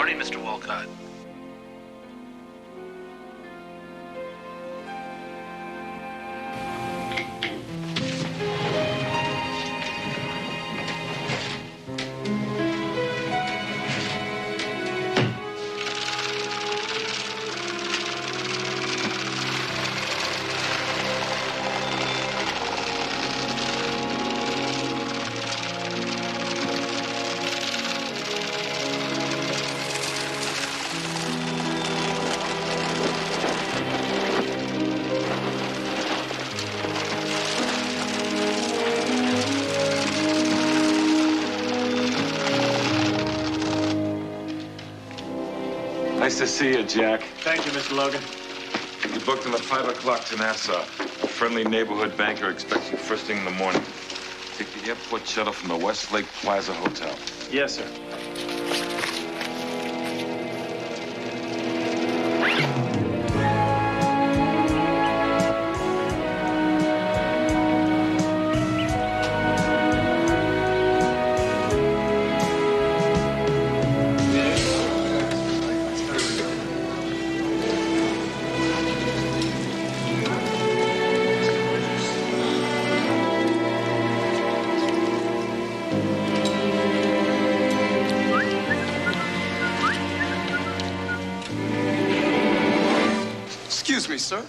morning, Mr. Walcott. Nice to see you, Jack. Thank you, Mr. Logan. You booked him at 5 o'clock to Nassau. A friendly neighborhood banker expects you first thing in the morning. Take the airport shuttle from the Westlake Plaza Hotel. Yes, sir. Excuse me, sir.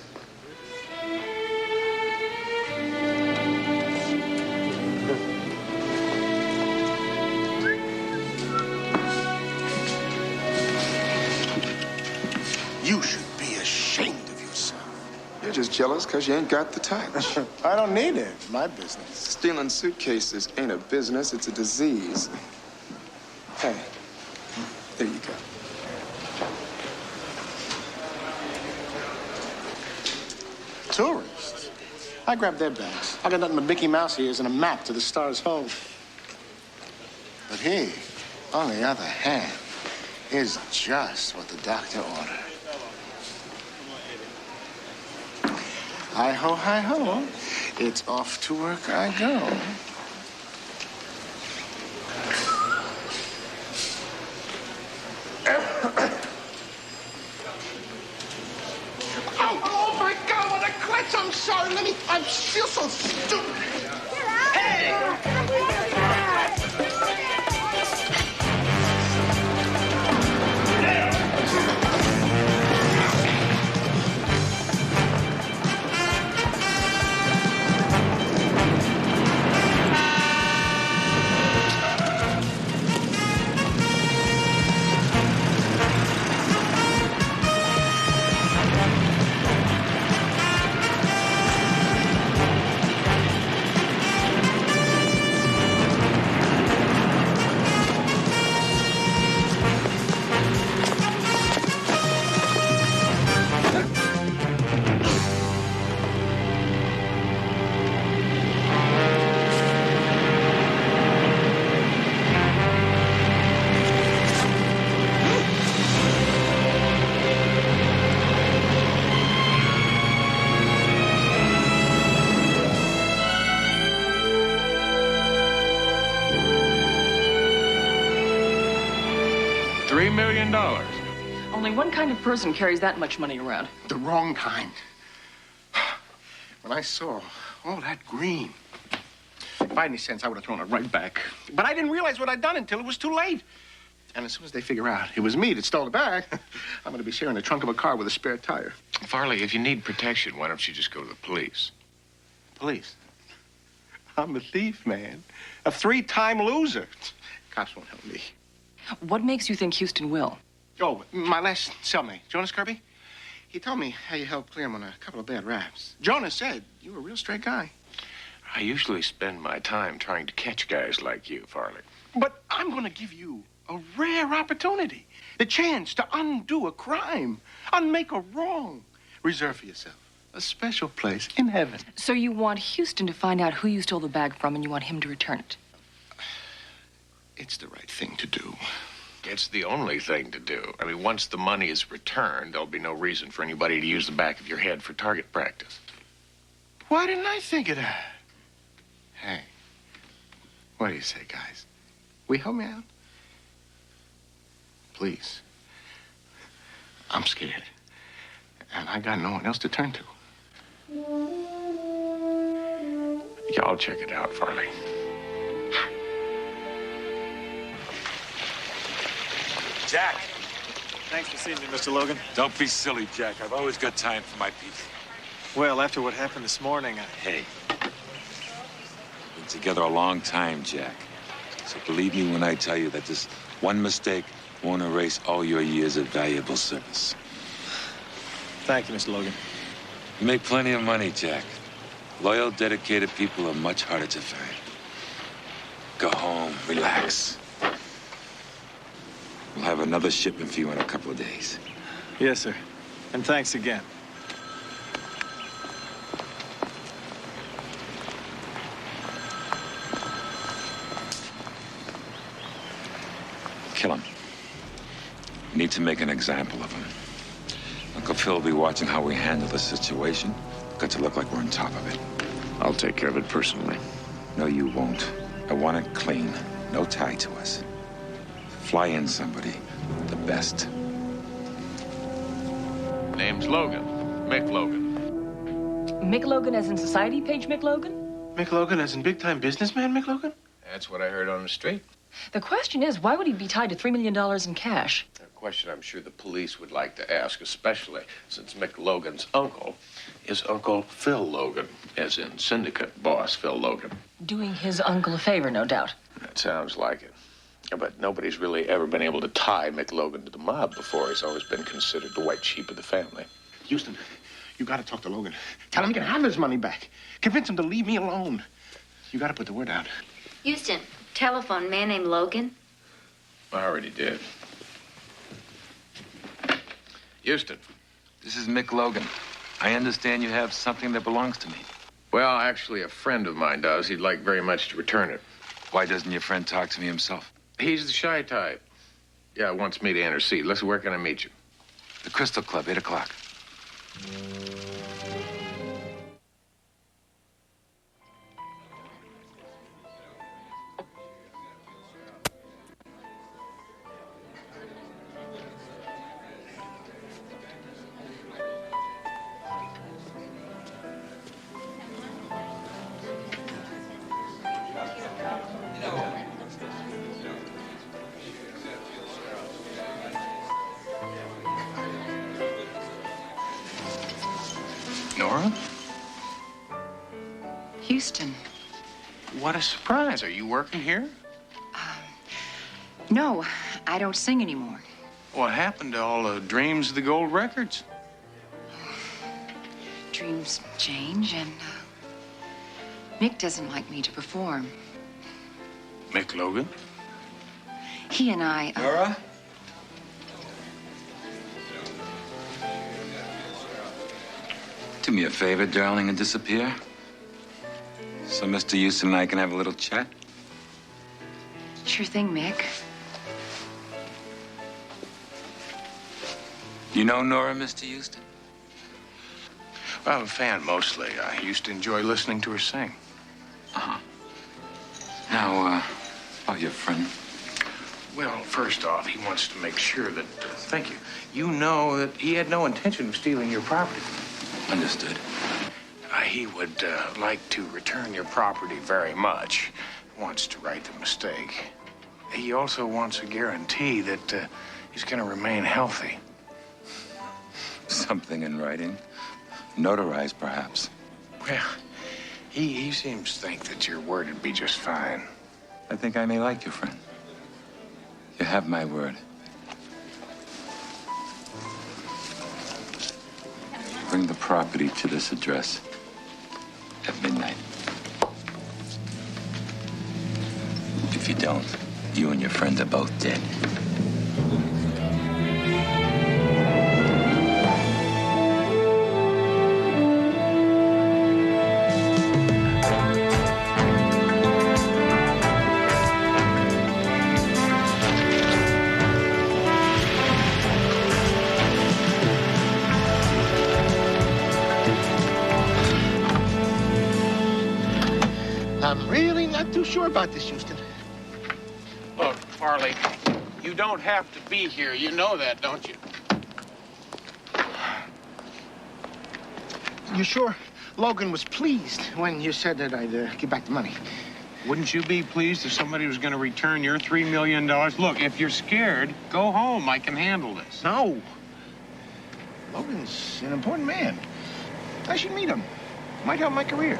You should be ashamed of yourself. You're just jealous because you ain't got the touch. I don't need it. It's my business. Stealing suitcases ain't a business, it's a disease. Hey, there you go. Tourists? I grabbed their bags. I got nothing but Mickey Mouse ears and a map to the Stars home. But he, on the other hand, is just what the doctor ordered. Hi-ho, hi-ho. It's off to work I go. Oh, my God, what a klutz. I'm sorry. I feel so stupid. $3 million. Only one kind of person carries that much money around. The wrong kind. When I saw all that green, if I had any sense, I would have thrown it right back. But I didn't realize what I'd done until it was too late. And as soon as they figure out it was me that stole the bag, I'm going to be sharing the trunk of a car with a spare tire. Farley, if you need protection, why don't you just go to the police? Police? I'm a thief, man. A 3-time loser. Cops won't help me. What makes you think Houston will? Oh, my last cellmate, Jonas Kirby. He told me how you helped clear him on a couple of bad raps. Jonas said you were a real straight guy. I usually spend my time trying to catch guys like you, Farley. But I'm going to give you a rare opportunity. The chance to undo a crime, unmake a wrong. Reserve for yourself a special place in heaven. So you want Houston to find out who you stole the bag from, and you want him to return it? It's the right thing to do. It's the only thing to do. I mean, once the money is returned, there'll be no reason for anybody to use the back of your head for target practice. Why didn't I think of that? Hey, what do you say, guys? We help me out? Please. I'm scared. And I got no one else to turn to. Yeah, I'll check it out, Farley. Jack, Thanks for seeing me, Mr. Logan. don't be silly, Jack. I've always got time for my piece. Well, after what happened this morning, Hey, been together a long time, Jack. So believe me when I tell you that this one mistake won't erase all your years of valuable service. thank you, Mr. Logan. You make plenty of money, Jack. Loyal, dedicated people are much harder to find. Go home, relax. We'll have another shipment for you in a couple of days. Yes, sir. And thanks again. Kill him. We need to make an example of him. Uncle Phil will be watching how we handle the situation. Got to look like we're on top of it. I'll take care of it personally. No, you won't. I want it clean. No tie to us. Fly in somebody. The best. Name's Logan. Mick Logan. Mick Logan as in society page Mick Logan? Mick Logan as in big-time businessman Mick Logan? That's what I heard on the street. The question is, why would he be tied to $3 million in cash? A question I'm sure the police would like to ask, especially since Mick Logan's uncle is Uncle Phil Logan, as in syndicate boss Phil Logan. Doing his uncle a favor, no doubt. That sounds like it. But nobody's really ever been able to tie Mick Logan to the mob before. He's always been considered the white sheep of the family. Houston, you gotta talk to Logan. Tell him he can have his money back. Convince him to leave me alone. You gotta put the word out. Houston, telephone, man named Logan. I already did. Houston. This is Mick Logan. I understand you have something that belongs to me. Well, actually, a friend of mine does. He'd like very much to return it. Why doesn't your friend talk to me himself? He's the shy type. Yeah, wants me to intercede. Listen, where can I meet you? The Crystal Club, 8 o'clock. Nora? Houston. What a surprise. Are you working here? No, I don't sing anymore. What happened to all the dreams of the gold records? Dreams change, and Mick doesn't like me to perform. Mick Logan? He and I... Nora? Do me a favor, darling, and disappear. So Mr. Houston and I can have a little chat. Sure thing, Mick. You know Nora, Mr. Houston? Well, I'm a fan mostly. I used to enjoy listening to her sing. Now, about your friend. Well, first off, he wants to make sure that, thank you, you know that he had no intention of stealing your property. Understood. He would like to return your property very much. Wants to right the mistake. He also wants a guarantee that he's going to remain healthy. Something in writing. Notarized, perhaps. Well, he seems to think that your word would be just fine. I think I may like your friend. You have my word. Bring the property to this address at midnight. If you don't, you and your friend are both dead. I'm really not too sure about this, Houston. Look, Farley, You don't have to be here. You know that, don't you? You sure Logan was pleased when you said that I'd give back the money? Wouldn't you be pleased if somebody was going to return your $3 million? Look, if you're scared, go home. I can handle this. No. Logan's an important man. I should meet him. Might help my career.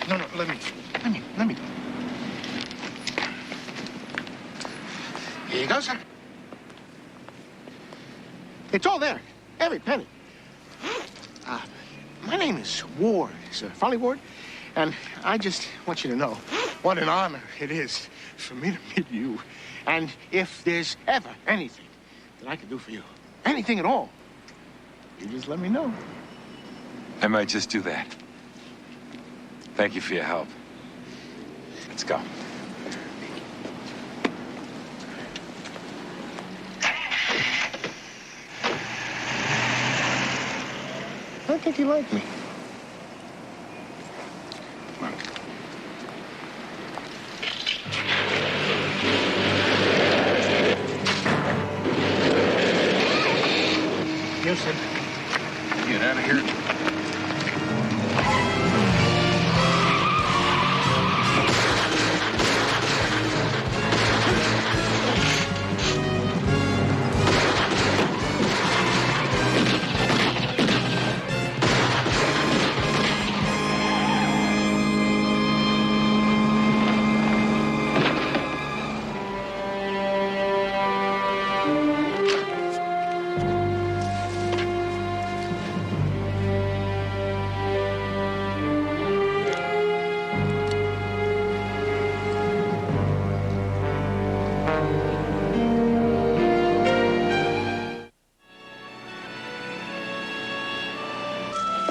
No, let me. Here you go, sir. It's all there, every penny. My name is Ward, sir, Farley Ward, and I just want you to know what an honor it is for me to meet you. And if there's ever anything that I can do for you, anything at all, you just let me know. I might just do that. Thank you for your help. Let's go. I think you like me. Come on. Houston. Get out of here.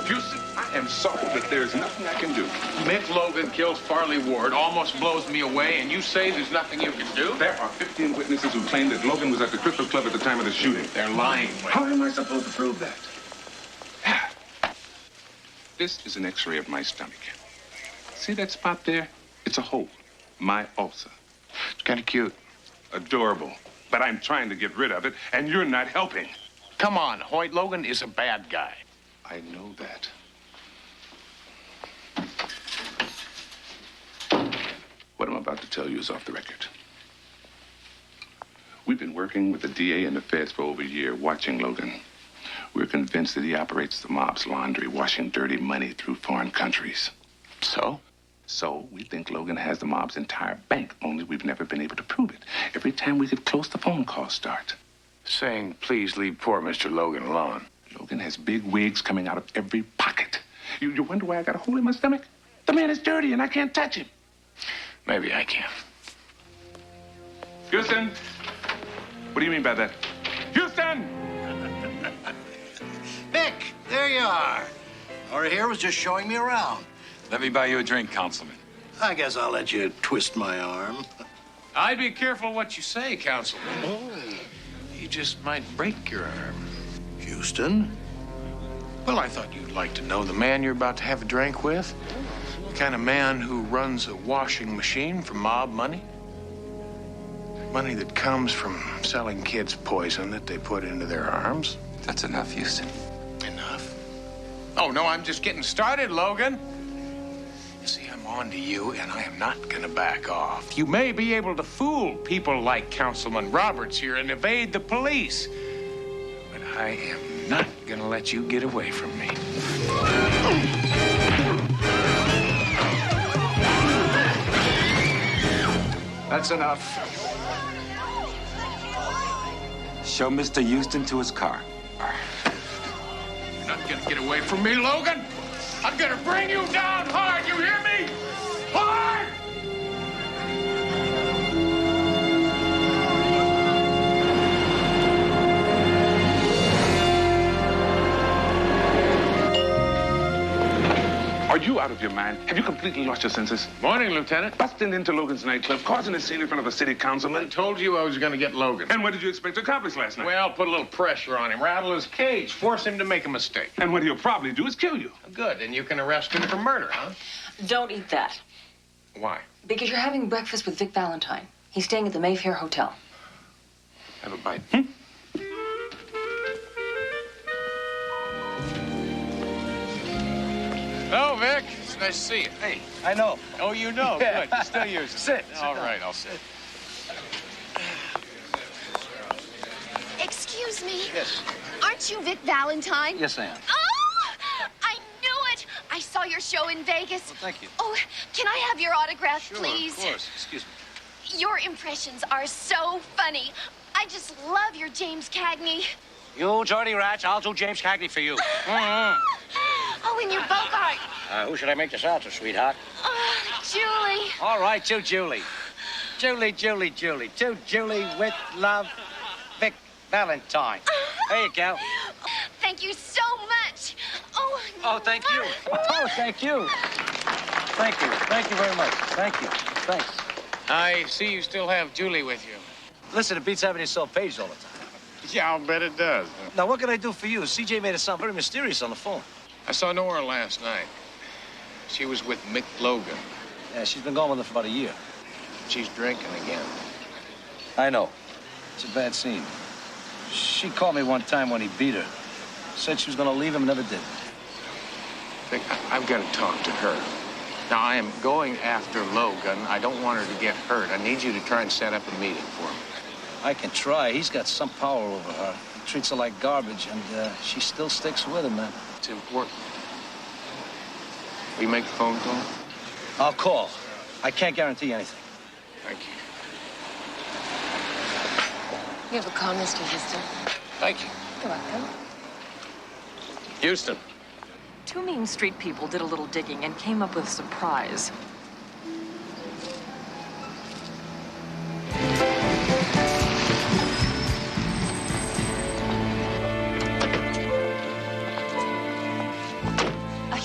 Houston, I am sorry, but there's nothing I can do. Mick Logan kills Farley Ward, almost blows me away, and you say there's nothing you can do? There are 15 witnesses who claim that Logan was at the Crystal Club at the time of the shooting. They're lying, Wayne. How am I supposed to prove that? This is an x-ray of my stomach. See that spot there? It's a hole. My ulcer. It's kind of cute. Adorable. But I'm trying to get rid of it, and you're not helping. Come on, Hoyt. Logan is a bad guy. I know that. What I'm about to tell you is off the record. We've been working with the DA and the feds for over a year, watching Logan. We're convinced that he operates the mob's laundry, washing dirty money through foreign countries. So? So we think Logan has the mob's entire bank, only we've never been able to prove it. Every time we get close, the phone calls start. Saying, please leave poor Mr. Logan alone. Logan has big wigs coming out of every pocket. You wonder why I got a hole in my stomach? The man is dirty and I can't touch him. Maybe I can. Houston! What do you mean by that? Houston! Nick, there you are. Laura here was just showing me around. Let me buy you a drink, Councilman. I guess I'll let you twist my arm. I'd be careful what you say, Councilman. Oh. You just might break your arm. Houston? Well, I thought you'd like to know the man you're about to have a drink with. The kind of man who runs a washing machine for mob money. Money that comes from selling kids poison that they put into their arms. That's enough, Houston. Enough? Oh, no, I'm just getting started, Logan. You see, I'm on to you, and I am not going to back off. You may be able to fool people like Councilman Roberts here and evade the police. But I am not going to let you get away from me. That's enough. Show Mr. Houston to his car. You're not going to get away from me, Logan. I'm going to bring you down hard, you hear me? Hard! Are you out of your mind? Have you completely lost your senses? Morning, Lieutenant. Busting into Logan's nightclub, causing a scene in front of a city I councilman. told you I was going to get Logan. And what did you expect to accomplish last night? Well, put a little pressure on him, rattle his cage, force him to make a mistake. And what he'll probably do is kill you. Good, and you can arrest him for murder, huh? Don't eat that. Why? Because you're having breakfast with Vic Valentine. He's staying at the Mayfair Hotel. Have a bite. Oh, Vic. It's nice to see you. Hey, I know. Oh, you know. Yeah. Good. You still use it. Sit. All right, I'll sit. Excuse me. Yes. Aren't you Vic Valentine? Yes, I am. Oh, I knew it. I saw your show in Vegas. Well, thank you. Oh, can I have your autograph, Sure, please? of course. Excuse me. Your impressions are so funny. I just love your James Cagney. You dirty rats, I'll do James Cagney for you. Oh, and your Bogart. Who should I make this out to, sweetheart? Oh, Julie. All right, to Julie. Julie. To Julie with love, Vic Valentine. There you go. Thank you so much. Oh, Oh, thank you. Oh, thank you. Thank you. Thank you very much. Thank you. Thanks. I see you still have Julie with you. Listen, it beats having yourself paged all the time. Yeah, I'll bet it does. Now, what can I do for you? CJ made it sound very mysterious on the phone. I saw Nora last night. She was with Mick Logan. Yeah, she's been gone with him for about a year. She's drinking again. I know. It's a bad scene. She called me one time when he beat her. Said she was going to leave him, never did. Vic, I've got to talk to her. Now, I am going after Logan. I don't want her to get hurt. I need you to try and set up a meeting for me. I can try. He's got some power over her. He treats her like garbage, and she still sticks with him, man. It's important. Will you make the phone call? I'll call. I can't guarantee anything. Thank you. You have a call, Mr. Houston. Thank you. You're welcome. Houston. Two Mean Street people did a little digging and came up with a surprise.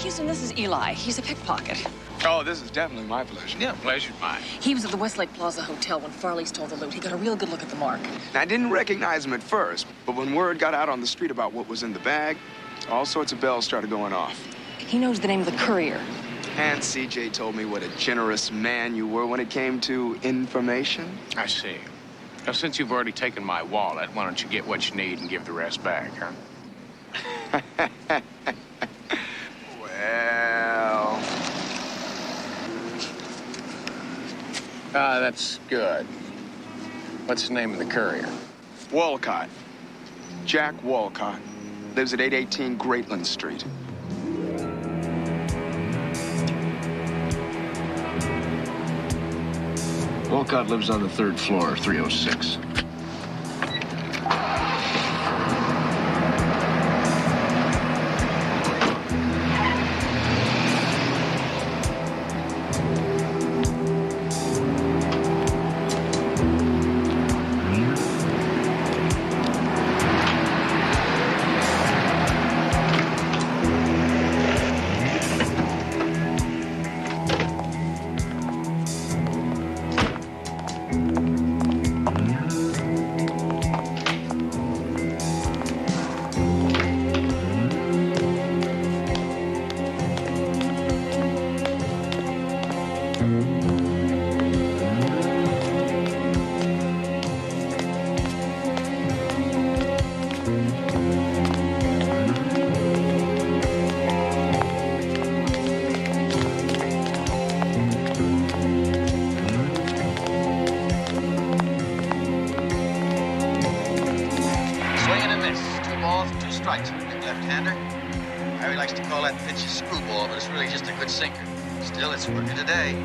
Houston, this is Eli. He's a pickpocket. Oh, this is definitely my pleasure. Yeah, pleasure's mine. He was at the Westlake Plaza Hotel when Farley stole the loot. He got a real good look at the mark. Now, I didn't recognize him at first, but when word got out on the street about what was in the bag, all sorts of bells started going off. He knows the name of the courier. And CJ told me what a generous man you were when it came to information. I see. Now, since you've already taken my wallet, why don't you get what you need and give the rest back, huh? Well... That's good. What's the name of the courier? Walcott. Jack Walcott. Lives at 818 Greatland Street. Walcott lives on the 3rd floor, 306. Harry likes to call that pitch a screwball, but it's really just a good sinker. Still, it's working today.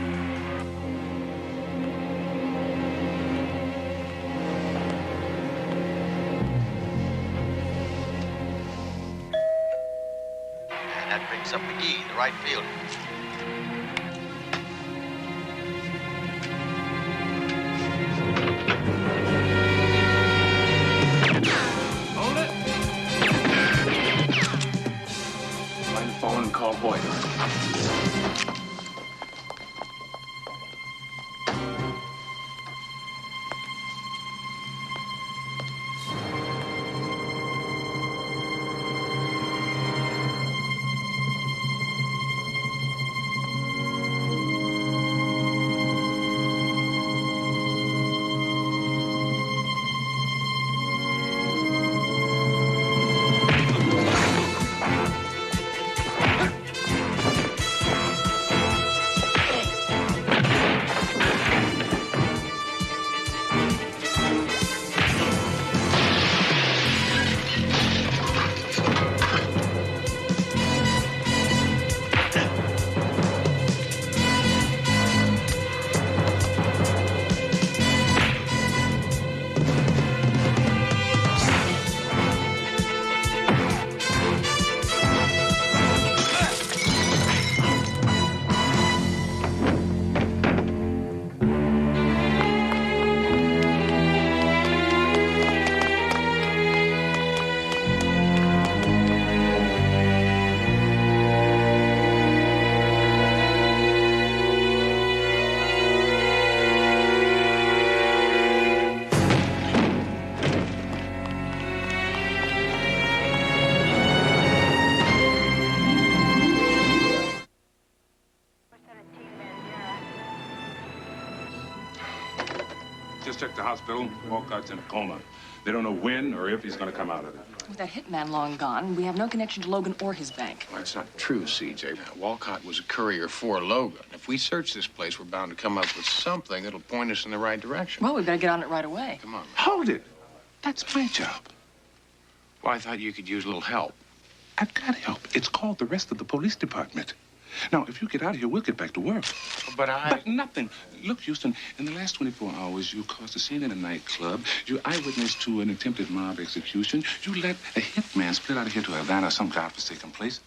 And that brings up McGee, the right fielder. Phone and call Boyd. just checked the hospital. Walcott's in a coma. They don't know when or if he's going to come out of it. With that hitman long gone, we have no connection to Logan or his bank. Well, that's not true, CJ. Walcott was a courier for Logan. If we search this place, we're bound to come up with something that'll point us in the right direction. Well, we better get on it right away. Come on. Hold it. That's my job. Well, I thought you could use a little help. I've got help. It's called the rest of the police department. Now, if you get out of here, we'll get back to work. But nothing. Look, Houston, in the last 24 hours, you caused a scene in a nightclub. You eyewitness to an attempted mob execution. You let a hitman split out of here to Havana, some godforsaken place.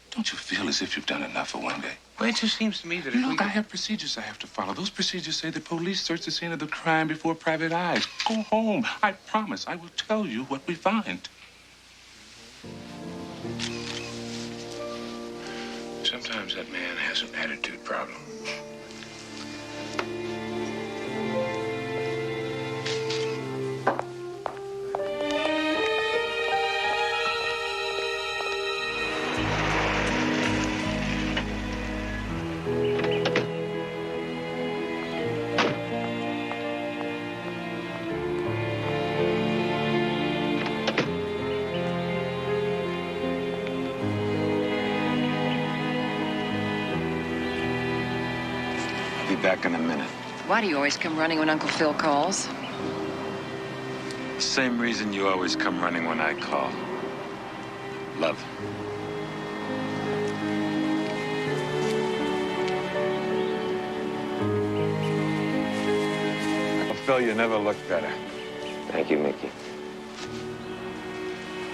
Don't you feel as if you've done enough for one day? Well, it just seems to me that if Look, I have procedures I have to follow. Those procedures say the police search the scene of the crime before private eyes. Go home. I promise I will tell you what we find. Sometimes that man has an attitude problem. Be back in a minute. Why do you always come running when Uncle Phil calls? Same reason you always come running when I call. Love. Phil, you never looked better. Thank you, Mickey.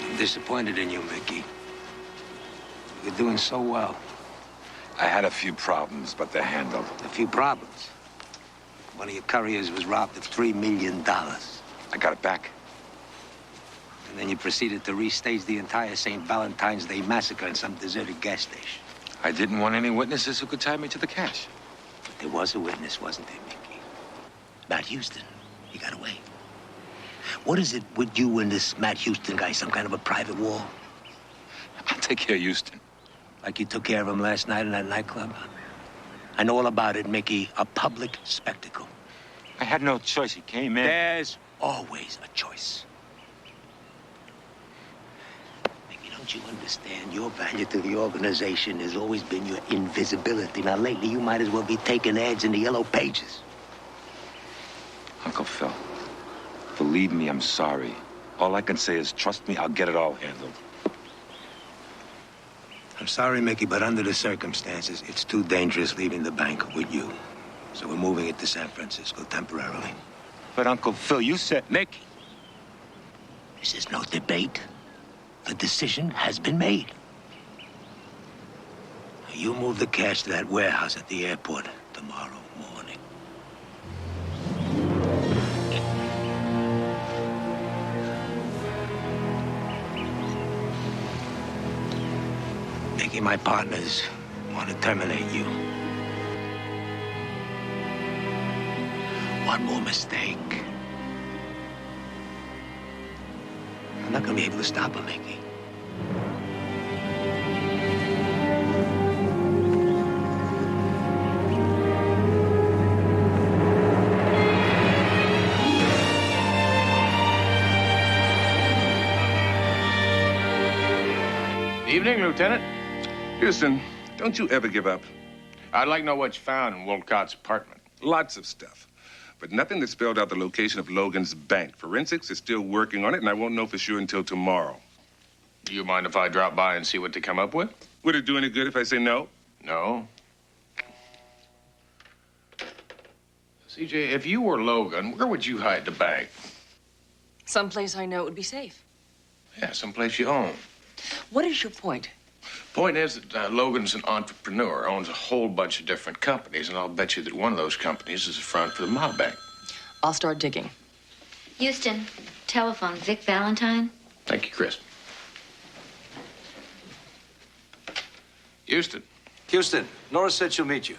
I'm disappointed in you, Mickey. You're doing so well. I had a few problems, but they're handled. A few problems. One of your couriers was robbed of $3 million. I got it back. And then you proceeded to restage the entire St. Valentine's Day massacre in some deserted gas station. I didn't want any witnesses who could tie me to the cash. But there was a witness, wasn't there, Mickey? Matt Houston. He got away. What is it with you and this Matt Houston guy? Some kind of a private war? I'll take care of Houston. Like you took care of him last night in that nightclub? I know all about it, Mickey. A public spectacle. I had no choice. He came in. There's always a choice. Mickey, don't you understand? Your value to the organization has always been your invisibility. Now, lately, you might as well be taking ads in the yellow pages. Uncle Phil, believe me, I'm sorry. All I can say is trust me, I'll get it all handled. I'm sorry, Mickey, but under the circumstances, it's too dangerous leaving the bank with you. So we're moving it to San Francisco temporarily. But Uncle Phil, you said... Mickey, this is no debate. The decision has been made. You move the cash to that warehouse at the airport tomorrow morning. Mickey, my partners want to terminate you. One more mistake. I'm not going to be able to stop him, Mickey. Evening, Lieutenant. Houston, don't you ever give up. I'd like to know what you found in Wolcott's apartment. Lots of stuff. But nothing that spelled out the location of Logan's bank. Forensics is still working on it, and I won't know for sure until tomorrow. Do you mind if I drop by and see what they come up with? Would it do any good if I say no? No. CJ, if you were Logan, where would you hide the bank? Someplace I know would be safe. Yeah, someplace you own. What is your point? Point is that Logan's an entrepreneur, owns a whole bunch of different companies, and I'll bet you that one of those companies is a front for the mob bank. I'll start digging. Houston, telephone, Vic Valentine. Thank you, Chris. Houston. Houston, Nora said she'll meet you.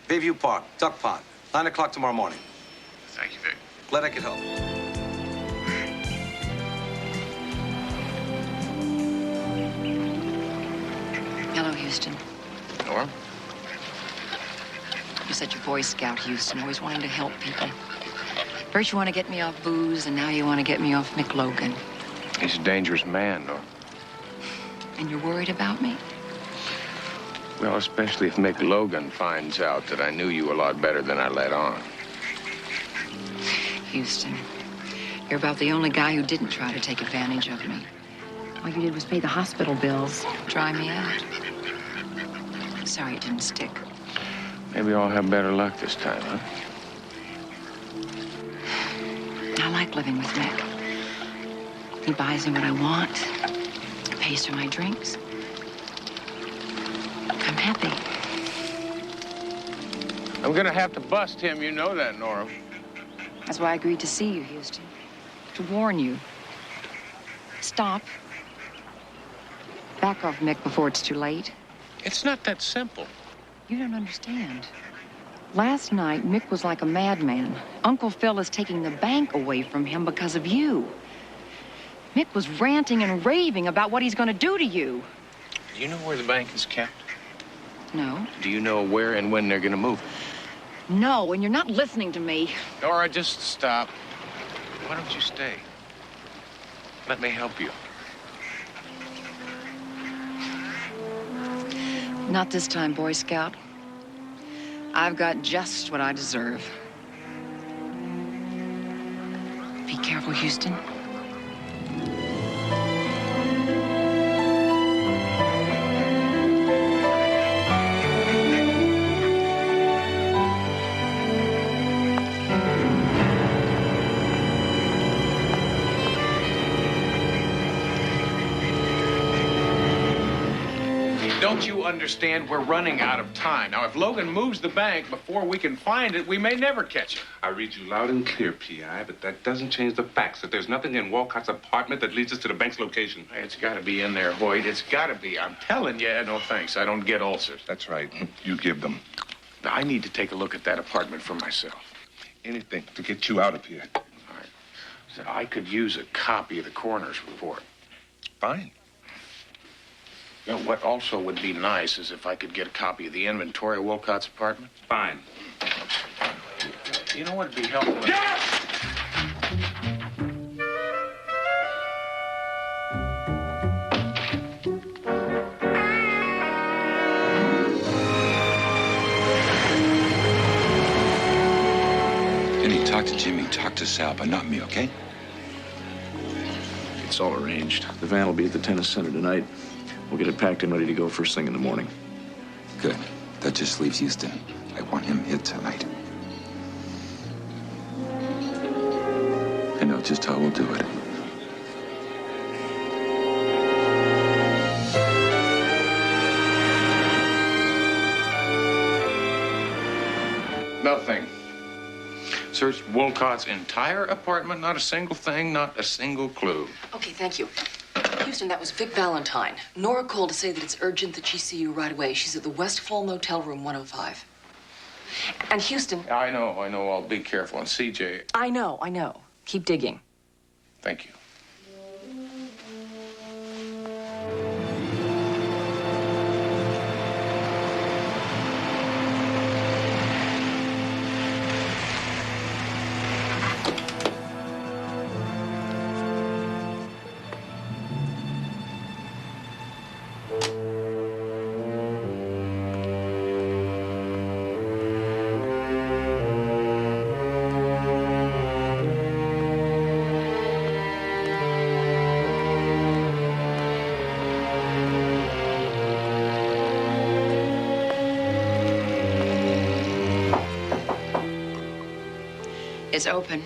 Bayview Park, Duck Pond, 9 o'clock tomorrow morning. Thank you, Vic. Glad I could help. Hello, Houston. Nora? You're such a Boy Scout, Houston, always wanting to help people. First you want to get me off booze, and now you want to get me off Mick Logan. He's a dangerous man, Nora. And you're worried about me? Well, especially if Mick Logan finds out that I knew you a lot better than I let on. Houston, you're about the only guy who didn't try to take advantage of me. All you did was pay the hospital bills, dry me out. Sorry it didn't stick. Maybe I'll have better luck this time, huh? I like living with Mick. He buys me what I want, pays for my drinks. I'm happy. I'm gonna have to bust him, you know that, Nora. That's why I agreed to see you, Houston. To warn you. Stop. Back off Mick before it's too late. It's not that simple. You don't understand. Last night, Mick was like a madman. Uncle Phil is taking the bank away from him because of you. Mick was ranting and raving about what he's going to do to you. Do you know where the bank is kept? No. Do you know where and when they're gonna move? No, and you're not listening to me. Nora, just stop. Why don't you stay? Let me help you. Not this time, Boy Scout. I've got just what I deserve. Be careful, Houston. Don't you understand? We're running out of time. Now, if Logan moves the bank before we can find it, we may never catch him. I read you loud and clear, P.I., but that doesn't change the facts that there's nothing in Walcott's apartment that leads us to the bank's location. It's got to be in there, Hoyt. It's got to be. I'm telling you. No, thanks. I don't get ulcers. That's right. You give them. I need to take a look at that apartment for myself. Anything to get you out of here. All right. So I could use a copy of the coroner's report. Fine. You know, what also would be nice is if I could get a copy of the inventory of Wolcott's apartment. Fine. You know what would be helpful? Yes! Any talk to Jimmy, talk to Sal, but not me, okay? It's all arranged. The van will be at the tennis center tonight. We'll get it packed and ready to go first thing in the morning. Good. That just leaves Houston. I want him here tonight. I know just how we'll do it. Nothing. Searched Wolcott's entire apartment, not a single thing, not a single clue. Okay, thank you. Houston, that was Vic Valentine. Nora called to say that it's urgent that she see you right away. She's at the Westfall Motel, room 105. And Houston... I know. I'll be careful. And CJ... I know. Keep digging. Thank you. It's open.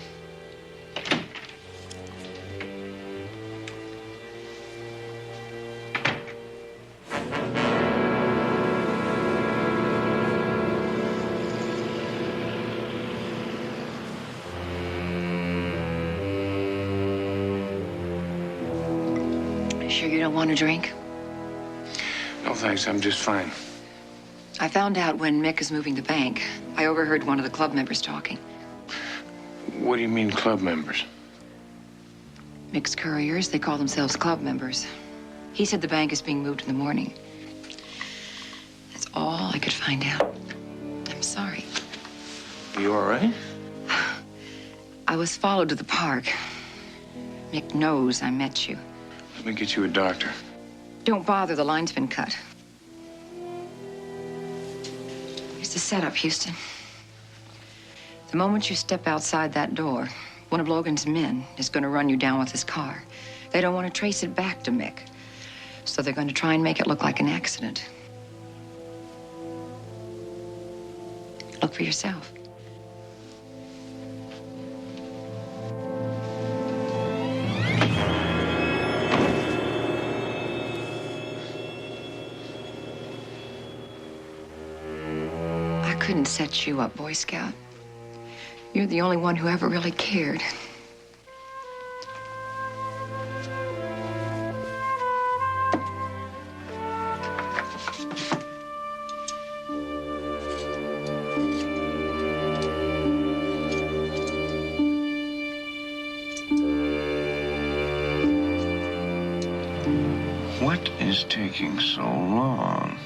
Sure you don't want a drink? No, thanks. I'm just fine. I found out when Mick is moving the bank. I overheard one of the club members talking. What do you mean, club members? Mick's couriers, they call themselves club members. He said the bank is being moved in the morning. That's all I could find out. I'm sorry. You all right? I I was followed to the park. Mick knows I met you. Let me get you a doctor. Don't bother, the line's been cut. Here's the setup, Houston. The moment you step outside that door, one of Logan's men is going to run you down with his car. They don't want to trace it back to Mick, so they're going to try and make it look like an accident. Look for yourself. I couldn't set you up, Boy Scout. You're the only one who ever really cared. What is taking so long?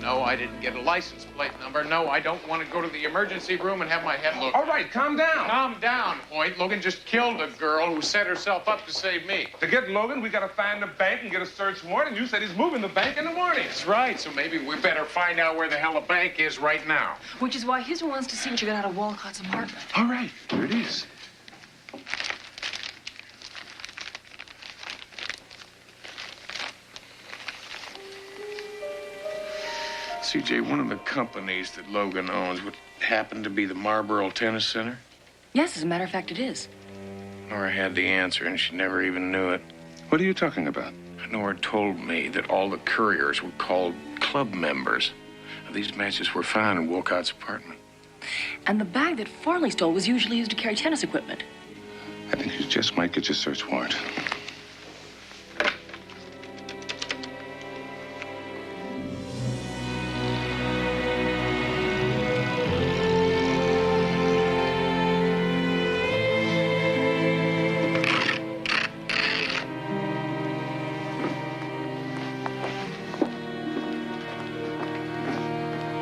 No, I didn't get a license plate number. No, I don't want to go to the emergency room and have my head looked. All right, calm down. Calm down, Hoyt. Logan just killed a girl who set herself up to save me. To get Logan, we gotta find the bank and get a search warrant, and you said he's moving the bank in the morning. That's right, so maybe we better find out where the hell the bank is right now. Which is why Houston wants to see what you got out of Walcott's apartment. All right, here it is. CJ, one of the companies that Logan owns would happen to be the Marlboro Tennis Center? Yes, as a matter of fact, it is. Nora had the answer, and she never even knew it. What are you talking about? Nora told me that all the couriers were called club members. These matches were found in Wolcott's apartment. And the bag that Farley stole was usually used to carry tennis equipment. I think you just might get your search warrant.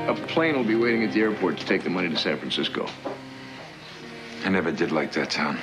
A plane will be waiting at the airport to take the money to San Francisco. I never did like that town.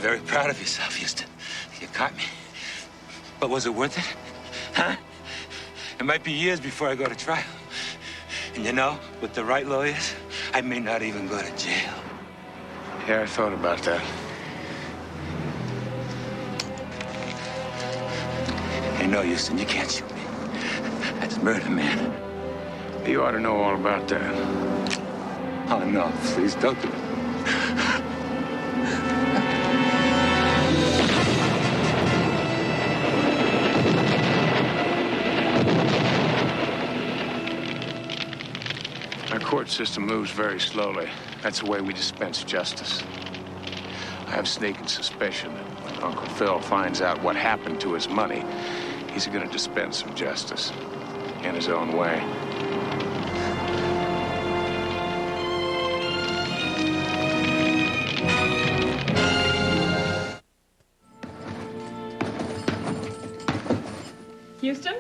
very proud of yourself, Houston. You caught me. But was it worth it? Huh? It might be years before I go to trial. And you know, with the right lawyers, I may not even go to jail. Yeah, I thought about that. Hey, no, Houston, you can't shoot me. That's murder, man. You ought to know all about that. Oh, no, please don't do it. Our court system moves very slowly. That's the way we dispense justice. I have sneaking suspicion that when Uncle Phil finds out what happened to his money, he's going to dispense some justice in his own way. Houston?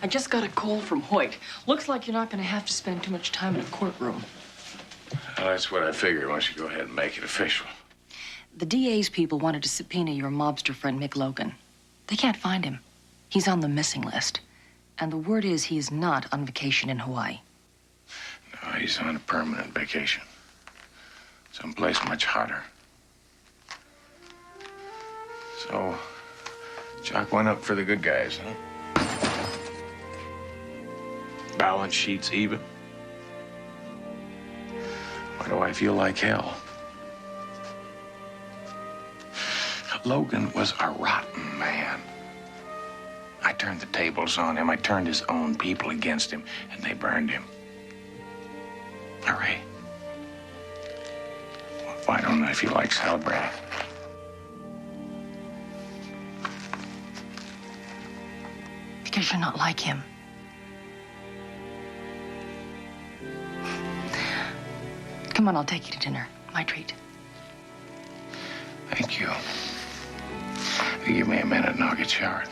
I just got a call from Hoyt. Looks like you're not going to have to spend too much time in a courtroom. Well, that's what I figured. Why don't you go ahead and make it official? The DA's people wanted to subpoena your mobster friend, Mick Logan. They can't find him. He's on the missing list. And the word is he is not on vacation in Hawaii. No, he's on a permanent vacation. Someplace much hotter. So, Jock went up for the good guys, huh? Balance sheets even. Why do I feel like hell? Logan was a rotten man. I turned the tables on him. I turned his own people against him, and they burned him. Hooray. Why don't I feel like celebrating? Because you're not like him. Come on, I'll take you to dinner. My treat. Thank you. Give me a minute and I'll get showered.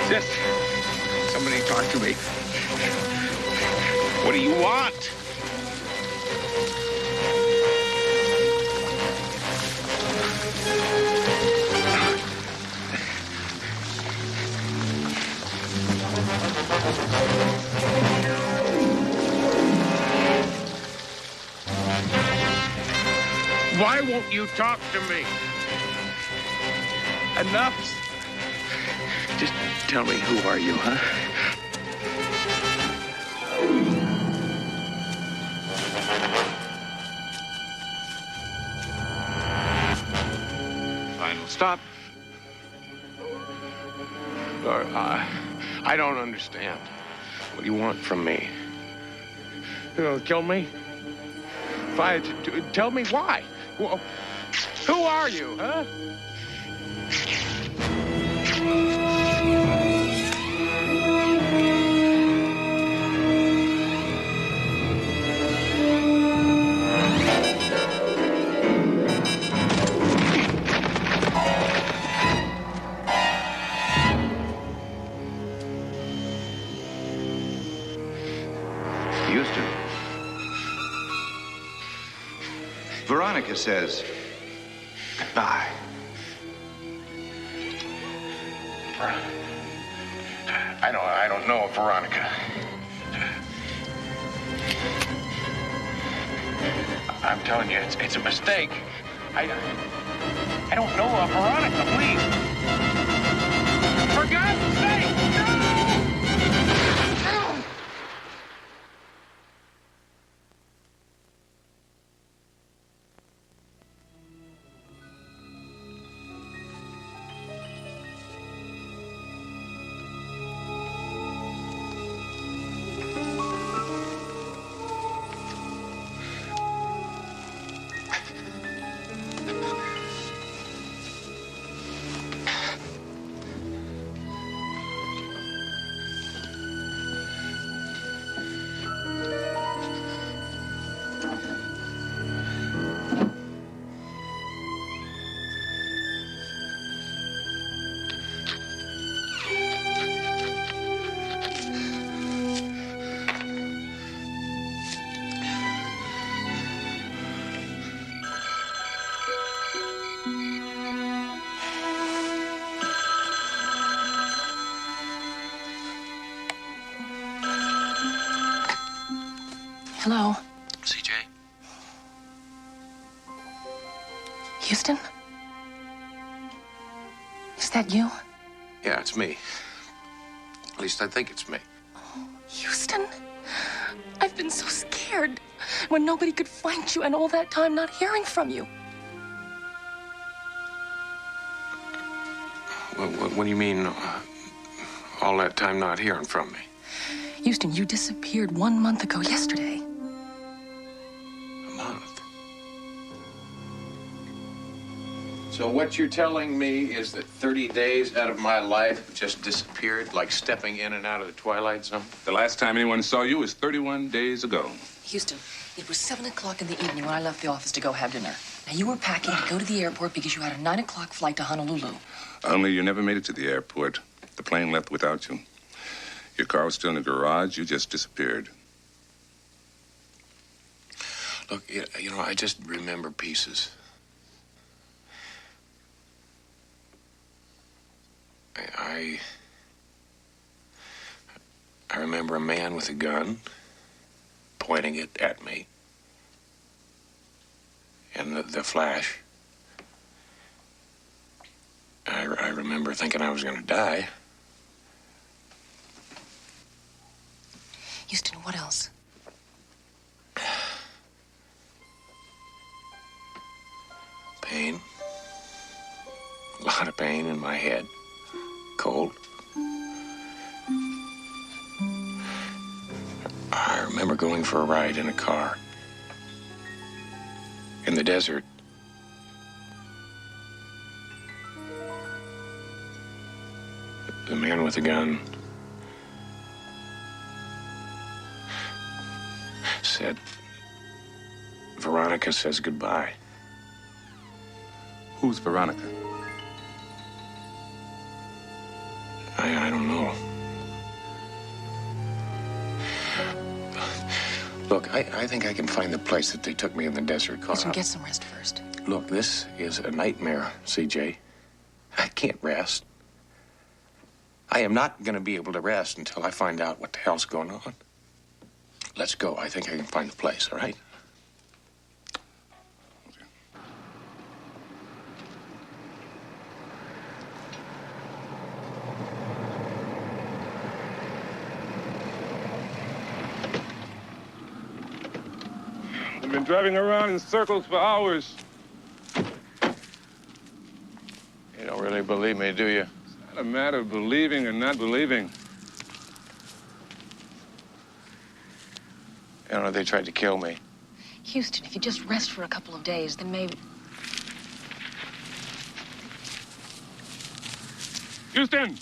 Just somebody talk to me. What do you want? Why won't you talk to me? Enough. Just tell me, who are you, huh? Final stop. Look, I don't understand. What do you want from me? You gonna kill me? Tell me why. Who are you, huh? Houston. Veronica says goodbye. I don't know, Veronica. I'm telling you, it's a mistake. I don't know, Veronica, please. For God's sake, no! Hello? CJ? Houston? Is that you? Yeah, it's me. At least I think it's me. Houston? I've been so scared when nobody could find you and all that time not hearing from you. What do you mean, all that time not hearing from me? Houston, you disappeared 1 month ago yesterday. A month? So what you're telling me is that 30 days out of my life just disappeared, like stepping in and out of the Twilight Zone? The last time anyone saw you was 31 days ago. Houston, it was 7 o'clock in the evening when I left the office to go have dinner. Now, you were packing to go to the airport because you had a 9 o'clock flight to Honolulu. Only you never made it to the airport. The plane left without you. Your car was still in the garage. You just disappeared. Look, you know, I just remember pieces. I remember a man with a gun pointing it at me. And the flash. I remember thinking I was going to die. Houston, what else? Pain. A lot of pain in my head. Cold. I remember going for a ride in a car. In the desert. The man with the gun said, Veronica says goodbye. Who's Veronica? I don't know. Look, I think I can find the place that they took me in the desert car. Houston, get some rest first. Look, this is a nightmare, CJ. I can't rest. I am not going to be able to rest until I find out what the hell's going on. Let's go. I think I can find the place, all right? been driving around in circles for hours. You don't really believe me, do you? It's not a matter of believing or not believing. You know, they tried to kill me. Houston, if you just rest for a couple of days, then maybe... Houston!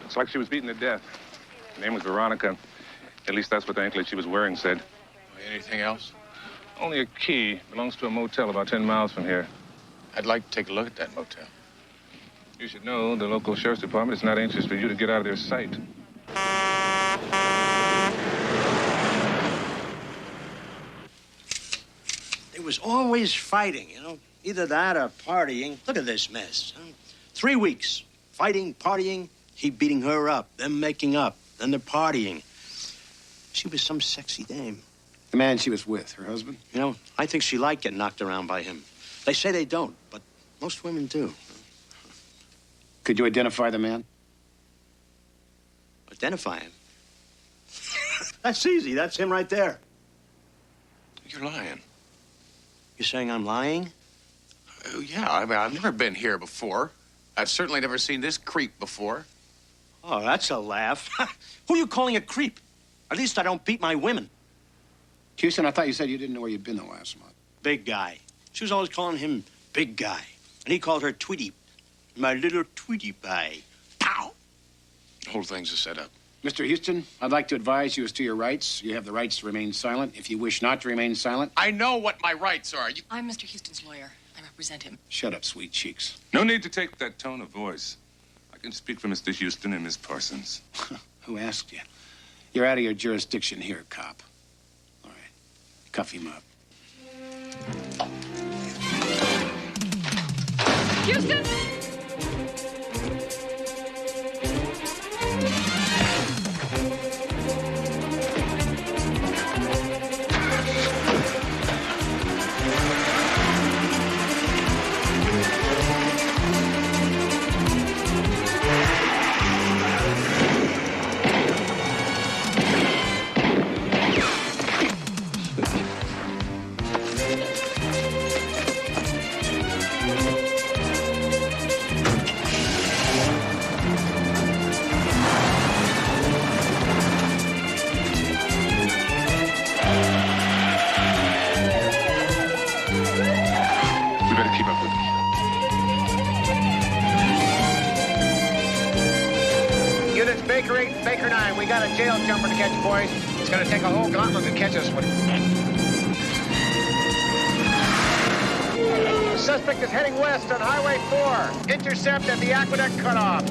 Looks like she was beaten to death. Her name was Veronica. At least that's what the anklet she was wearing said. Anything else? Only a key. Belongs to a motel about 10 miles from here. I'd like to take a look at that motel. You should know the local sheriff's department is not anxious for you to get out of their sight. There was always fighting, you know. Either that or partying. Look at this mess. Huh? 3 weeks. Fighting, partying, he beating her up, them making up, then they're partying. She was some sexy dame. The man she was with, her husband? You know, I think she liked getting knocked around by him. They say they don't, but most women do. Could you identify the man? Identify him? That's easy. That's him right there. You're lying. You're saying I'm lying? Yeah, I mean, I've never been here before. I've certainly never seen this creep before. Oh, that's a laugh. Who are you calling a creep? At least I don't beat my women. Houston, I thought you said you didn't know where you'd been the last month. Big guy. She was always calling him big guy. And he called her Tweety. My little Tweety pie. Pow! The whole thing's a setup. Mr. Houston, I'd like to advise you as to your rights. You have the rights to remain silent. If you wish not to remain silent... I know what my rights are. I'm Mr. Houston's lawyer. I represent him. Shut up, sweet cheeks. No need to take that tone of voice. I can speak for Mr. Houston and Miss Parsons. Who asked you? You're out of your jurisdiction here, cop. All right. Cuff him up. Houston! Baker 8 and Baker 9, we got a jail jumper to catch, boys. It's gonna take a whole gauntlet to catch us. The suspect is heading west on Highway 4. Intercept at the Aqueduct cutoff.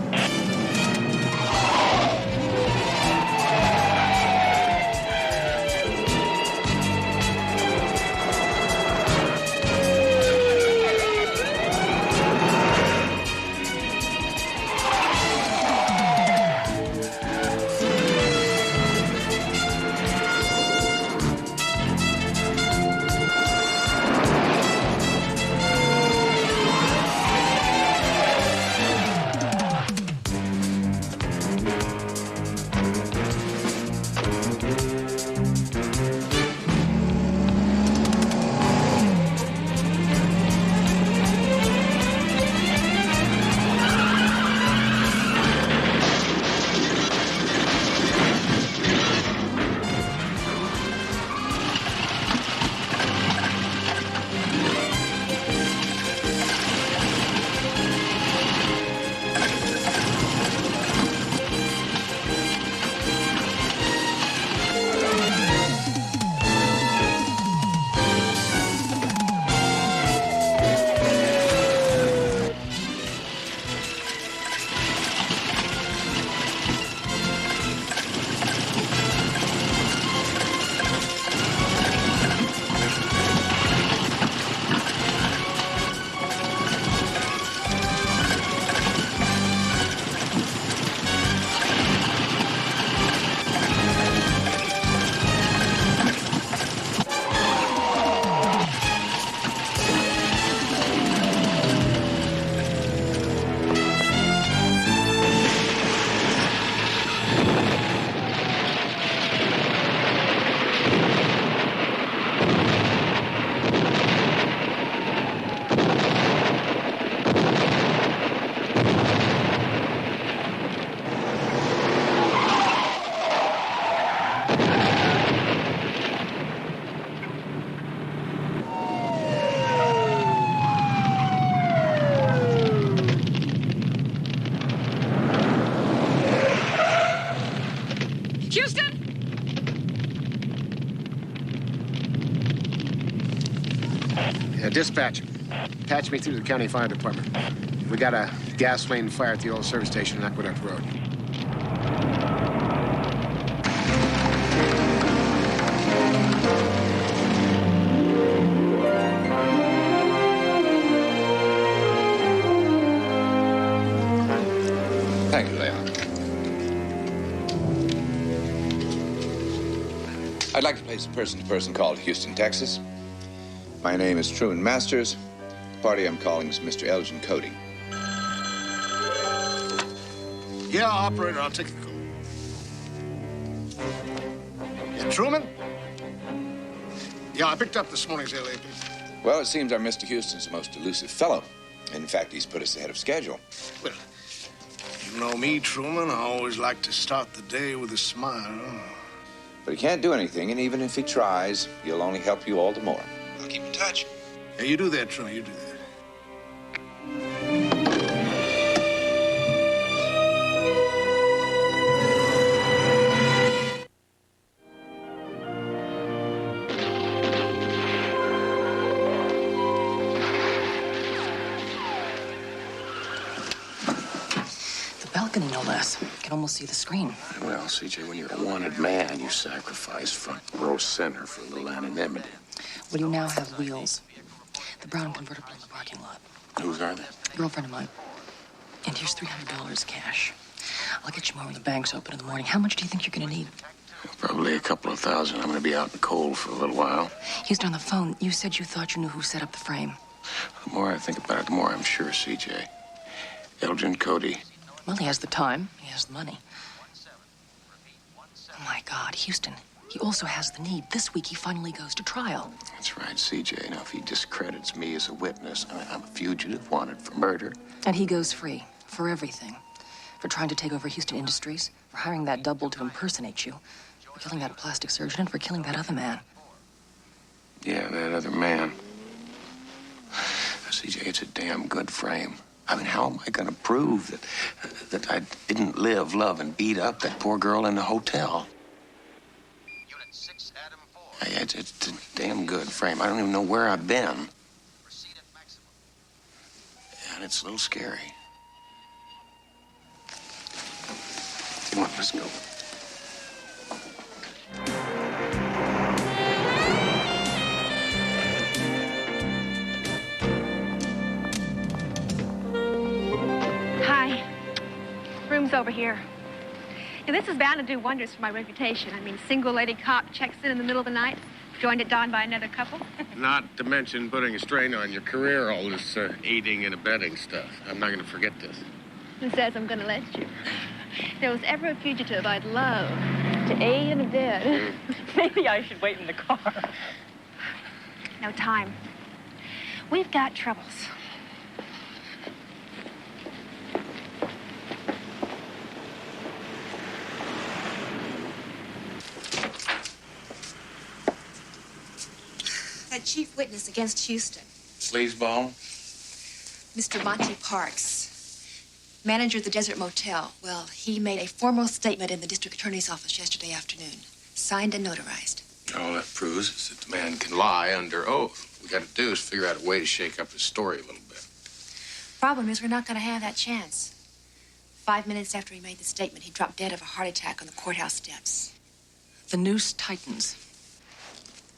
Yeah, dispatch. Patch me through to the county fire department. We got a gasoline fire at the old service station on Aqueduct Road. Thank you, Leon. I'd like to place a person-to-person call to Houston, Texas. My name is Truman Masters. The party I'm calling is Mr. Elgin Cody. Yeah, operator, I'll take the call. Yeah, Truman? Yeah, I picked up this morning's LAP. Well, it seems our Mr. Houston's the most elusive fellow. In fact, he's put us ahead of schedule. Well, you know me, Truman. I always like to start the day with a smile. But he can't do anything, and even if he tries, he'll only help you all the more. I'll keep in touch. Yeah, you do that, Truman. You do that. Balcony, no less. You can almost see the screen. Well, CJ, when you're a wanted man, you sacrifice front row center for a little anonymity. Well, you now have wheels. The brown convertible in the parking lot. Whose are they? A girlfriend of mine. And here's $300 cash. I'll get you more when the bank's open in the morning. How much do you think you're going to need? Probably a couple of thousand. I'm going to be out in the cold for a little while. Houston, on the phone, you said you thought you knew who set up the frame. The more I think about it, the more I'm sure, CJ. Elgin Cody. Well, he has the time. He has the money. Oh, my God, Houston. He also has the need. This week, he finally goes to trial. That's right, CJ. Now, if he discredits me as a witness, I'm a fugitive wanted for murder. And he goes free for everything. For trying to take over Houston Industries, for hiring that double to impersonate you, for killing that plastic surgeon, and for killing that other man. Yeah, that other man. CJ, it's a damn good frame. I mean, how am I going to prove that I didn't live, love, and beat up that poor girl in the hotel? Unit 6, Adam 4. Hey, it's a damn good frame. I don't even know where I've been. And it's a little scary. Come on, let's go. Room's over here. Now, this is bound to do wonders for my reputation. I mean, single lady cop checks in the middle of the night, joined at dawn by another couple. Not to mention putting a strain on your career, all this aiding and abetting stuff. I'm not going to forget this. Who says I'm going to let you? If there was ever a fugitive I'd love to aid and abet. Maybe I should wait in the car. No time. We've got troubles. Chief witness against Houston. Sleazeball? Mr. Monty Parks, manager of the Desert Motel. Well, he made a formal statement in the district attorney's office yesterday afternoon. Signed and notarized. All that proves is that the man can lie under oath. What we got to do is figure out a way to shake up his story a little bit. Problem is, we're not going to have that chance. 5 minutes after he made the statement, he dropped dead of a heart attack on the courthouse steps. The noose tightens.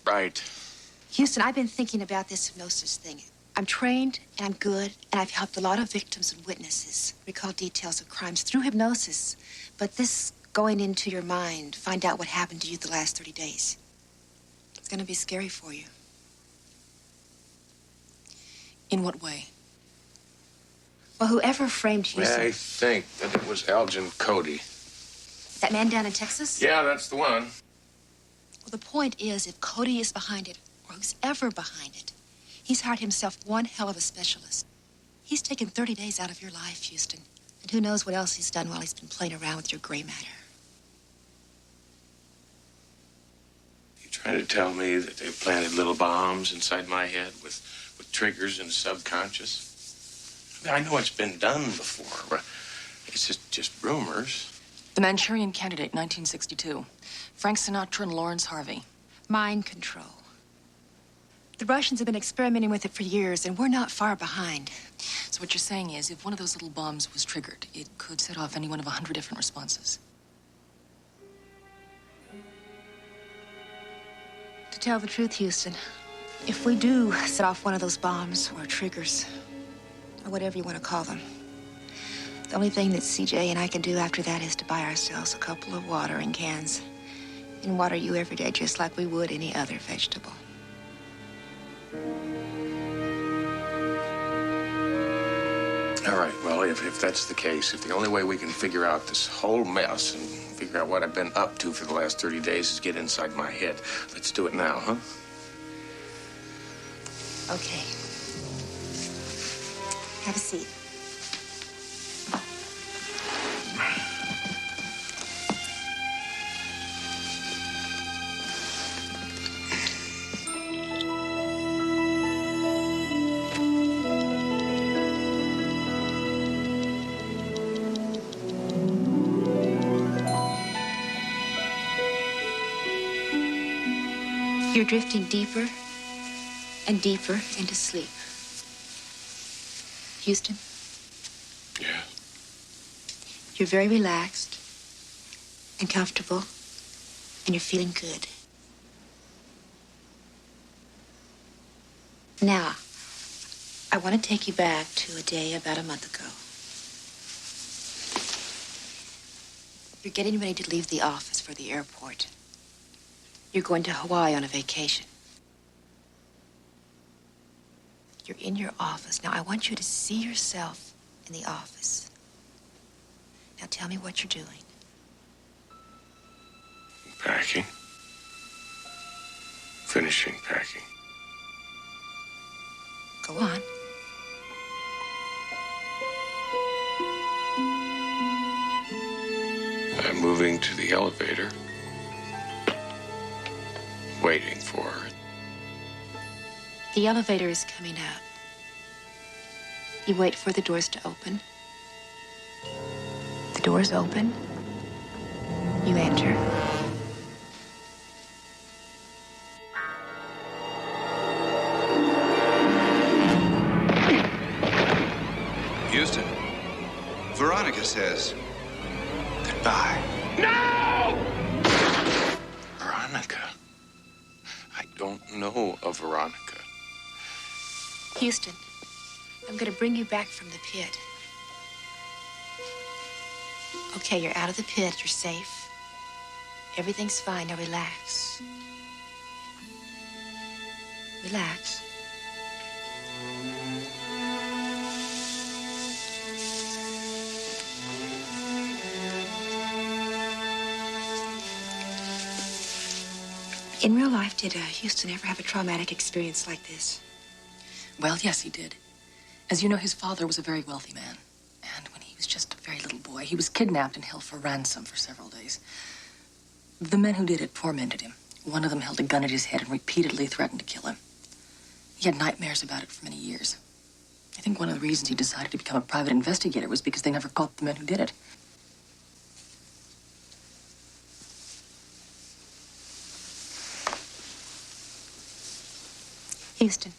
Right. Houston, I've been thinking about this hypnosis thing. I'm trained, and I'm good, and I've helped a lot of victims and witnesses recall details of crimes through hypnosis. But this going into your mind, find out what happened to you the last 30 days. It's going to be scary for you. In what way? Well, whoever framed Houston... I think that it was Elgin Cody. That man down in Texas? Yeah, that's the one. Well, the point is, if Cody is behind it, or who's ever behind it, he's hired himself one hell of a specialist. He's taken 30 days out of your life, Houston. And who knows what else he's done while he's been playing around with your gray matter. You trying to tell me that they planted little bombs inside my head with triggers in the subconscious? I know it's been done before, but it's just rumors. The Manchurian Candidate, 1962. Frank Sinatra and Lawrence Harvey. Mind control. The The Russians have been experimenting with it for years, and we're not far behind. So what you're saying is, if one of those little bombs was triggered, it could set off any one of 100 different responses. To tell the truth, Houston, if we do set off one of those bombs or triggers, or whatever you want to call them, the only thing that CJ and I can do after that is to buy ourselves a couple of watering cans and water you every day just like we would any other vegetable. All right, well, if that's the case, if the only way we can figure out this whole mess and figure out what I've been up to for the last 30 days is get inside my head, let's do it now, huh? Okay. Have a seat. You're drifting deeper and deeper into sleep. Houston? Yeah. You're very relaxed and comfortable, and you're feeling good. Now, I want to take you back to a day about a month ago. You're getting ready to leave the office for the airport. You're going to Hawaii on a vacation. You're in your office. Now, I want you to see yourself in the office. Now, tell me what you're doing. Packing. Finishing packing. Go on. I'm moving to the elevator. Waiting for her. The elevator is coming up. You wait for the doors to open. The doors open. You enter. Houston, Veronica says goodbye. No! Veronica. I don't know of Veronica. Houston, I'm going to bring you back from the pit. Okay, you're out of the pit. You're safe. Everything's fine. Now relax. Relax. In real life, did Houston ever have a traumatic experience like this? Well, yes, he did. As you know, his father was a very wealthy man. And when he was just a very little boy, he was kidnapped and held for ransom for several days. The men who did it tormented him. One of them held a gun at his head and repeatedly threatened to kill him. He had nightmares about it for many years. I think one of the reasons he decided to become a private investigator was because they never caught the men who did it. Houston,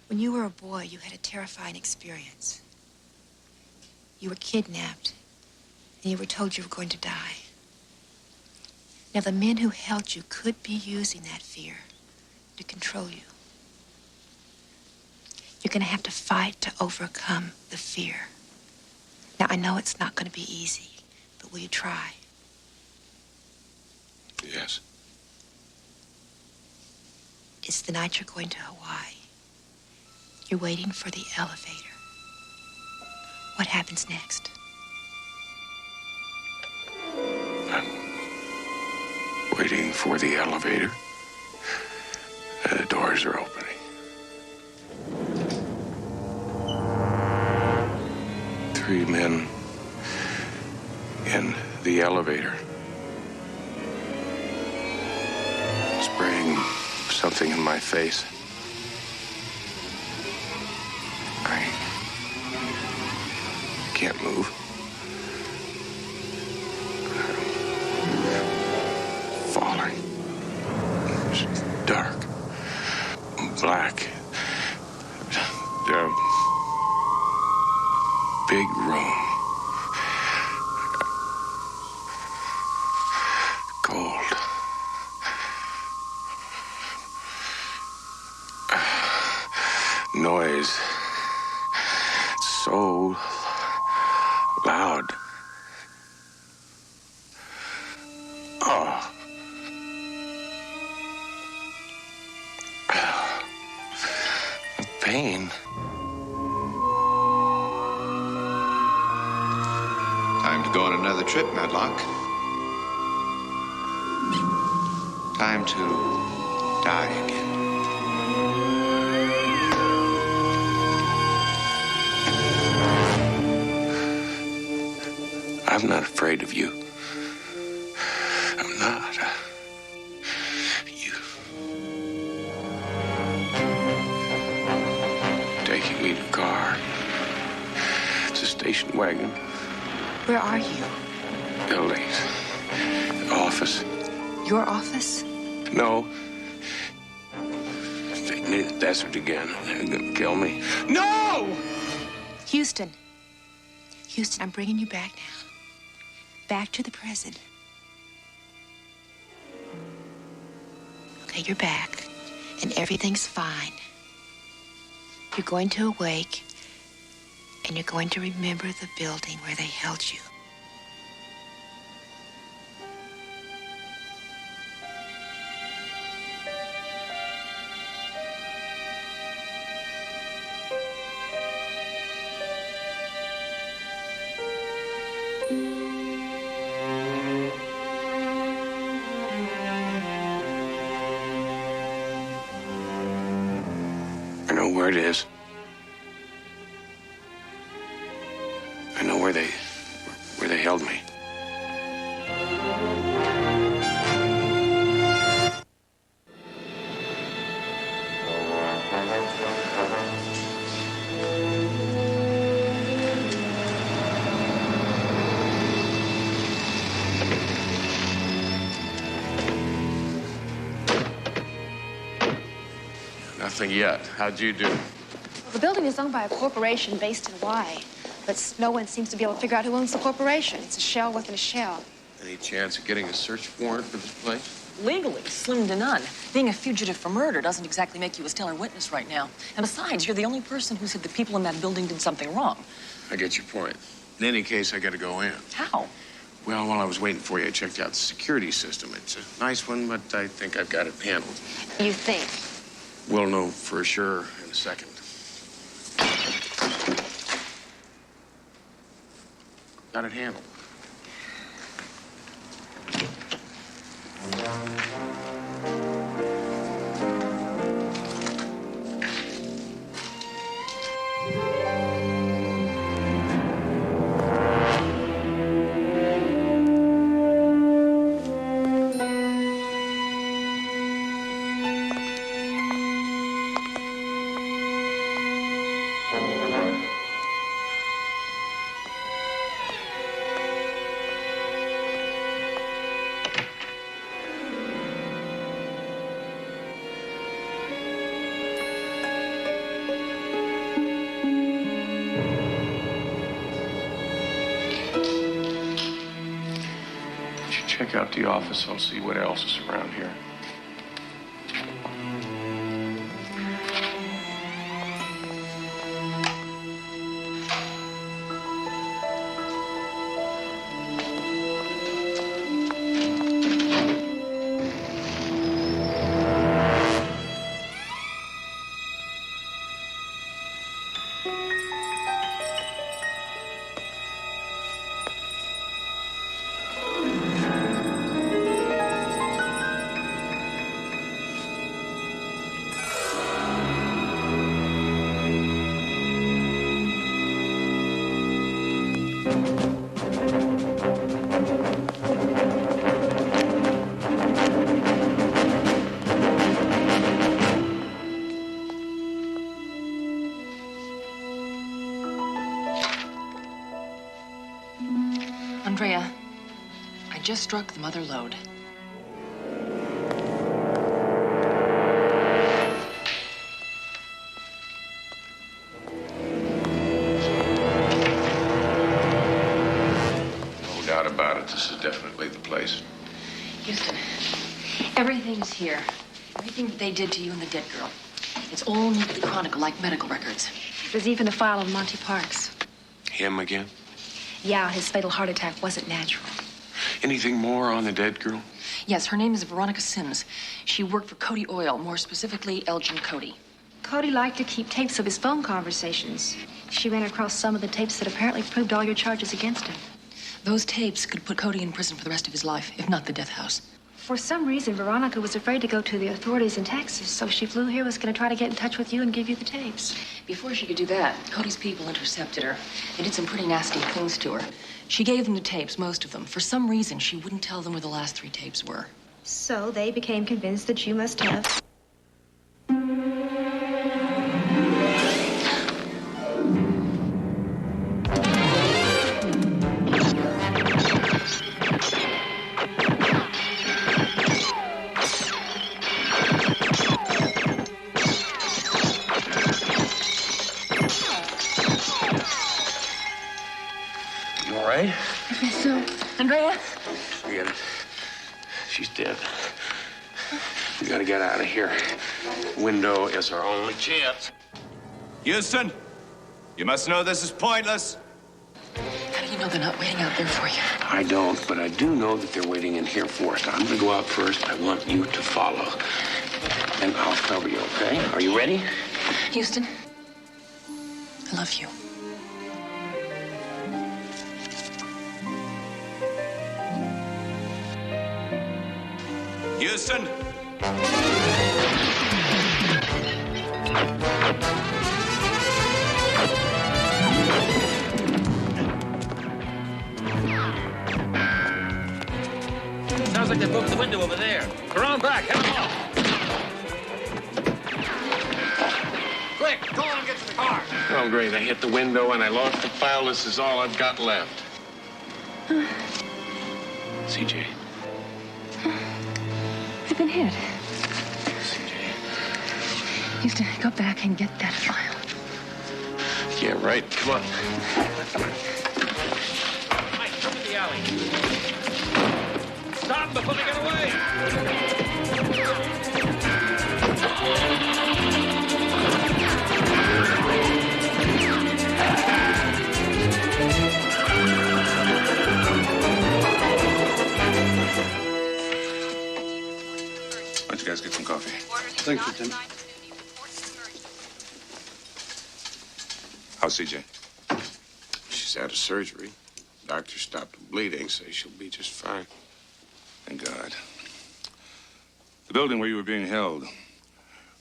when you were a boy, you had a terrifying experience. You were kidnapped, and you were told you were going to die. Now, the men who held you could be using that fear to control you. You're going to have to fight to overcome the fear. Now, I know it's not going to be easy, but will you try? Yes. It's the night you're going to Hawaii. You're waiting for the elevator. What happens next? I'm waiting for the elevator. The doors are opening. Three men in the elevator. Spraying something in my face. I can't move. I'm falling. It's dark. noise. So loud. Oh. The pain. Time to go on another trip, Medlock. Time to die again. I'm not afraid of you. I'm not. You taking me to the car. It's a station wagon. Where are you? Buildings. Office. Your office? No. Take me to the desert again. They're gonna kill me. No! Houston. Houston, I'm bringing you back now. Back to the present. Okay, you're back, and everything's fine. You're going to awake, and you're going to remember the building where they held you. I know where it is. I know where they held me. Nothing yet. How'd you do? Well, the building is owned by a corporation based in Hawaii, but no one seems to be able to figure out who owns the corporation. It's a shell within a shell. Any chance of getting a search warrant for this place? Legally, slim to none. Being a fugitive for murder doesn't exactly make you a stellar witness right now. And besides, you're the only person who said the people in that building did something wrong. I get your point. In any case, I gotta go in. How? Well, while I was waiting for you, I checked out the security system. It's a nice one, but I think I've got it handled. You think? We'll know for sure in a second. Got it handled. Check out the office. I'll see what else is around here. Andrea, I just struck the mother lode. No doubt about it. This is definitely the place. Houston, everything's here. Everything that they did to you and the dead girl. It's all neatly chronicled like medical records. There's even a file of Monty Parks. Him again? Yeah, his fatal heart attack wasn't natural. Anything more on the dead girl? Yes, her name is Veronica Sims. She worked for Cody Oil, more specifically Elgin Cody. Cody liked to keep tapes of his phone conversations. She ran across some of the tapes that apparently proved all your charges against him. Those tapes could put Cody in prison for the rest of his life, if not the death house. For some reason, Veronica was afraid to go to the authorities in Texas, so she flew here, was going to try to get in touch with you and give you the tapes. Before she could do that, Cody's people intercepted her. They did some pretty nasty things to her. She gave them the tapes, most of them. For some reason, she wouldn't tell them where the last 3 tapes were. So they became convinced that you must have... Right? I guess so. Andrea? Forget it. She's dead. We gotta get out of here. Window is our only chance. Houston, you must know this is pointless. How do you know they're not waiting out there for you? I don't, but I do know that they're waiting in here for us. I'm gonna go out first. I want you to follow. And I'll cover you, okay? Are you ready? Houston, I love you. Houston! Sounds like they broke the window over there. Go on back, head them off. Quick, go on and get to the car. Oh, great. I hit the window and I lost the file. This is all I've got left. CJ. I've been hit. Houston, go back and get that file. Yeah, right. Come on. Mike, come in the alley. Stop them before they get away. Why don't you guys get some coffee? Thanks, Lieutenant. How's CJ? She's out of surgery. Doctor stopped the bleeding, so she'll be just fine. Thank God. The building where you were being held,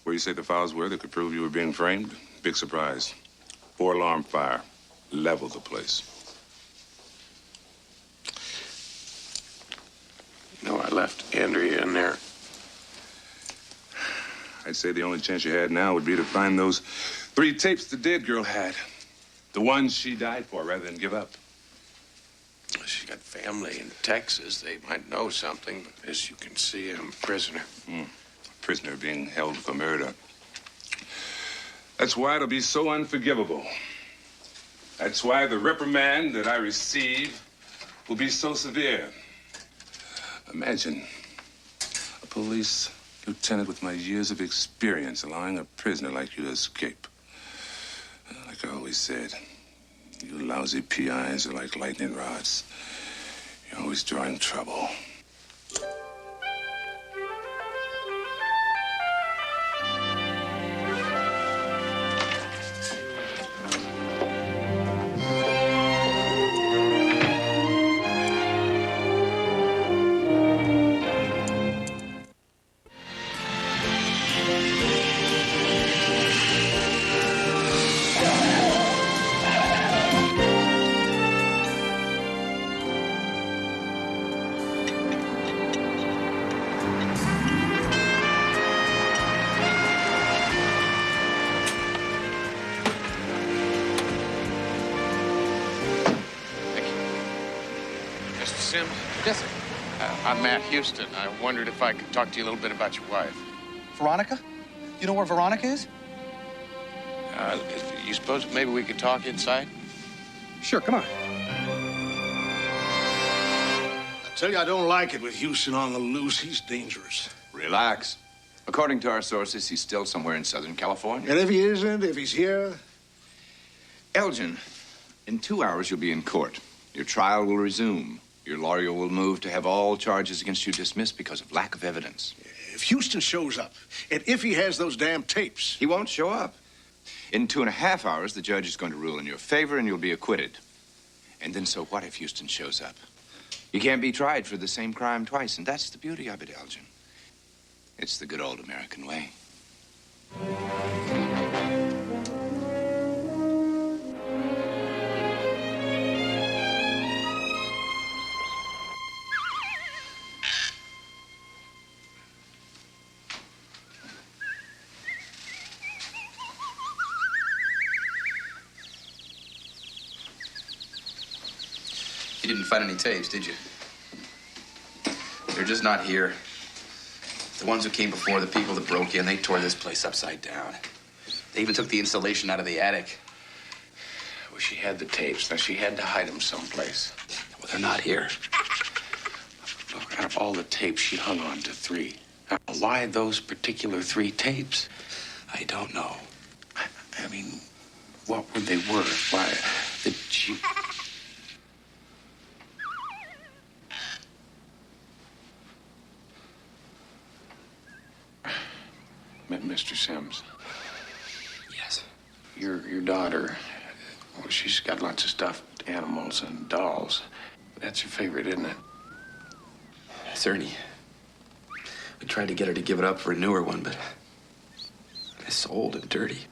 where you say the files were that could prove you were being framed, big surprise. 4-alarm fire. Leveled the place. No, I left Andrea in there. I'd say the only chance you had now would be to find those 3 tapes the dead girl had. The ones she died for, rather than give up. She's got family in Texas. They might know something, but as you can see, I'm a prisoner. A prisoner being held for murder. That's why it'll be so unforgivable. That's why the reprimand that I receive will be so severe. Imagine a police lieutenant with my years of experience allowing a prisoner like you to escape. Like I always said, you lousy PIs are like lightning rods. You're always drawing trouble. Sims? Yes, sir. I'm Matt Houston. I wondered if I could talk to you a little bit about your wife. Veronica? You know where Veronica is? You suppose maybe we could talk inside? Sure, come on. I tell you, I don't like it with Houston on the loose. He's dangerous. Relax. According to our sources, he's still somewhere in Southern California. And if he isn't, if he's here? Elgin, in 2 hours, you'll be in court. Your trial will resume. Your lawyer will move to have all charges against you dismissed because of lack of evidence. If Houston shows up, and if he has those damn tapes... He won't show up. In 2.5 hours, the judge is going to rule in your favor, and you'll be acquitted. And then so what if Houston shows up? You can't be tried for the same crime twice, and that's the beauty of it, Elgin. It's the good old American way. You didn't find any tapes, did you? They're just not here. The ones who came before, the people that broke in, they tore this place upside down. They even took the insulation out of the attic. Well, she had the tapes. Now, she had to hide them someplace. Well, they're not here. Look, out of all the tapes, she hung on to 3. Now, why those particular 3 tapes? I don't know. I mean, what were they worth? Why did she... Mr. Sims. Yes. Your daughter, well, she's got lots of stuffed animals and dolls. That's your favorite, isn't it? It's Ernie. We tried to get her to give it up for a newer one, but it's old and dirty.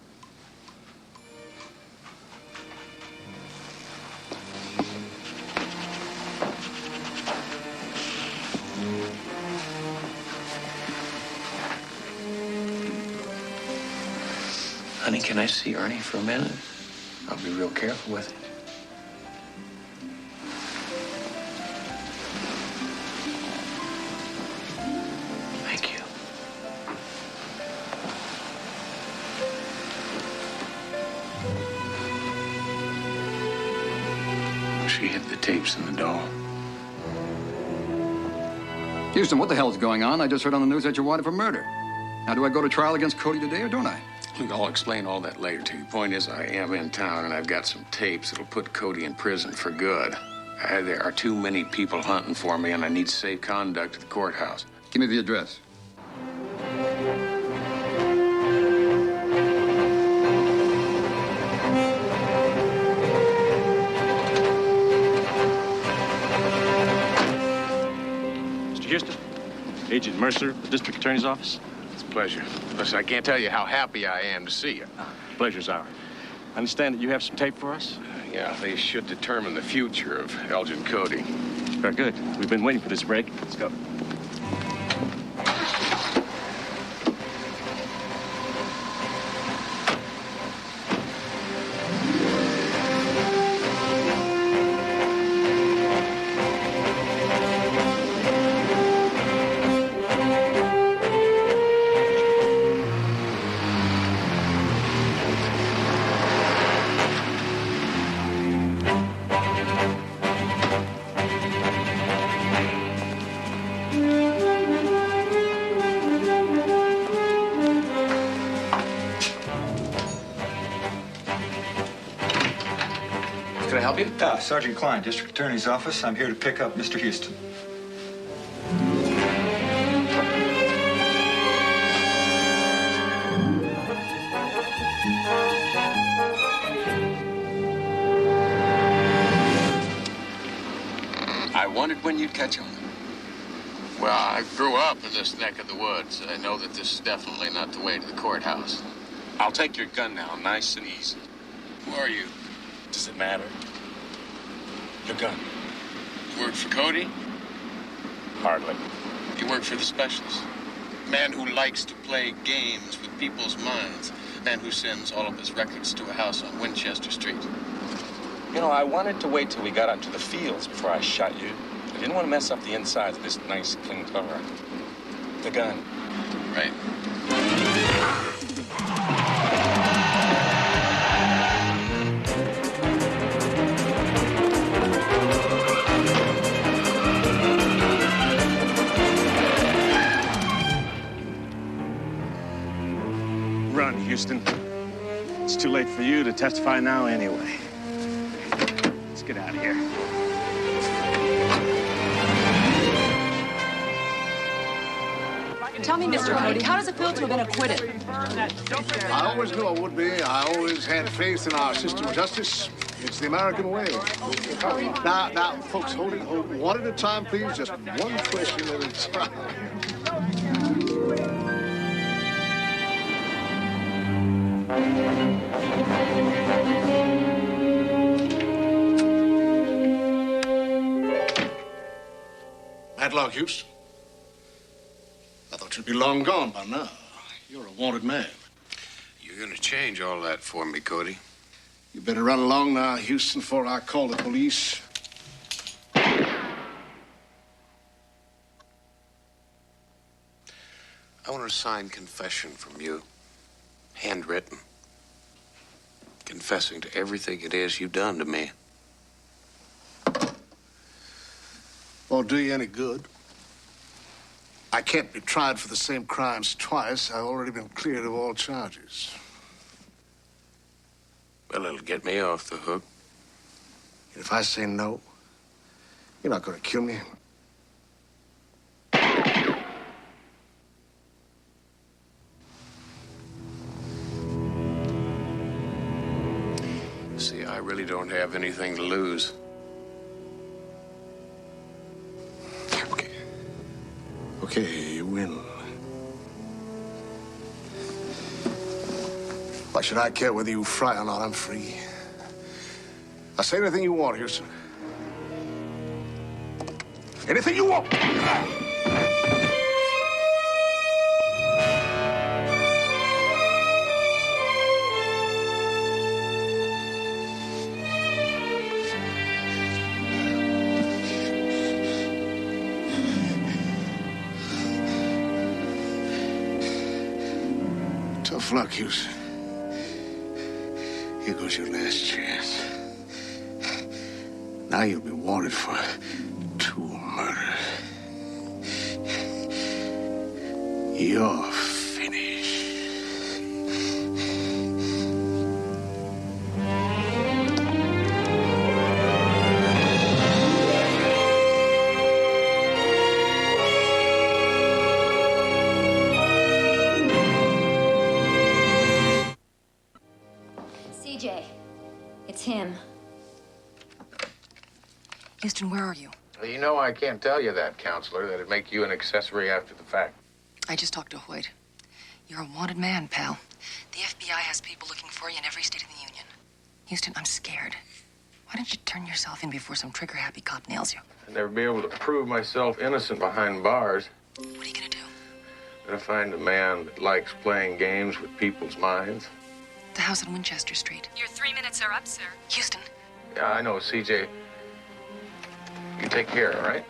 Honey, can I see Ernie for a minute? I'll be real careful with it. Thank you. She hid the tapes in the doll. Houston, what the hell's going on? I just heard on the news that you're wanted for murder. Now, do I go to trial against Cody today or don't I? Look, I'll explain all that later to you. Point is, I am in town, and I've got some tapes that'll put Cody in prison for good. There are too many people hunting for me, and I need safe conduct at the courthouse. Give me the address. Mr. Houston, Agent Mercer, the District Attorney's Office. It's a pleasure. Listen, I can't tell you how happy I am to see you. Pleasure's ours. I understand that you have some tape for us? Yeah, they should determine the future of Elgin Cody. Very good. We've been waiting for this break. Let's go. Can I help you? Sergeant Klein, District Attorney's Office. I'm here to pick up Mr. Houston. I wondered when you'd catch on. Well, I grew up in this neck of the woods. I know that this is definitely not the way to the courthouse. I'll take your gun now, nice and easy. Who are you? Does it matter? Your gun. You work for Cody? Hardly. You work for the specialist. Man who likes to play games with people's minds. Man who sends all of his records to a house on Winchester Street. You know, I wanted to wait till we got out to the fields before I shot you. I didn't want to mess up the insides of this nice, clean car. The gun. Right. run, Houston. It's too late for you to testify now anyway. Let's get out of here. Tell me, Mr. Cody, how does it feel to have been acquitted? I always knew I would be. I always had faith in our system of justice. It's the American way. Now, folks, hold it. Hold one at a time, please. Just one question at a time. Matlock Houston. I thought you'd be long gone by now. You're a wanted man. You're gonna change all that for me, Cody. You better run along now, Houston, before I call the police. I want a signed confession from you, handwritten, confessing to everything it is you've done to me. Won't do you any good. I can't be tried for the same crimes twice. I've already been cleared of all charges. Well, it'll get me off the hook. And if I say no, you're not going to kill me. See, I really don't have anything to lose. Okay, you win. Why should I care whether you fry or not? I'm free. I'll say anything you want, Houston. Anything you want. Tough luck, Houston. Here goes your last chance. Now you'll be wanted for 2 murders. You're finished. CJ, it's him. Houston, where are you? Well, you know I can't tell you that, counselor. That'd make you an accessory after the fact. I just talked to Hoyt. You're a wanted man, pal. The FBI has people looking for you in every state in the union. Houston, I'm scared. Why don't you turn yourself in before some trigger-happy cop nails you? I'd never be able to prove myself innocent behind bars. What are you gonna do? I'm gonna find a man that likes playing games with people's minds. The house on Winchester Street. Your 3 minutes are up, sir. Houston. Yeah, I know, CJ. You take care, all right?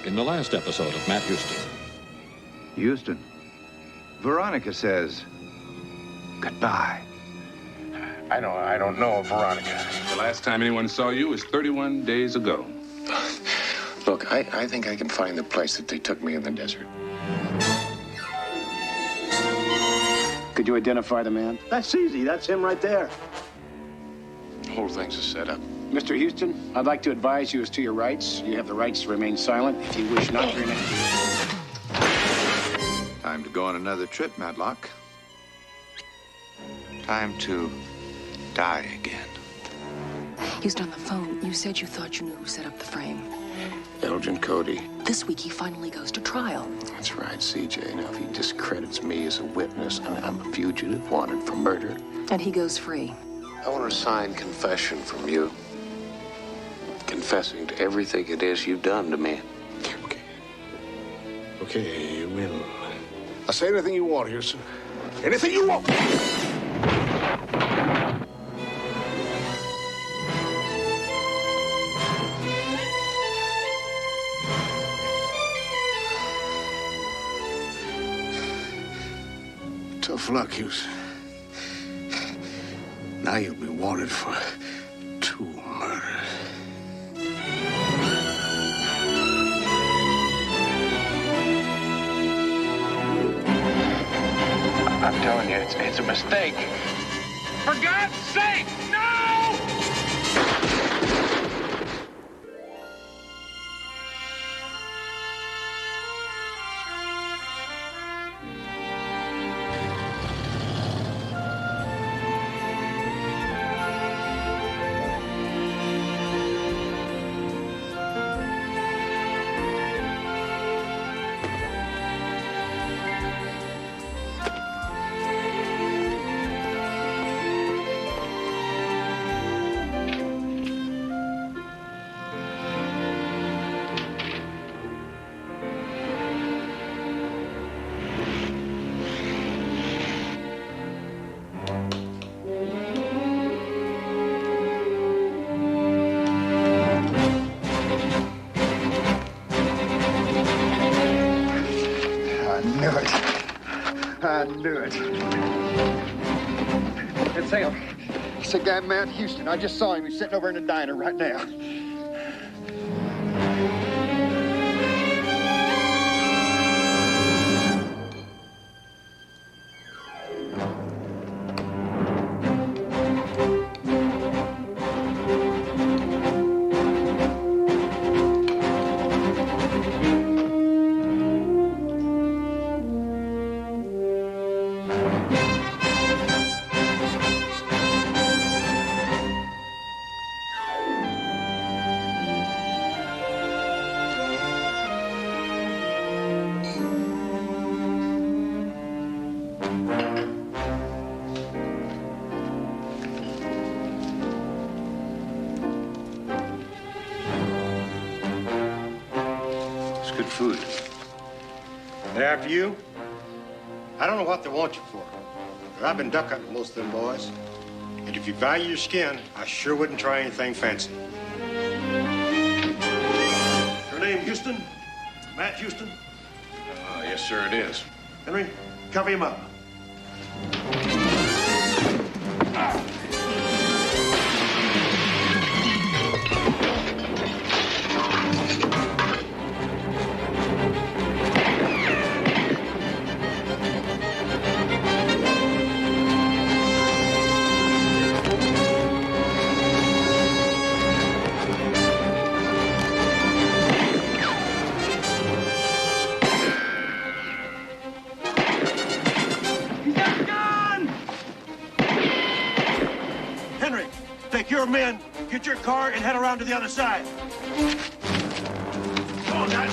in the last episode of Matt Houston. Houston, Veronica says goodbye. I don't know Veronica. The last time anyone saw you was 31 days ago. Look, I think I can find the place that they took me in the desert. Could you identify the man? That's easy. That's him right there. The whole thing's a setup. Mr. Houston, I'd like to advise you as to your rights. You have the rights to remain silent if you wish not to remain. Time to go on another trip, Matlock. Time to die again. Houston, on the phone, you said you thought you knew who set up the frame. Elgin Cody. This week, he finally goes to trial. That's right, CJ. Now, if he discredits me as a witness, I'm a fugitive wanted for murder. And he goes free. I want a signed confession from you. Confessing to everything it is you've done to me. Okay, you will. I'll say anything you want, Houston. Anything you want! Tough luck, Houston. Now you'll be wanted for 2 murders. I'm telling you, it's a mistake. For God's sake, no! I knew it. It's him. It's the guy, Matt Houston. I just saw him. He's sitting over in the diner right now. Good food. They're after you? I don't know what they want you for, but I've been duck hunting most of them boys. And if you value your skin, I sure wouldn't try anything fancy. Your name Houston? Matt Houston? Yes, sir, it is. Henry, cover him up. Your men, get your car and head around to the other side. Come on, guys.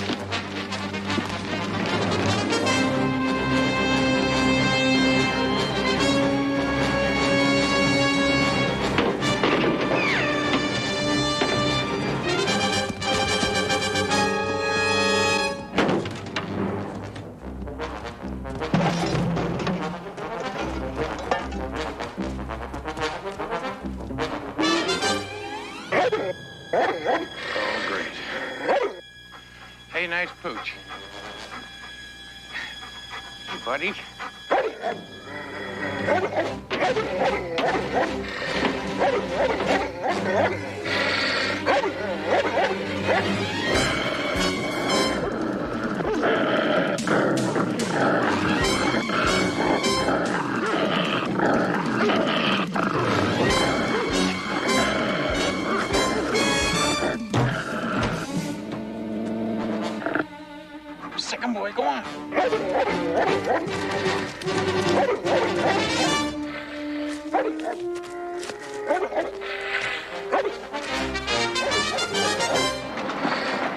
Oh, great. Hey, nice pooch. Hey, buddy. Second boy, go on.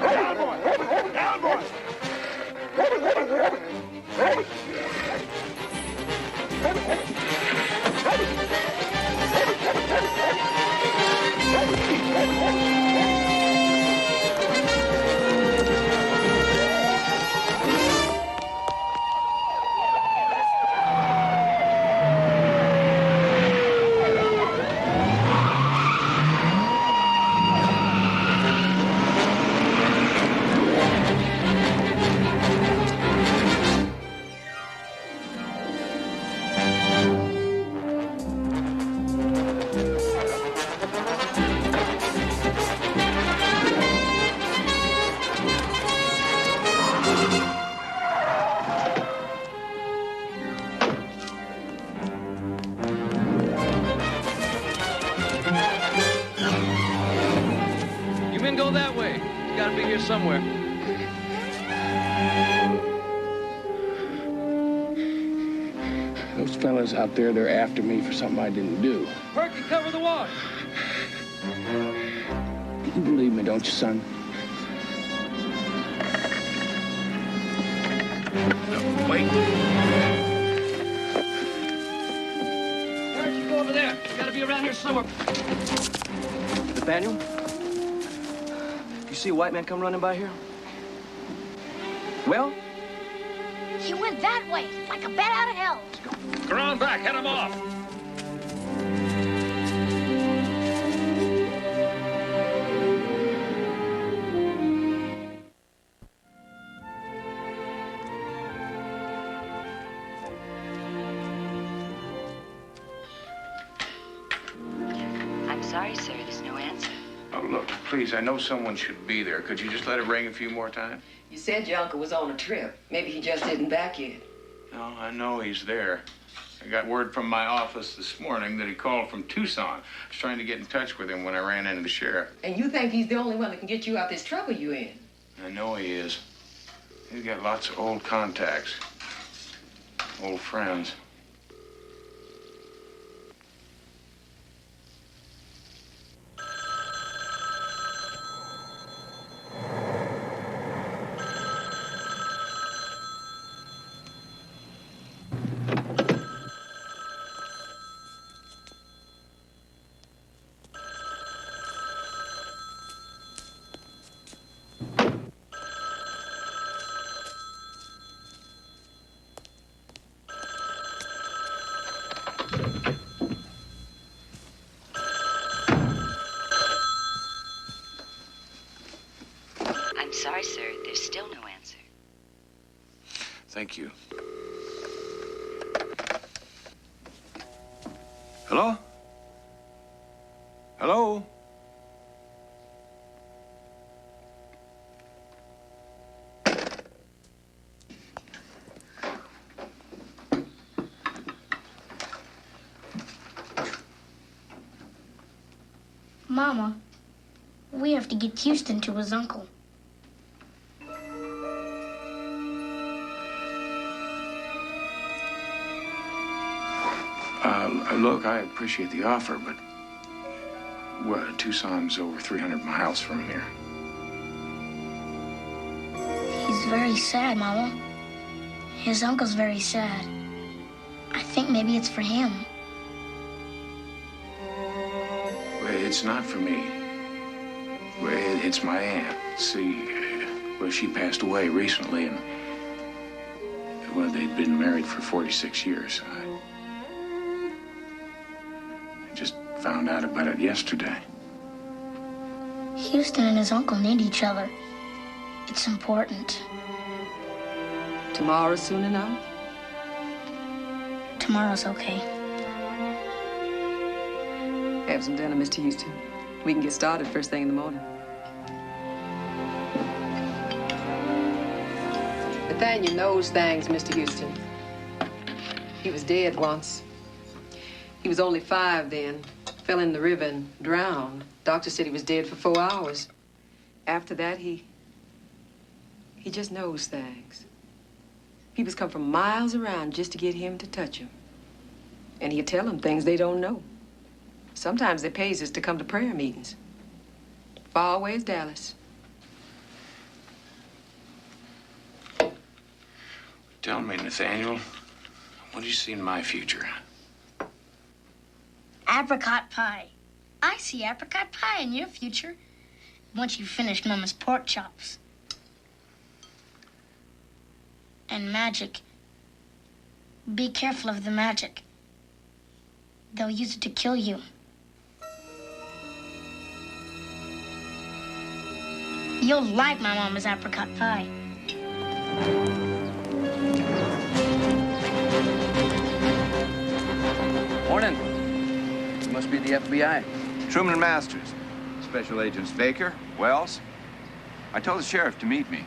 Down, boy. Down, boy. Somewhere. Those fellas out there, they're after me for something I didn't do. Perky, cover the water. You believe me, don't you, son? No, wait. Perky, go over there. You gotta be around here somewhere. Nathaniel? You see a white man come running by here? Well? He went that way, like a bat out of hell. Go around back, head him off. I'm sorry, sir. There's no answer. Oh, look, please, I know someone should be there. Could you just let it ring a few more times? You said your uncle was on a trip. Maybe he just isn't back yet. No, I know he's there. I got word from my office this morning that he called from Tucson. I was trying to get in touch with him when I ran into the sheriff. And you think he's the only one that can get you out this trouble you in? I know he is. He's got lots of old contacts, old friends. I'm sorry, sir. There's still no answer. Thank you. Hello? Hello? Mama, we have to get Houston to his uncle. Look, I appreciate the offer, but well, Tucson's over 300 miles from here. He's very sad, Mama. His uncle's very sad. I think maybe it's for him. Well, it's not for me. Well, it's my aunt. See, well, she passed away recently, and well, they'd been married for 46 years. I just found out about it yesterday. Houston and his uncle need each other. It's important. Tomorrow soon enough? Tomorrow's okay. Have some dinner, Mr. Houston. We can get started first thing in the morning. Nathaniel knows things, Mr. Houston. He was dead once. He was only 5 then. Fell in the river and drowned. Doctor said he was dead for 4 hours. After that, he just knows things. People come from miles around just to get him to touch them. And he'll tell them things they don't know. Sometimes it pays us to come to prayer meetings. Far away as Dallas. Tell me, Nathaniel, what do you see in my future? Apricot pie. I see apricot pie in your future. Once you've finished Mama's pork chops. And magic. Be careful of the magic. They'll use it to kill you. You'll like my Mama's apricot pie. Morning. You must be the FBI. Truman Masters. Special Agents Baker, Wells. I told the sheriff to meet me.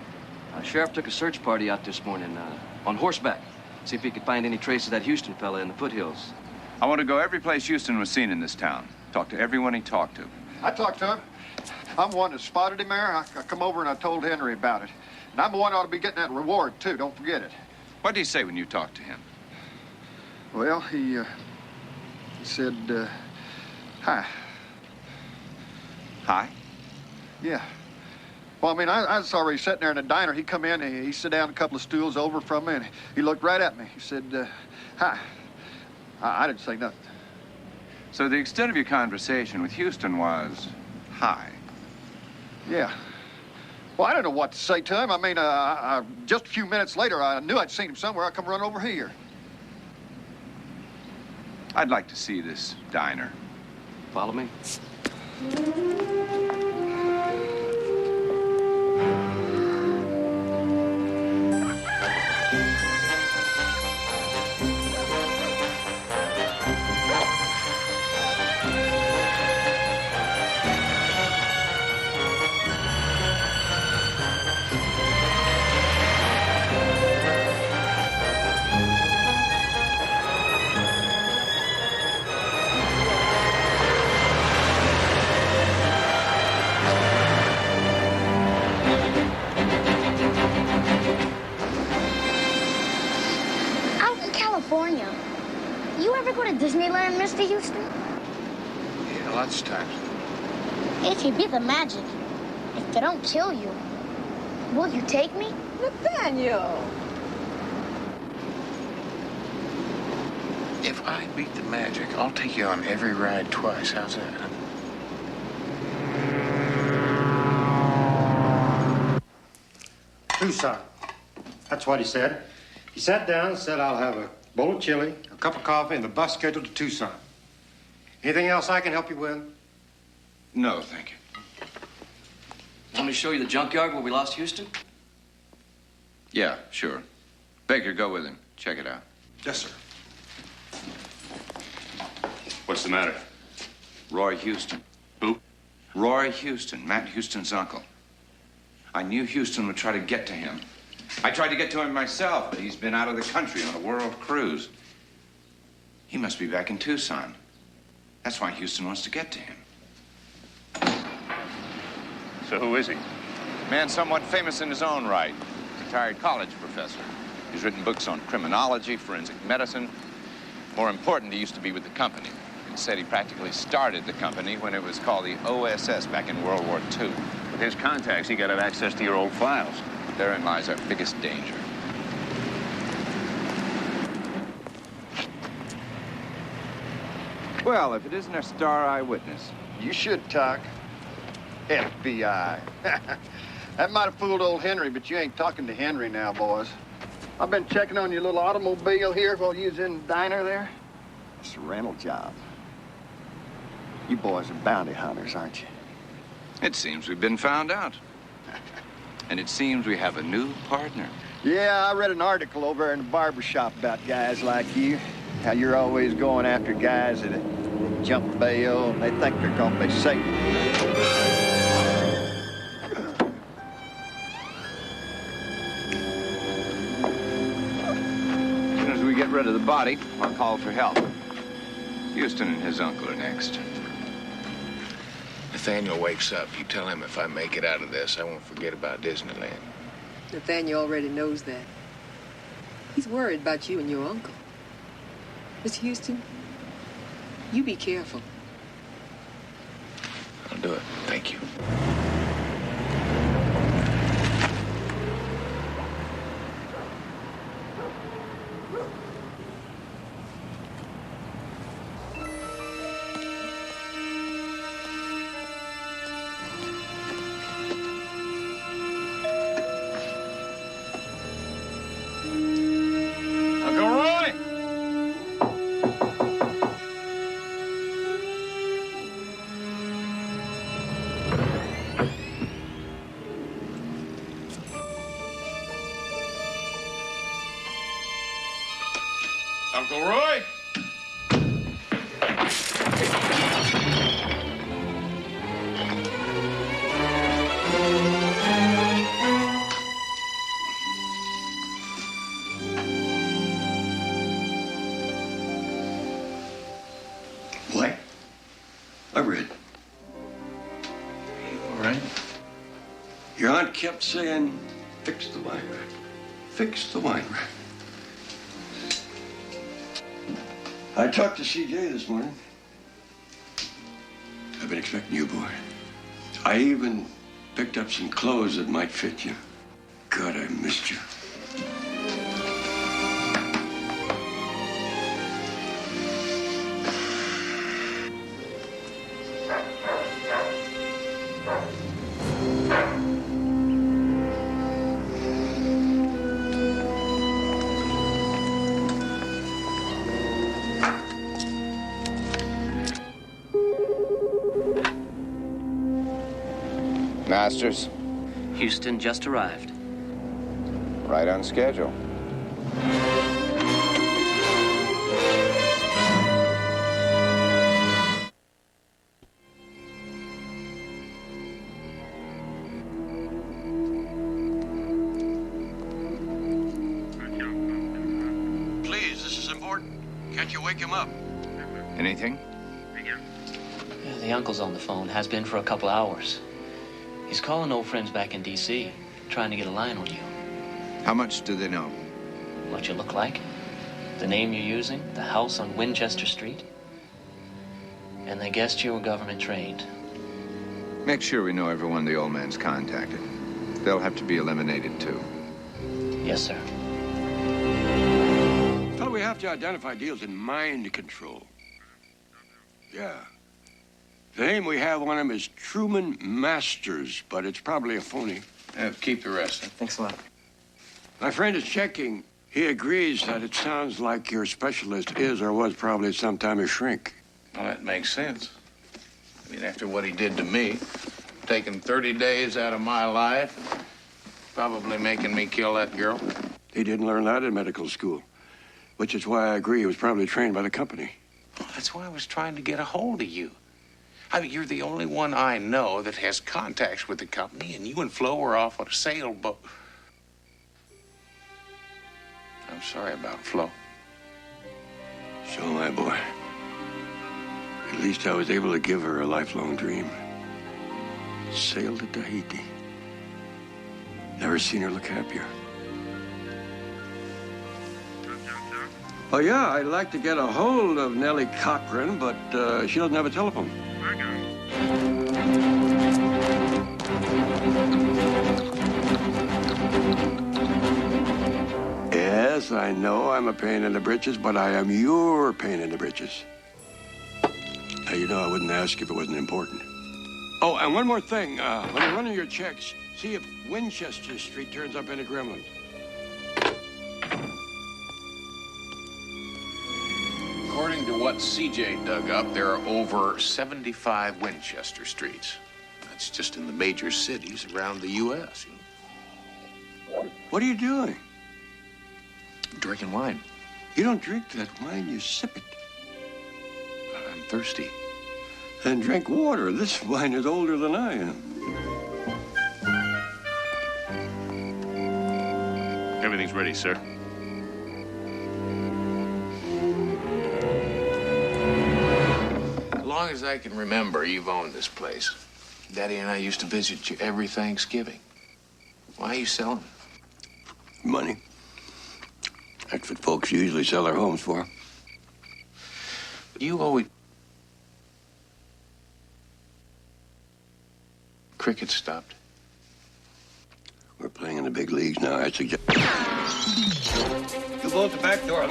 Sheriff took a search party out this morning on horseback. See if he could find any trace of that Houston fella in the foothills. I want to go every place Houston was seen in this town. Talk to everyone he talked to. I talked to him. I'm the one that spotted him there. I come over and I told Henry about it. And I'm the one that ought to be getting that reward, too. Don't forget it. What did he say when you talked to him? Well, he said, hi. Hi? Yeah. Well, I mean, I was already sitting there in the diner. He come in, he sat down a couple of stools over from me, and he looked right at me. He said, hi. I didn't say nothing. So the extent of your conversation with Houston was hi. Yeah. Well, I don't know what to say to him. I mean, just a few minutes later, I knew I'd seen him somewhere. I come run over here. I'd like to see this diner. Follow me. Disneyland, Mr. Houston? Yeah, lots of times. If you beat the magic, if they don't kill you, will you take me? Nathaniel! If I beat the magic, I'll take you on every ride twice. How's that? Tucson. That's what he said. He sat down and said, I'll have a bowl of chili, a cup of coffee, and the bus scheduled to Tucson. Anything else I can help you with? No, thank you. Want me to show you the junkyard where we lost Houston? Yeah, sure. Baker, go with him. Check it out. Yes, sir. What's the matter? Roy Houston. Who? Roy Houston, Matt Houston's uncle. I knew Houston would try to get to him. I tried to get to him myself, but he's been out of the country on a world cruise. He must be back in Tucson. That's why Houston wants to get to him. So who is he? Man somewhat famous in his own right. Retired college professor. He's written books on criminology, forensic medicine. More important, he used to be with the company. He said he practically started the company when it was called the OSS back in World War II. With his contacts, he got access to your old files. Therein lies our biggest danger. Well, if it isn't our star eyewitness. You should talk. FBI. That might have fooled old Henry, but you ain't talking to Henry now, boys. I've been checking on your little automobile here while you was in the diner there. It's a rental job. You boys are bounty hunters, aren't you? It seems we've been found out. And it seems we have a new partner. Yeah, I read an article over in the barbershop about guys like you. How you're always going after guys that jump bail and they think they're gonna be safe. As soon as we get rid of the body, I'll call for help. Houston and his uncle are next. Nathaniel wakes up. You tell him if I make it out of this, I won't forget about Disneyland. Nathaniel already knows that. He's worried about you and your uncle. Mr. Houston, you be careful. I'll do it. Thank you. Uncle Roy? What? I read. All right. Your aunt kept saying, fix the wine rack. Fix the wine rack. I talked to CJ this morning. I've been expecting you, boy. I even picked up some clothes that might fit you. God, I missed you. Masters? Houston just arrived. Right on schedule. Please, this is important. Can't you wake him up? Anything? The uncle's on the phone, has been for a couple hours. He's calling old friends back in D.C., trying to get a line on you. How much do they know? What you look like, the name you're using, the house on Winchester Street. And they guessed you were government trained. Make sure we know everyone the old man's contacted. They'll have to be eliminated, too. Yes, sir. Well, we have to identify deals in mind control. Yeah. The name we have on him is Truman Masters, but it's probably a phony. Keep the rest. Thanks a lot. My friend is checking. He agrees that it sounds like your specialist is or was probably at some time a shrink. Well, that makes sense. I mean, after what he did to me, taking 30 days out of my life, probably making me kill that girl. He didn't learn that in medical school, which is why I agree he was probably trained by the company. Well, that's why I was trying to get a hold of you. I mean, you're the only one I know that has contacts with the company, and you and Flo were off on a sailboat. I'm sorry about Flo. So am I, boy. At least I was able to give her a lifelong dream. Sail to Tahiti. Never seen her look happier. Oh, yeah, I'd like to get a hold of Nellie Cochran, but she doesn't have a telephone. Yes, I know I'm a pain in the britches, but I am your pain in the britches. Now, you know I wouldn't ask if it wasn't important. Oh, and one more thing. When you're running your checks, see if Winchester Street turns up any gremlins. According to what CJ dug up, there are over 75 Winchester Streets. That's just in the major cities around the U.S. What are you doing? Drinking wine. You don't drink that wine, you sip it. I'm thirsty. Then drink water. This wine is older than I am. Everything's ready, sir. As long as I can remember, you've owned this place. Daddy and I used to visit you every Thanksgiving. Why are you selling? Money. That's what folks usually sell their homes for. You always... Cricket stopped. We're playing in the big leagues now. I suggest... You go out the back door.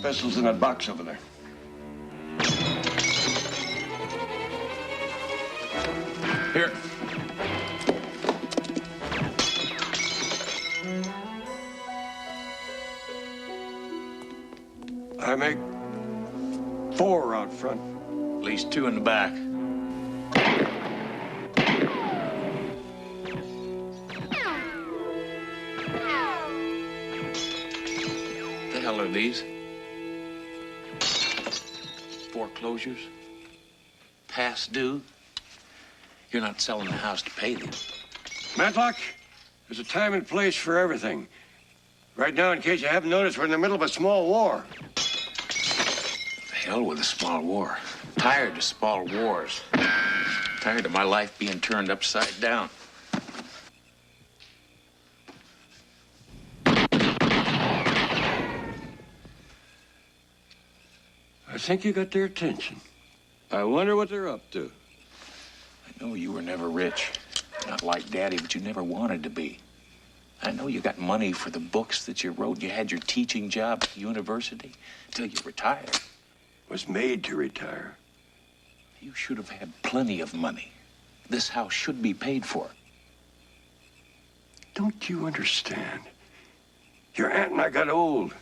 Pistols in that box over there. Here. I make 4 out front. At least 2 in the back. The hell are these? Foreclosures? Past due? You're not selling the house to pay them. Matlock, there's a time and place for everything. Right now, in case you haven't noticed, we're in the middle of a small war. The hell with a small war. Tired of small wars. Tired of my life being turned upside down. I think you got their attention. I wonder what they're up to. I know you were never rich. Not like Daddy, but you never wanted to be. I know you got money for the books that you wrote. You had your teaching job at the university until you retired. Was made to retire. You should have had plenty of money. This house should be paid for. Don't you understand? Your aunt and I got old.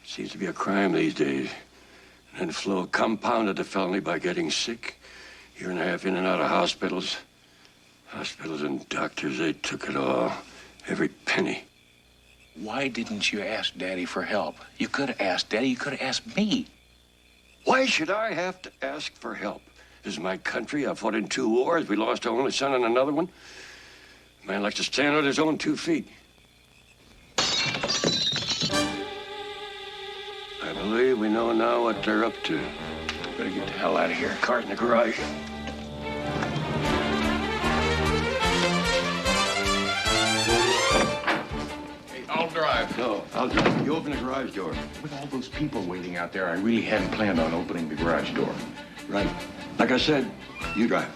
Seems to be a crime these days. And then Flo compounded the felony by getting sick. 1.5 years in and out of hospitals. Hospitals and doctors, they took it all. Every penny. Why didn't you ask Daddy for help? You could have asked Daddy. You could have asked me. Why should I have to ask for help? This is my country. I fought in 2 wars. We lost our only son in another one. A man likes to stand on his own 2 feet. I believe we know now what they're up to. Better get the hell out of here. Car's in the garage. Hey, I'll drive. No, I'll drive. You open the garage door. With all those people waiting out there, I really hadn't planned on opening the garage door. Right. Like I said, you drive.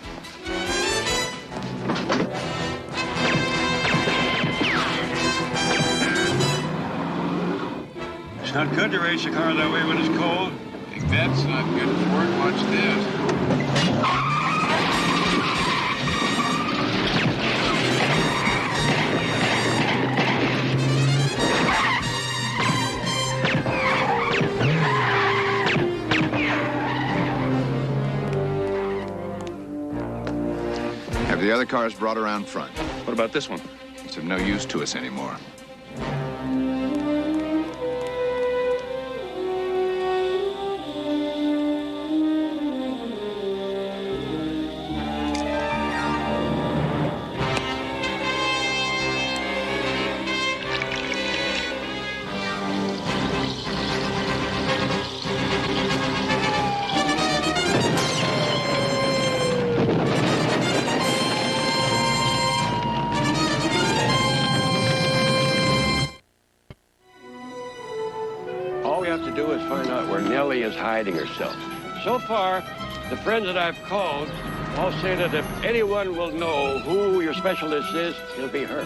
It's not good to race a car that way when it's cold. Think that's not good for it? Watch this. Have the other cars brought around front? What about this one? It's of no use to us anymore. do is find out where Nellie is hiding herself. So far, the friends that I've called all say that if anyone will know who your specialist is, it'll be her.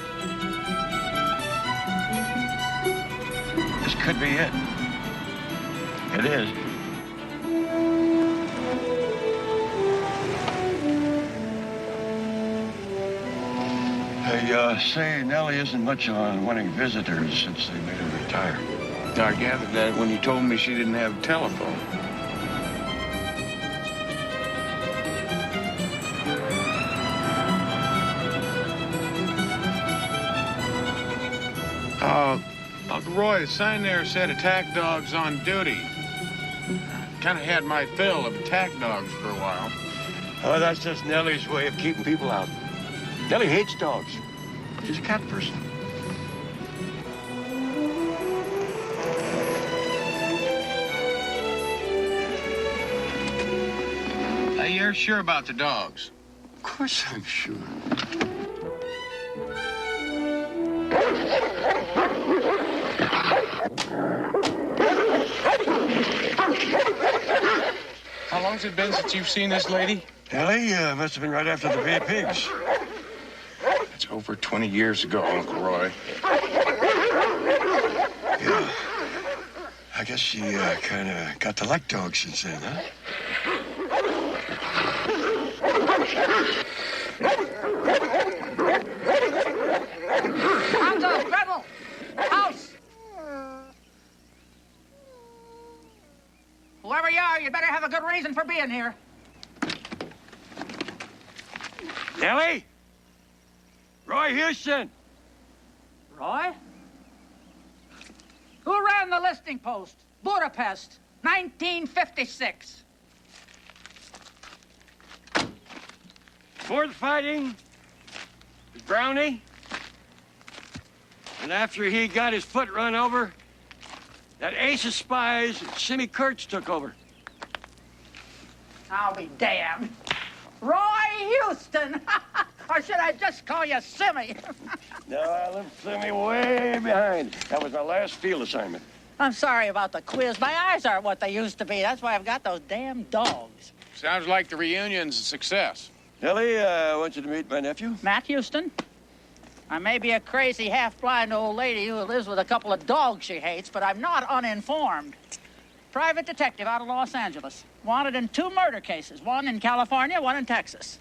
This could be it. It is. They say Nellie isn't much on winning visitors since they made her retire. I gathered that when you told me she didn't have a telephone. Uncle Roy, the sign there said attack dogs on duty. Kind of had my fill of attack dogs for a while. Oh, that's just Nellie's way of keeping people out. Nellie hates dogs. She's a cat person. Hey, you're sure about the dogs? Of course I'm sure. How long's it been since you've seen this lady? Nellie must have been right after the Bay Pigs. It's over 20 years ago, Uncle Roy. Yeah. I guess she kind of got to like dogs since then, huh? Hanzo, Gretel! House! Whoever you are, you better have a good reason for being here. Nellie? Roy Houston. Roy? Who ran the listing post? Budapest, 1956. Before the fighting, was Brownie. And after he got his foot run over, that ace of spies, Simmy Kurtz, took over. I'll be damned. Roy Houston! Or should I just call you Simmy? No, I left Simmy way behind. That was my last field assignment. I'm sorry about the quiz. My eyes aren't what they used to be. That's why I've got those damn dogs. Sounds like the reunion's a success. Nellie, I want you to meet my nephew. Matt Houston. I may be a crazy, half-blind old lady who lives with a couple of dogs she hates, but I'm not uninformed. Private detective out of Los Angeles. Wanted in 2 murder cases. One in California, one in Texas.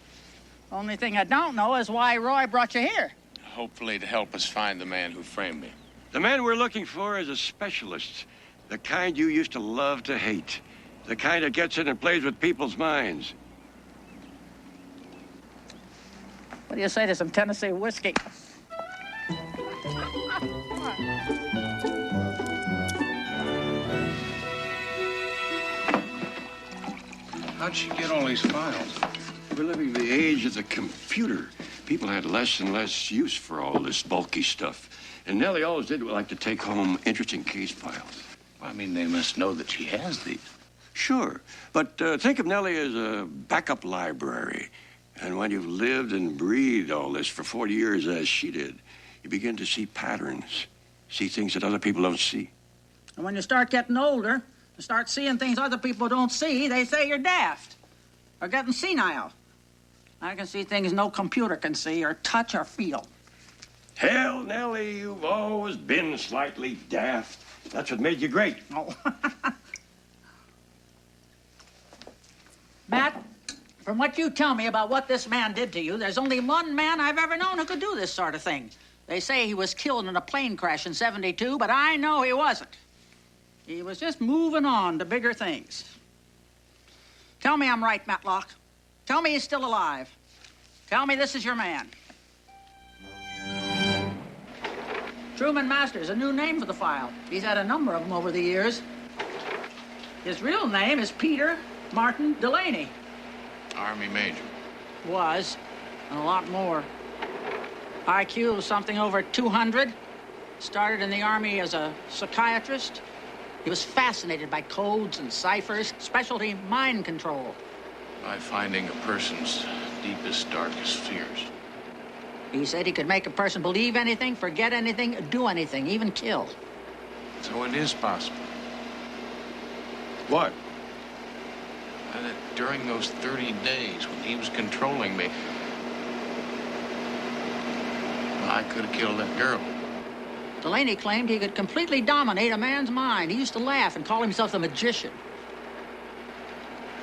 Only thing I don't know is why Roy brought you here. Hopefully to help us find the man who framed me. The man we're looking for is a specialist. The kind you used to love to hate. The kind that gets in and plays with people's minds. What do you say to some Tennessee whiskey? How'd she get all these files? We're living the age of the computer. People had less and less use for all this bulky stuff. And Nellie always did like to take home interesting case files. I mean, they must know that she has these. Sure, but think of Nellie as a backup library. And when you've lived and breathed all this for 40 years, as she did, you begin to see patterns, see things that other people don't see. And when you start getting older, and start seeing things other people don't see, they say you're daft or getting senile. I can see things no computer can see or touch or feel. Hell, Nellie, you've always been slightly daft. That's what made you great. Oh. Matt, from what you tell me about what this man did to you, there's only one man I've ever known who could do this sort of thing. They say he was killed in a plane crash in '72, but I know he wasn't. He was just moving on to bigger things. Tell me I'm right, Matlock. Tell me he's still alive. Tell me this is your man. Truman Masters, a new name for the file. He's had a number of them over the years. His real name is Peter Martin Delaney. Army major. Was, and a lot more. IQ was something over 200. Started in the Army as a psychiatrist. He was fascinated by codes and ciphers, specialty mind control. By finding a person's deepest, darkest fears. He said he could make a person believe anything, forget anything, do anything, even kill. So it is possible. What? That during those 30 days when he was controlling me, I could have killed that girl. Delaney claimed he could completely dominate a man's mind. He used to laugh and call himself the magician.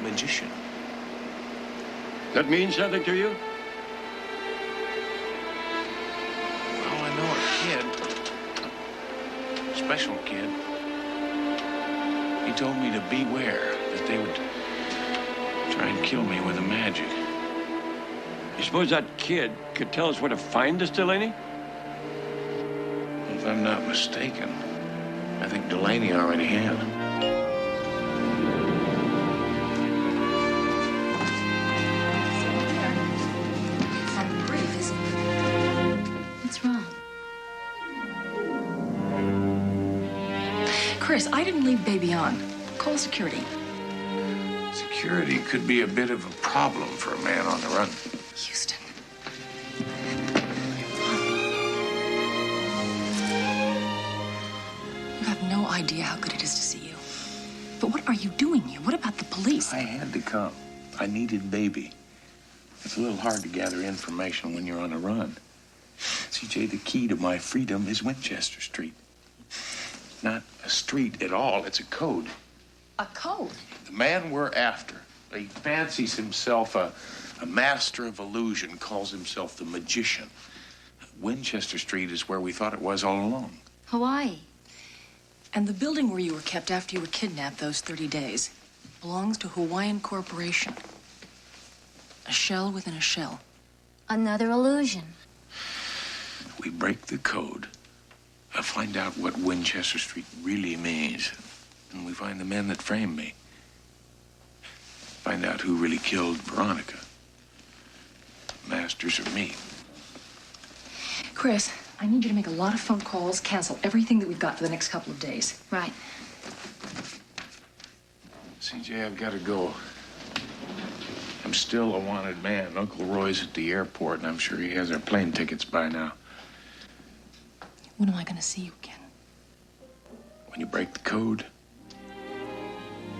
Magician? That means something to you? Well, I know a kid. A special kid. He told me to beware that they would try and kill me with the magic. You suppose that kid could tell us where to find this Delaney? If I'm not mistaken, I think Delaney already had. I'm brief, isn't it? What's wrong? Chris, I didn't leave Baby on. Call security. Security could be a bit of a problem for a man on the run. Houston. You have no idea how good it is to see you. But what are you doing here? What about the police? I had to come. I needed Baby. It's a little hard to gather information when you're on a run. CJ, the key to my freedom is Winchester Street. Not a street at all, it's a code. A code? The man we're after, he fancies himself a master of illusion, calls himself the magician. Winchester Street is where we thought it was all along. Hawaii. And the building where you were kept after you were kidnapped those 30 days belongs to Hawaiian Corporation. A shell within a shell. Another illusion. We break the code. Find out what Winchester Street really means. And we find the men that framed me. Find out who really killed Veronica. Masters or me. Chris, I need you to make a lot of phone calls, cancel everything that we've got for the next couple of days. Right. CJ, I've got to go. I'm still a wanted man. Uncle Roy's at the airport, and I'm sure he has our plane tickets by now. When am I going to see you again? When you break the code,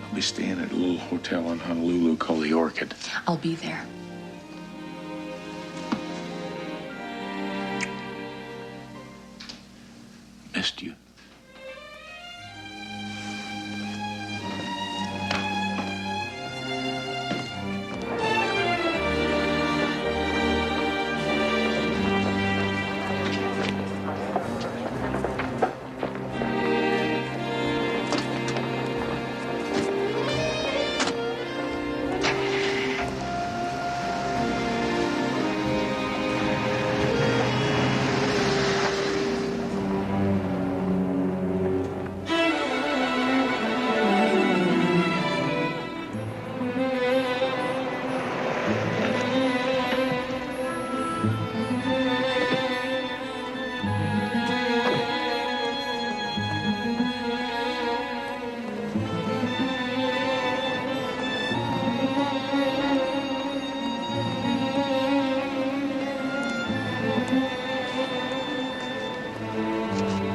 I'll be staying at a little hotel in Honolulu called the Orchid. I'll be there. Missed you.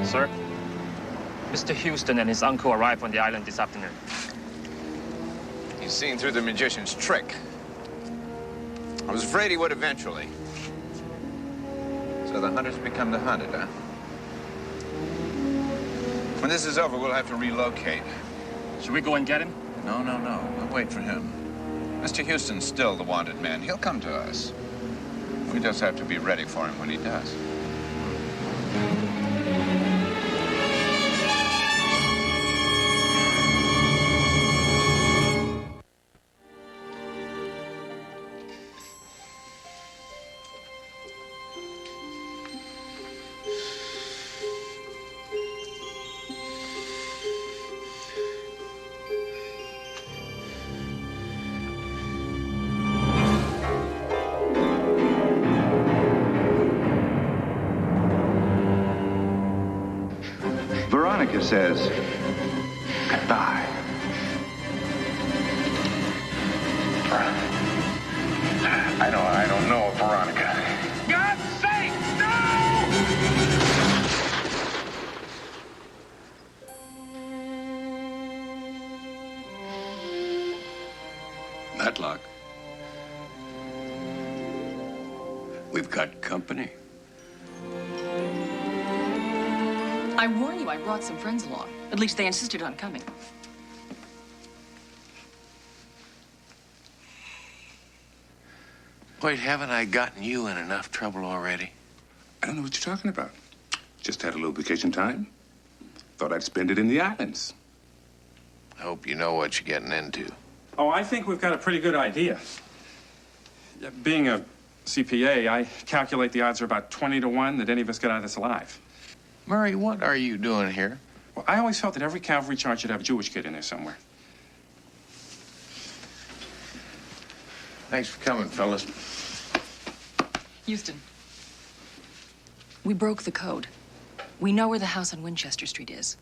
Sir, Mr. Houston and his uncle arrived on the island this afternoon. He's seen through the magician's trick. I was afraid he would eventually. So the hunter's become the hunted, huh? When this is over, we'll have to relocate. Should we go and get him? No, no, no. We'll wait for him. Mr. Houston's still the wanted man. He'll come to us. We just have to be ready for him when he does. Veronica says goodbye. I don't know, Veronica. God's sake, no! Matlock. We've got company. I warn you, I brought some friends along. At least they insisted on coming. Wait, haven't I gotten you in enough trouble already? I don't know what you're talking about. Just had a little vacation time. Thought I'd spend it in the islands. I hope you know what you're getting into. Oh, I think we've got a pretty good idea. Being a CPA, I calculate the odds are about 20 to 1 that any of us get out of this alive. Murray, what are you doing here? Well, I always felt that every cavalry charge should have a Jewish kid in there somewhere. Thanks for coming, fellas. Houston, we broke the code. We know where the house on Winchester Street is.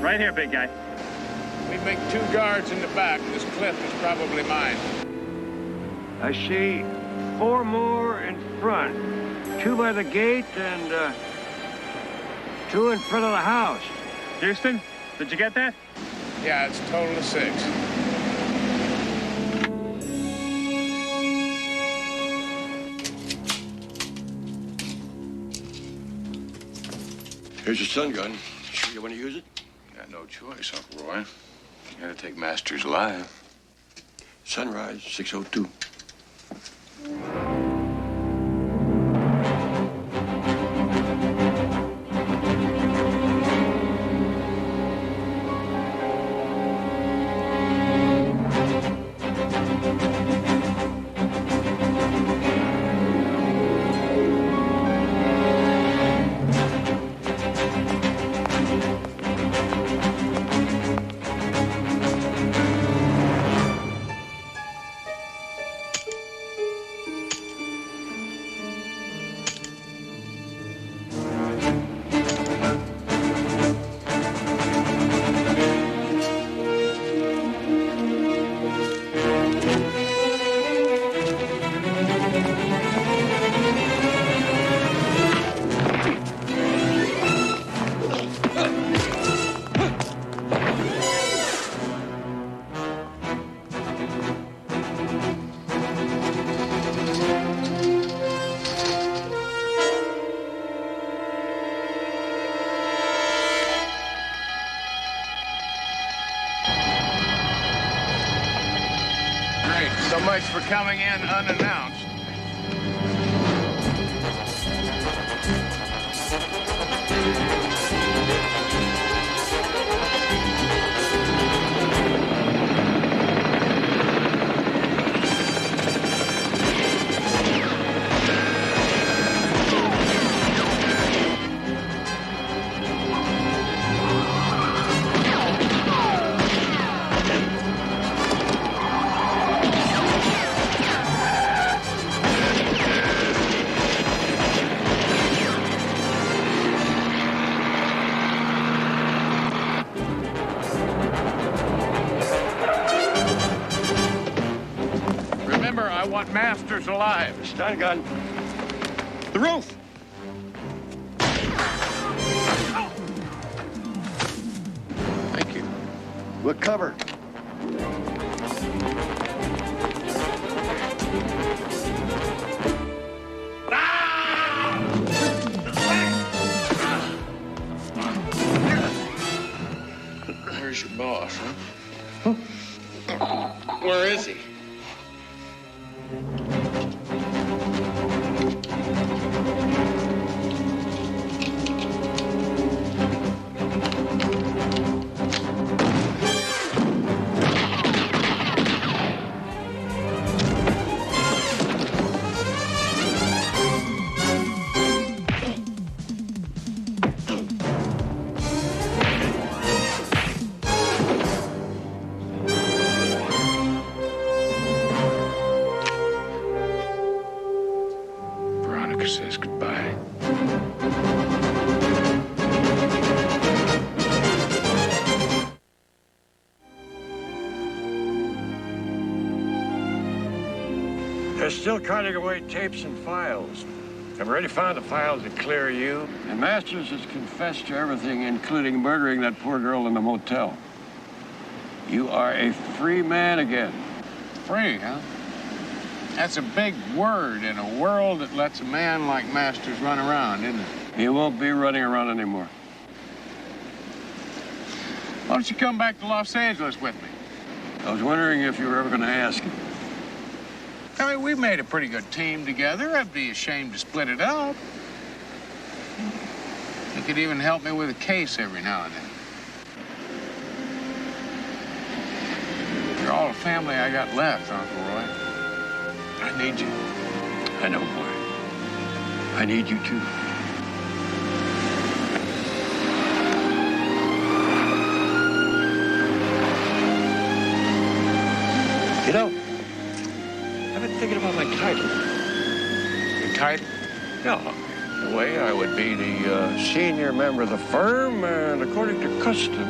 Right here, big guy. We make 2 guards in the back. This cliff is probably mine. I see 4 more in front. 2 by the gate and 2 in front of the house. Houston, did you get that? Yeah, it's a total of 6. Here's your stun gun. Sure you want to use it? Got no choice, Uncle Roy. Gotta take Masters alive. Sunrise, 6:02. So much for coming in unannounced. I want Masters alive. Stun gun. The roof. Thank you. We're covered. Where's your boss, huh? Where is he? They're still carting away tapes and files. I've already found the files that clear you. And Masters has confessed to everything, including murdering that poor girl in the motel. You are a free man again. Free, huh? That's a big word in a world that lets a man like Masters run around, isn't it? You won't be running around anymore. Why don't you come back to Los Angeles with me? I was wondering if you were ever going to ask. I mean, we've made a pretty good team together. I'd be ashamed to split it up. You could even help me with a case every now and then. You're all the family I got left, Uncle Roy. I need you. I know, boy. I need you, too. You know, I've been thinking about my title. Your title? Yeah, the way I would be the senior member of the firm, and according to custom,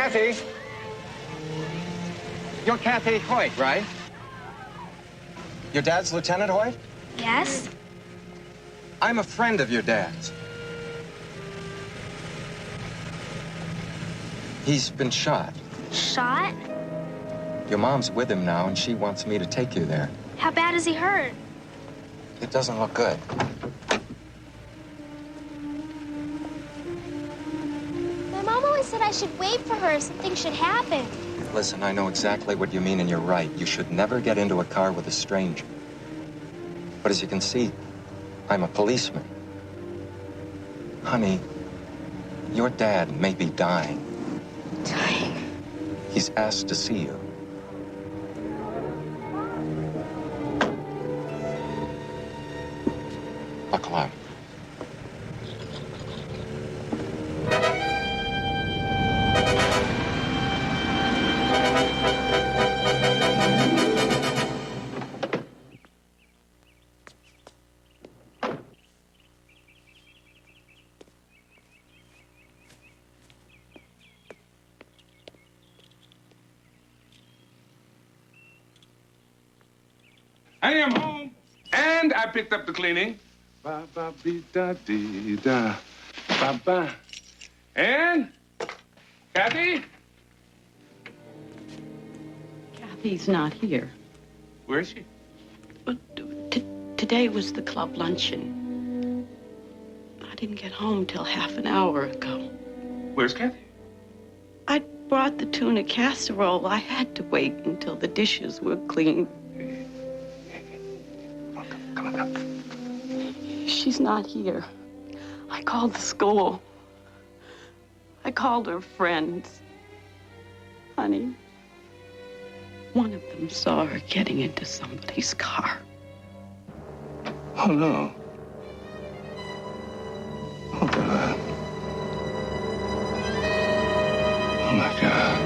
Kathy. You're Kathy Hoyt, right? Your dad's Lieutenant Hoyt? Yes? I'm a friend of your dad's. He's been shot. Shot? Your mom's with him now, and she wants me to take you there. How bad is he hurt? It doesn't look good. My mom always said I should wait for her if something should happen. Listen, I know exactly what you mean, and you're right. You should never get into a car with a stranger. But as you can see, I'm a policeman. Honey, your dad may be dying. Dying? He's asked to see you. Buckle up. I am home, and I picked up the cleaning. Ba-ba-be-da-dee-da. Ba-ba. And, Kathy? Kathy's not here. Where is she? Today was the club luncheon. I didn't get home till half an hour ago. Where's Kathy? I brought the tuna casserole. I had to wait until the dishes were clean. Come on. She's not here. I called the school. I called her friends. Honey, one of them saw her getting into somebody's car. Oh, no. Oh, God. Oh, my God.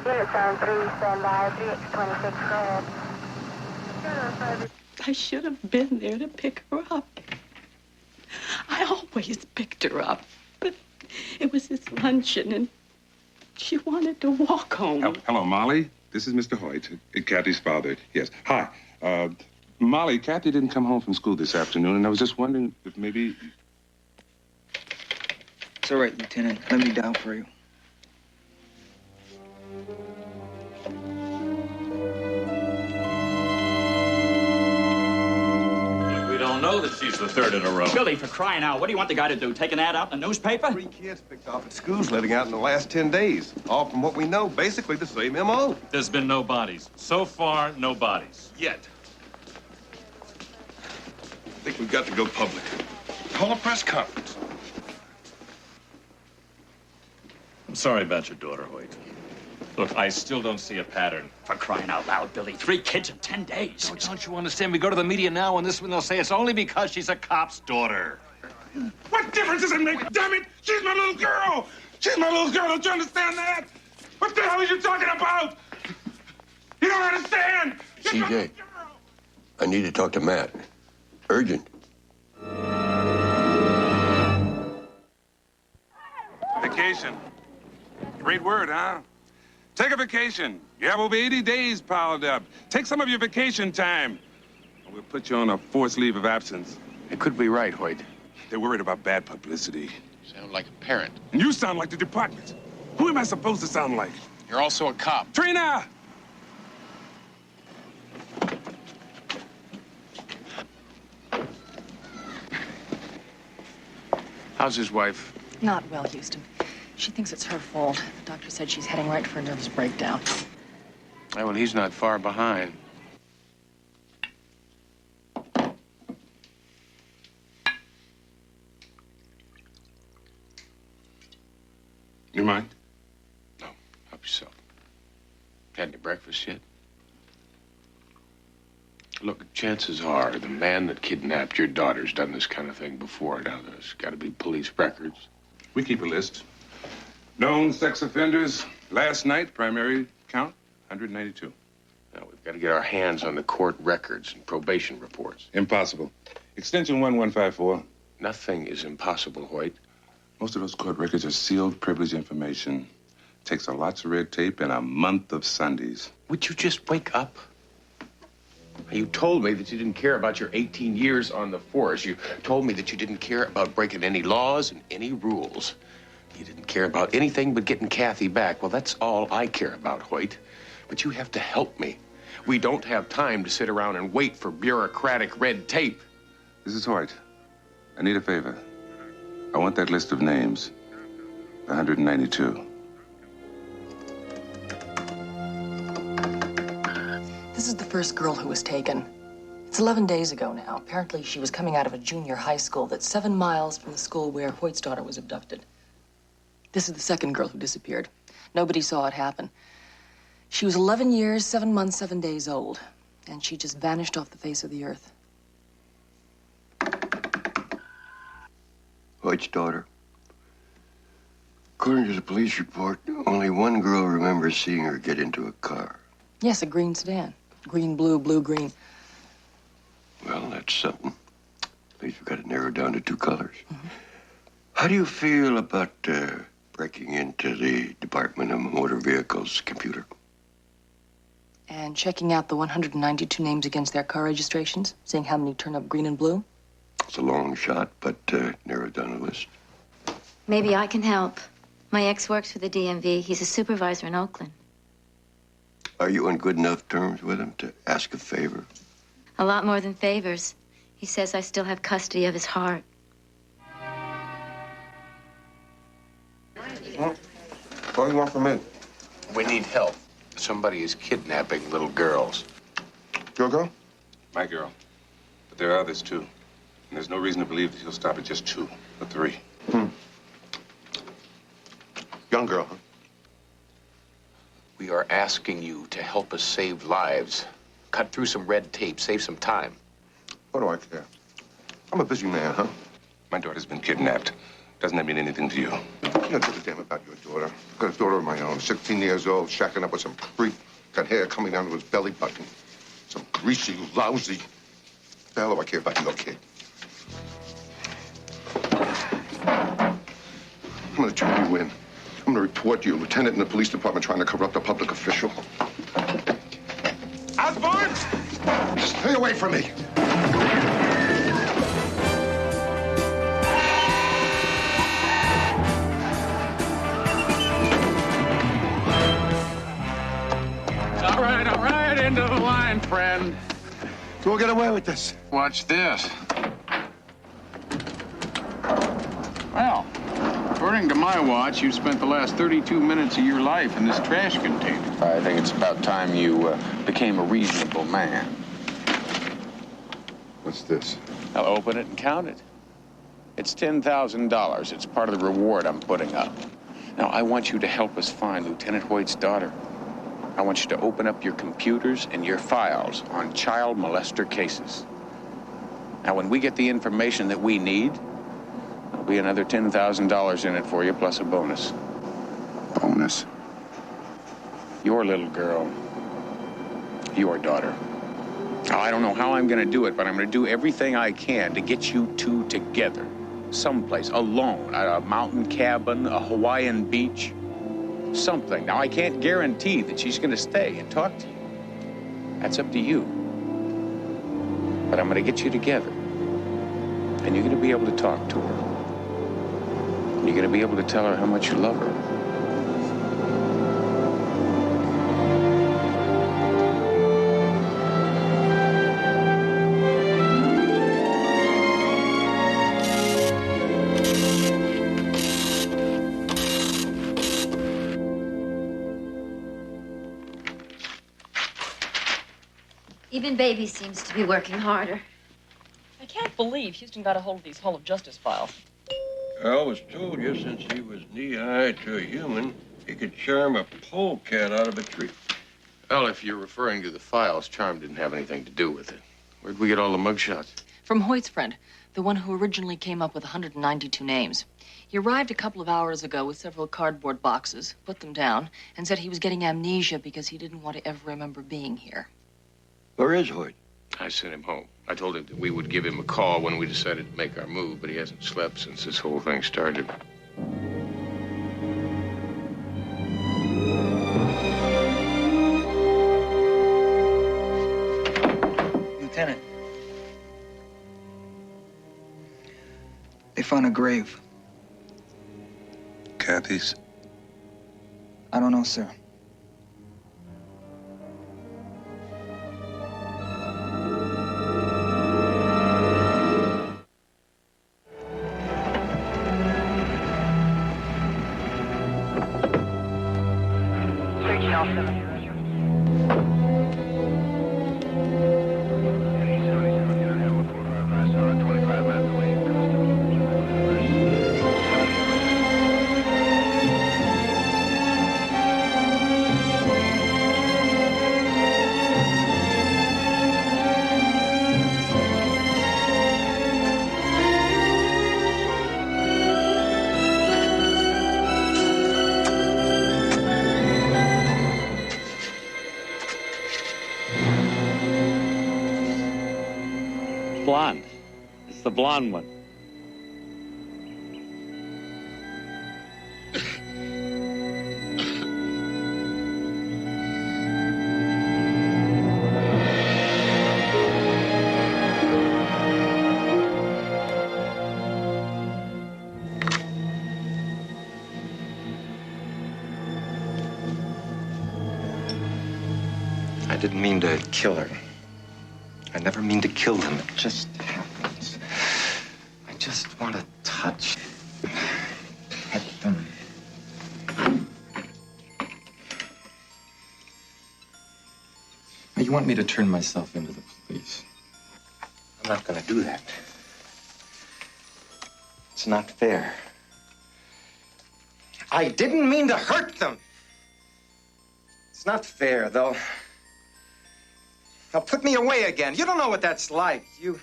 Unit Zone 3, stand by. 3X26, go ahead. I should have been there to pick her up. I always picked her up, but it was this luncheon, and she wanted to walk home. Hello, Molly. This is Mr. Hoyt, Kathy's father. Yes. Hi. Molly, Kathy didn't come home from school this afternoon, and I was just wondering if maybe... It's all right, Lieutenant. Let me down for you. We don't know that she's the third in a row. Billy, for crying out, what do you want the guy to do? Take an ad out in the newspaper? 3 kids picked off at schools letting out in the last 10 days. All from what we know, basically the same M.O. There's been no bodies. So far, no bodies. Yet. I think we've got to go public. Call a press conference. I'm sorry about your daughter, Hoyt. Look, I still don't see a pattern. For crying out loud, Billy. 3 kids in 10 days. Don't you understand? We go to the media now, and this one they'll say it's only because she's a cop's daughter. What difference does it make? Damn it! She's my little girl! She's my little girl! Don't you understand that? What the hell are you talking about? You don't understand! CJ, I need to talk to Matt. Urgent. Vacation. Great word, huh? Take a vacation. You have over 80 days piled up. Take some of your vacation time. Or we'll put you on a forced leave of absence. It could be right, Hoyt. They're worried about bad publicity. Sound like a parent. And you sound like the department. Who am I supposed to sound like? You're also a cop. Trina! How's his wife? Not well, Houston. She thinks it's her fault. The doctor said she's heading right for a nervous breakdown. Oh, well, he's not far behind. You mind? No, help yourself. Had any breakfast yet? Look, chances are the man that kidnapped your daughter's done this kind of thing before. Now, there's got to be police records. We keep a list. Known sex offenders. Last night, primary count, 192. Now, we've got to get our hands on the court records and probation reports. Impossible. Extension 1154. Nothing is impossible, Hoyt. Most of those court records are sealed, privileged information. Takes a lots of red tape and a month of Sundays. Would you just wake up? You told me that you didn't care about your 18 years on the force. You told me that you didn't care about breaking any laws and any rules. You didn't care about anything but getting Kathy back. Well, that's all I care about, Hoyt. But you have to help me. We don't have time to sit around and wait for bureaucratic red tape. This is Hoyt. I need a favor. I want that list of names. 192. This is the first girl who was taken. It's 11 days ago now. Apparently, she was coming out of a junior high school that's 7 miles from the school where Hoyt's daughter was abducted. This is the second girl who disappeared. Nobody saw it happen. She was 11 years, 7 months, 7 days old, and she just vanished off the face of the earth. Hoyt's daughter. According to the police report, only one girl remembers seeing her get into a car. Yes, a green sedan. Green, blue, blue, green. Well, that's something. At least we've got it narrowed down to 2 colors. How do you feel about breaking into the Department of Motor Vehicles computer? and checking out the 192 names against their car registrations, seeing how many turn up green and blue? It's a long shot, but narrowed down the list. Maybe I can help. My ex works for the DMV. He's a supervisor in Oakland. Are you on good enough terms with him to ask a favor? A lot more than favors. He says I still have custody of his heart. What do you want from me? We need help. Somebody is kidnapping little girls. Your girl? My girl. But there are others, too. And there's no reason to believe that he'll stop at just 2 or 3. Young girl, huh? We are asking you to help us save lives. Cut through some red tape, save some time. What do I care? I'm a busy man, huh? My daughter's been kidnapped. Doesn't that mean anything to you? I don't give a damn about your daughter. I've got a daughter of my own, 16 years old, shacking up with some creep. Got hair coming down to his belly button. Some greasy, lousy. What the hell do I care about your kid? I'm gonna turn you in. I'm gonna report you, lieutenant in the police department trying to corrupt a public official. Osborne! Stay away from me! All right, into the line, friend. We'll get away with this. Watch this. Well, according to my watch, you spent the last 32 minutes of your life in this trash container. I think it's about time you became a reasonable man. What's this? I'll open it and count it. It's $10,000. It's part of the reward I'm putting up. Now, I want you to help us find Lieutenant Hoyt's daughter. I want you to open up your computers and your files on child molester cases. Now, when we get the information that we need, there'll be another $10,000 in it for you, plus a bonus. Bonus? Your little girl. Your daughter. Now, I don't know how I'm going to do it, but I'm going to do everything I can to get you two together. Someplace, alone, at a mountain cabin, a Hawaiian beach. Something. Now, I can't guarantee that she's going to stay and talk to you. That's up to you. But I'm going to get you together. And you're going to be able to talk to her. You're going to be able to tell her how much you love her. Even Baby seems to be working harder. I can't believe Houston got a hold of these Hall of Justice files. I always told you since he was knee-high to a human, he could charm a polecat out of a tree. Well, if you're referring to the files, Charm didn't have anything to do with it. Where'd we get all the mugshots? From Hoyt's friend, the one who originally came up with 192 names. He arrived a couple of hours ago with several cardboard boxes, put them down, and said he was getting amnesia because he didn't want to ever remember being here. Where is Hoyt? I sent him home. I told him that we would give him a call when we decided to make our move, but he hasn't slept since this whole thing started. Lieutenant. They found a grave. Kathy's? I don't know, sir. Blonde. It's the blonde one. I didn't mean to kill her. I never mean to kill them. It just happens. I just want to touch, pet them. Now, you want me to turn myself into the police? I'm not going to do that. It's not fair. I didn't mean to hurt them. It's not fair, though. Now, put me away again. You don't know what that's like. You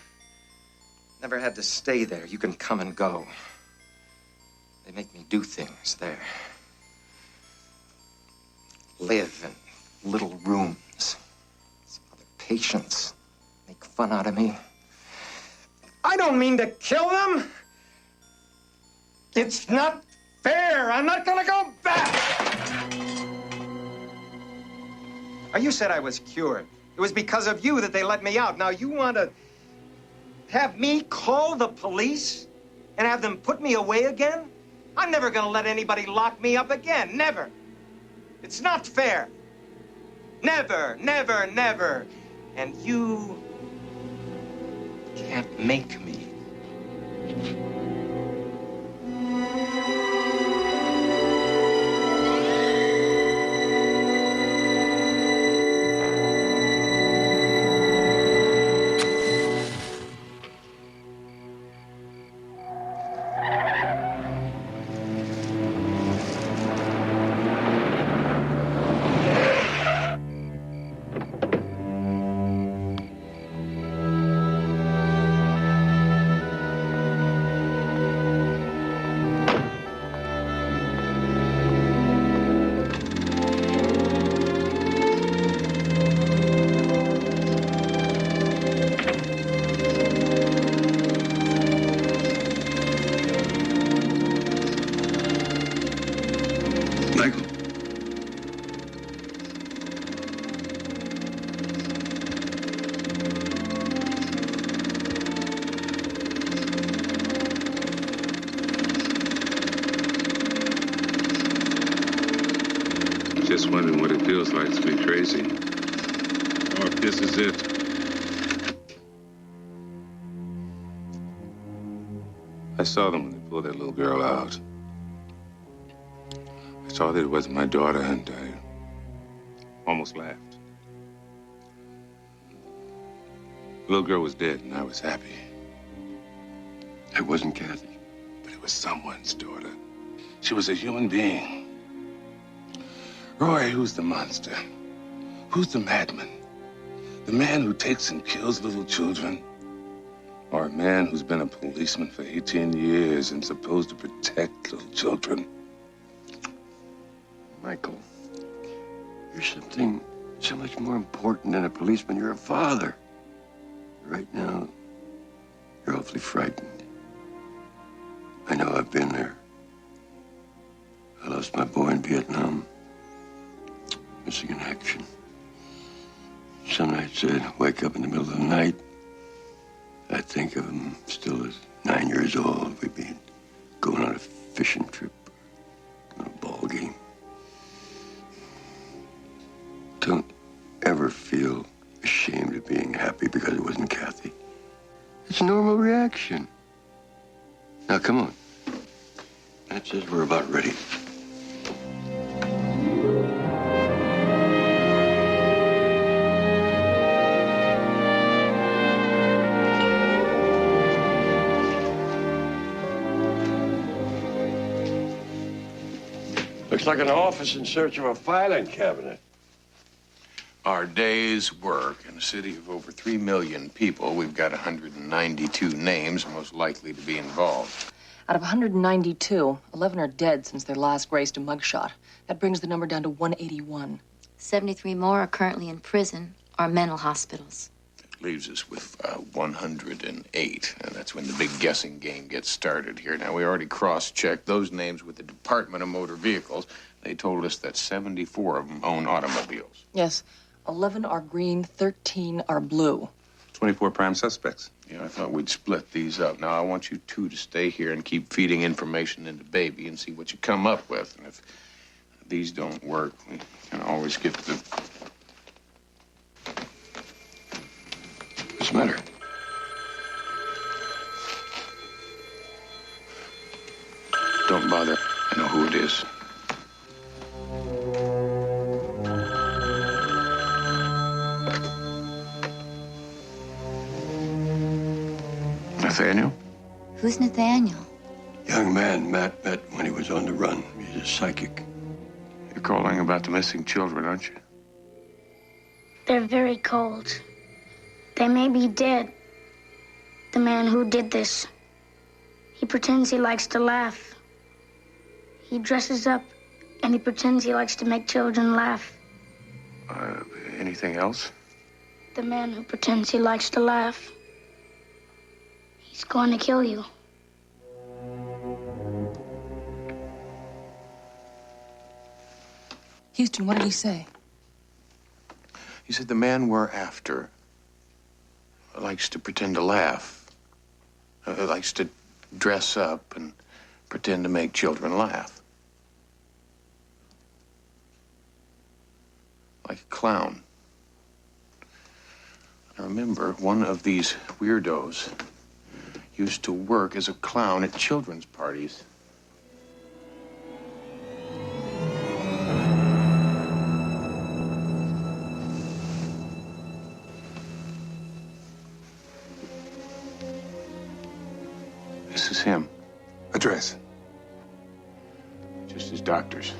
never had to stay there. You can come and go. They make me do things there. Live in little rooms. Some other patients make fun out of me. I don't mean to kill them. It's not fair. I'm not gonna go back. Now, you said I was cured. It was because of you that they let me out. Now, you want to have me call the police and have them put me away again? I'm never going to let anybody lock me up again. Never. It's not fair. Never, never, never. And you can't make me. Just wondering what it feels like to be crazy. Or if this is it. I saw them when they pulled that little girl out. I saw that it wasn't my daughter, and I almost laughed. The little girl was dead, and I was happy. It wasn't Kathy. But it was someone's daughter. She was a human being. Roy, who's the monster? Who's the madman? The man who takes and kills little children? Or a man who's been a policeman for 18 years and supposed to protect little children? Michael, you're something so much more important than a policeman. You're a father. Right now, you're awfully frightened. I know I've been there. I lost my boy in Vietnam. Missing in action. Some nights I'd wake up in the middle of the night. I'd think of him still as 9 years old. We'd be going on a fishing trip, on a ball game. Don't ever feel ashamed of being happy because it wasn't Kathy. It's a normal reaction. Now, come on. That says we're about ready. Looks like an office in search of a filing cabinet. Our day's work in a city of over 3 million people, we've got 192 names most likely to be involved. Out of 192, 11 are dead since their last graced a mugshot. That brings the number down to 181. 73 more are currently in prison or mental hospitals. Leaves us with 108, and that's when the big guessing game gets started here. Now, we already cross-checked those names with the Department of Motor Vehicles. They told us that 74 of them own automobiles. Yes, 11 are green, 13 are blue. 24 prime suspects. Yeah, I thought we'd split these up. Now, I want you two to stay here and keep feeding information into Baby and see what you come up with. And if these don't work, we can always get the the matter? Don't bother. I know who it is. Nathaniel? Who's Nathaniel? Young man Matt met when he was on the run. He's a psychic. You're calling about the missing children, aren't you? They're very cold. They may be dead. The man who did this. He pretends he likes to laugh. He dresses up and he pretends he likes to make children laugh. Anything else? The man who pretends he likes to laugh. He's going to kill you. Houston, what did he say? He said the man we're after likes to pretend to laugh. Likes to dress up and pretend to make children laugh. Like a clown. I remember one of these weirdos used to work as a clown at children's parties. This is him. Address? Just his doctor's.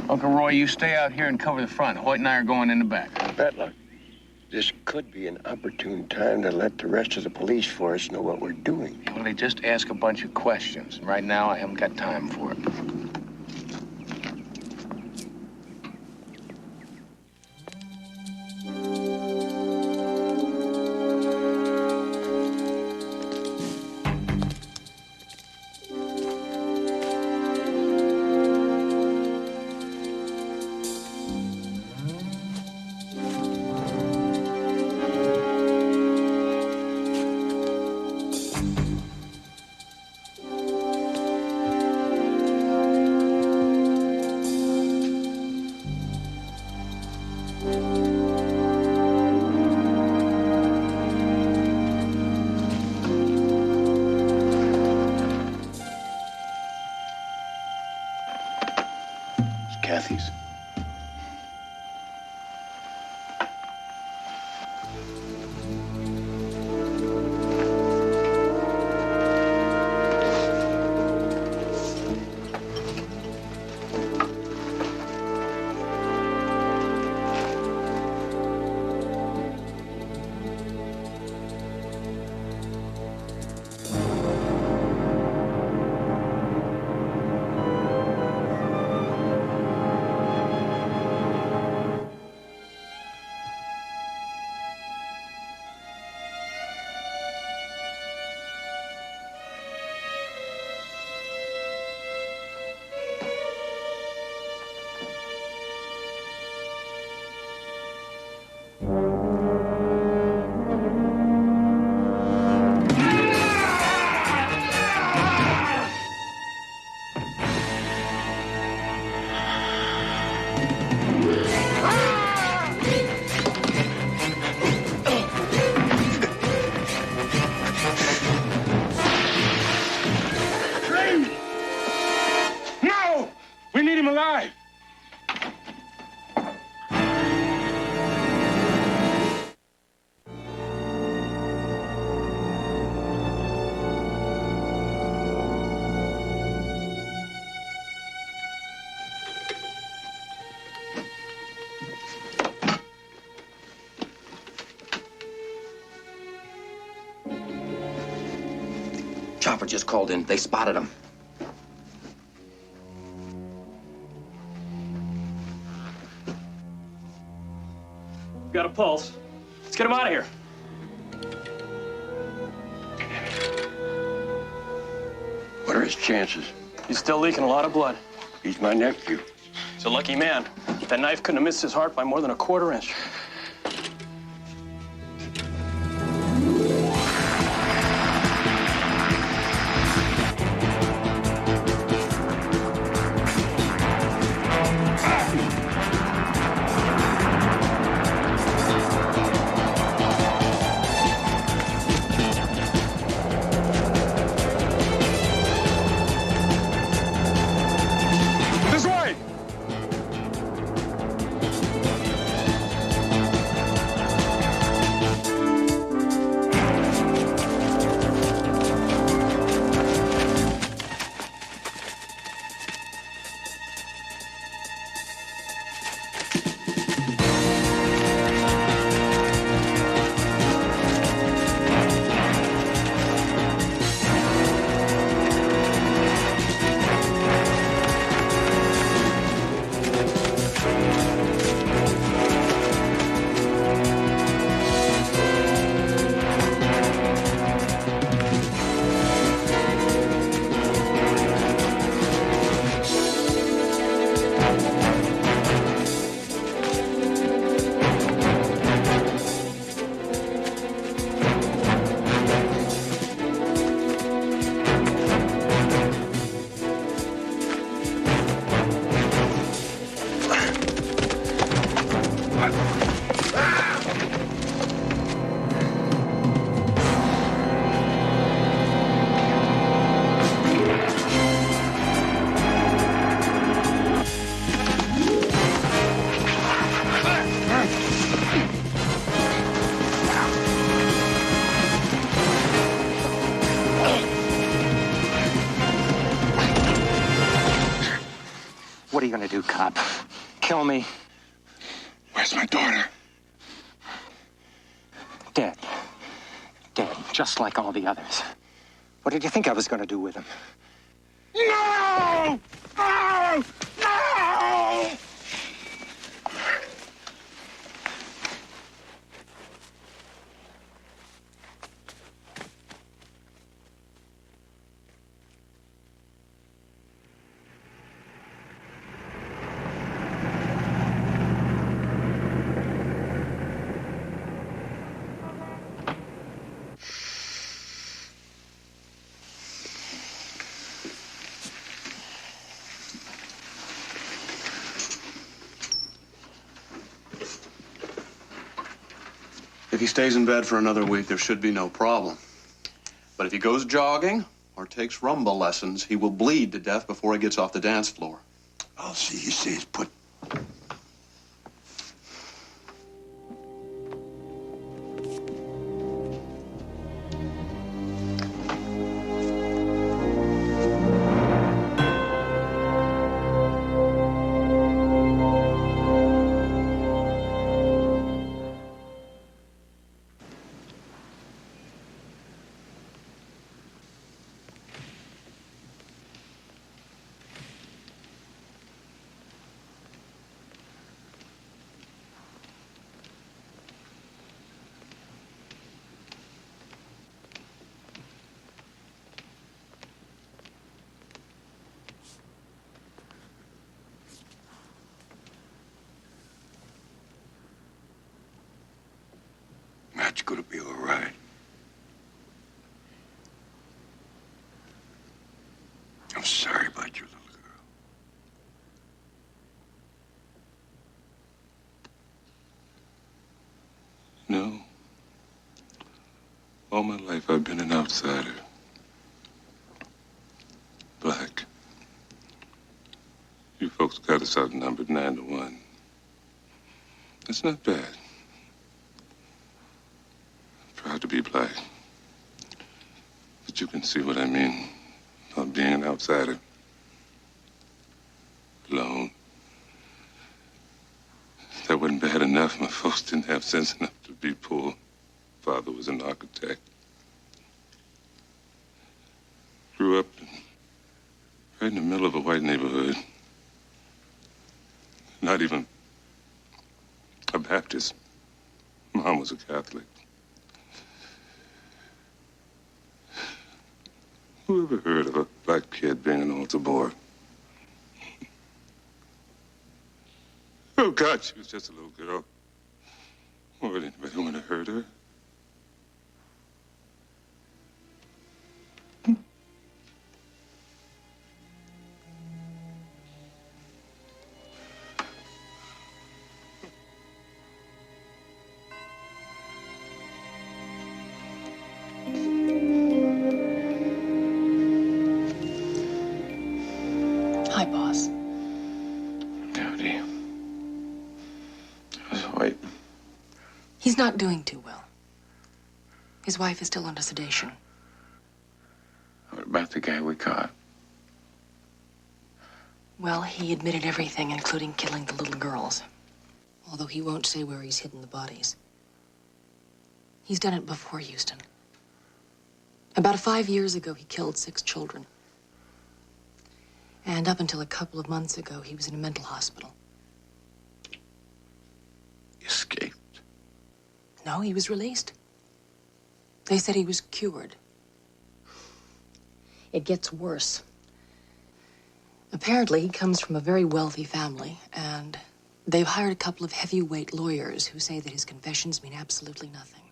Uncle Roy, you stay out here and cover the front. Hoyt and I are going in the back. Battler, this could be an opportune time to let the rest of the police force know what we're doing. Well, they just ask a bunch of questions. And right now, I haven't got time for it. Kathy's. chopper just called in. They spotted him. Got a pulse. Let's get him out of here. What are his chances? He's still leaking a lot of blood. He's my nephew. He's a lucky man. That knife couldn't have missed his heart by more than a quarter inch. This way! What are you gonna do, cop? Kill me? Where's my daughter? Dead. Dead, just like all the others. What did you think I was gonna do with him? No! No! No! If he stays in bed for another week, there should be no problem. But if he goes jogging or takes rumba lessons, he will bleed to death before he gets off the dance floor. I'll see you stays put. Matt's gonna be all right. I'm sorry about your little girl. No. All my life I've been an outsider. Black. You folks got us outnumbered 9-1. That's not bad. Proud to be black. But you can see what I mean about being an outsider. Alone. If that wasn't bad enough, my folks didn't have sense enough to be poor. Father was an architect. Grew up right in the middle of a white neighborhood. Not even a Baptist. Mom was a Catholic. Who ever heard of a black kid being an altar boy? Oh, God, she was just a little girl. Why would anybody want to hurt her? Hi, boss. Howdy. How's Hoyt? He's not doing too well. His wife is still under sedation. What about the guy we caught? Well, he admitted everything, including killing the little girls. Although he won't say where he's hidden the bodies. He's done it before, Houston. About 5 years ago, he killed 6 children. And up until a couple of months ago, he was in a mental hospital. Escaped? No, he was released. They said he was cured. It gets worse. Apparently, he comes from a very wealthy family, and they've hired a couple of heavyweight lawyers who say that his confessions mean absolutely nothing,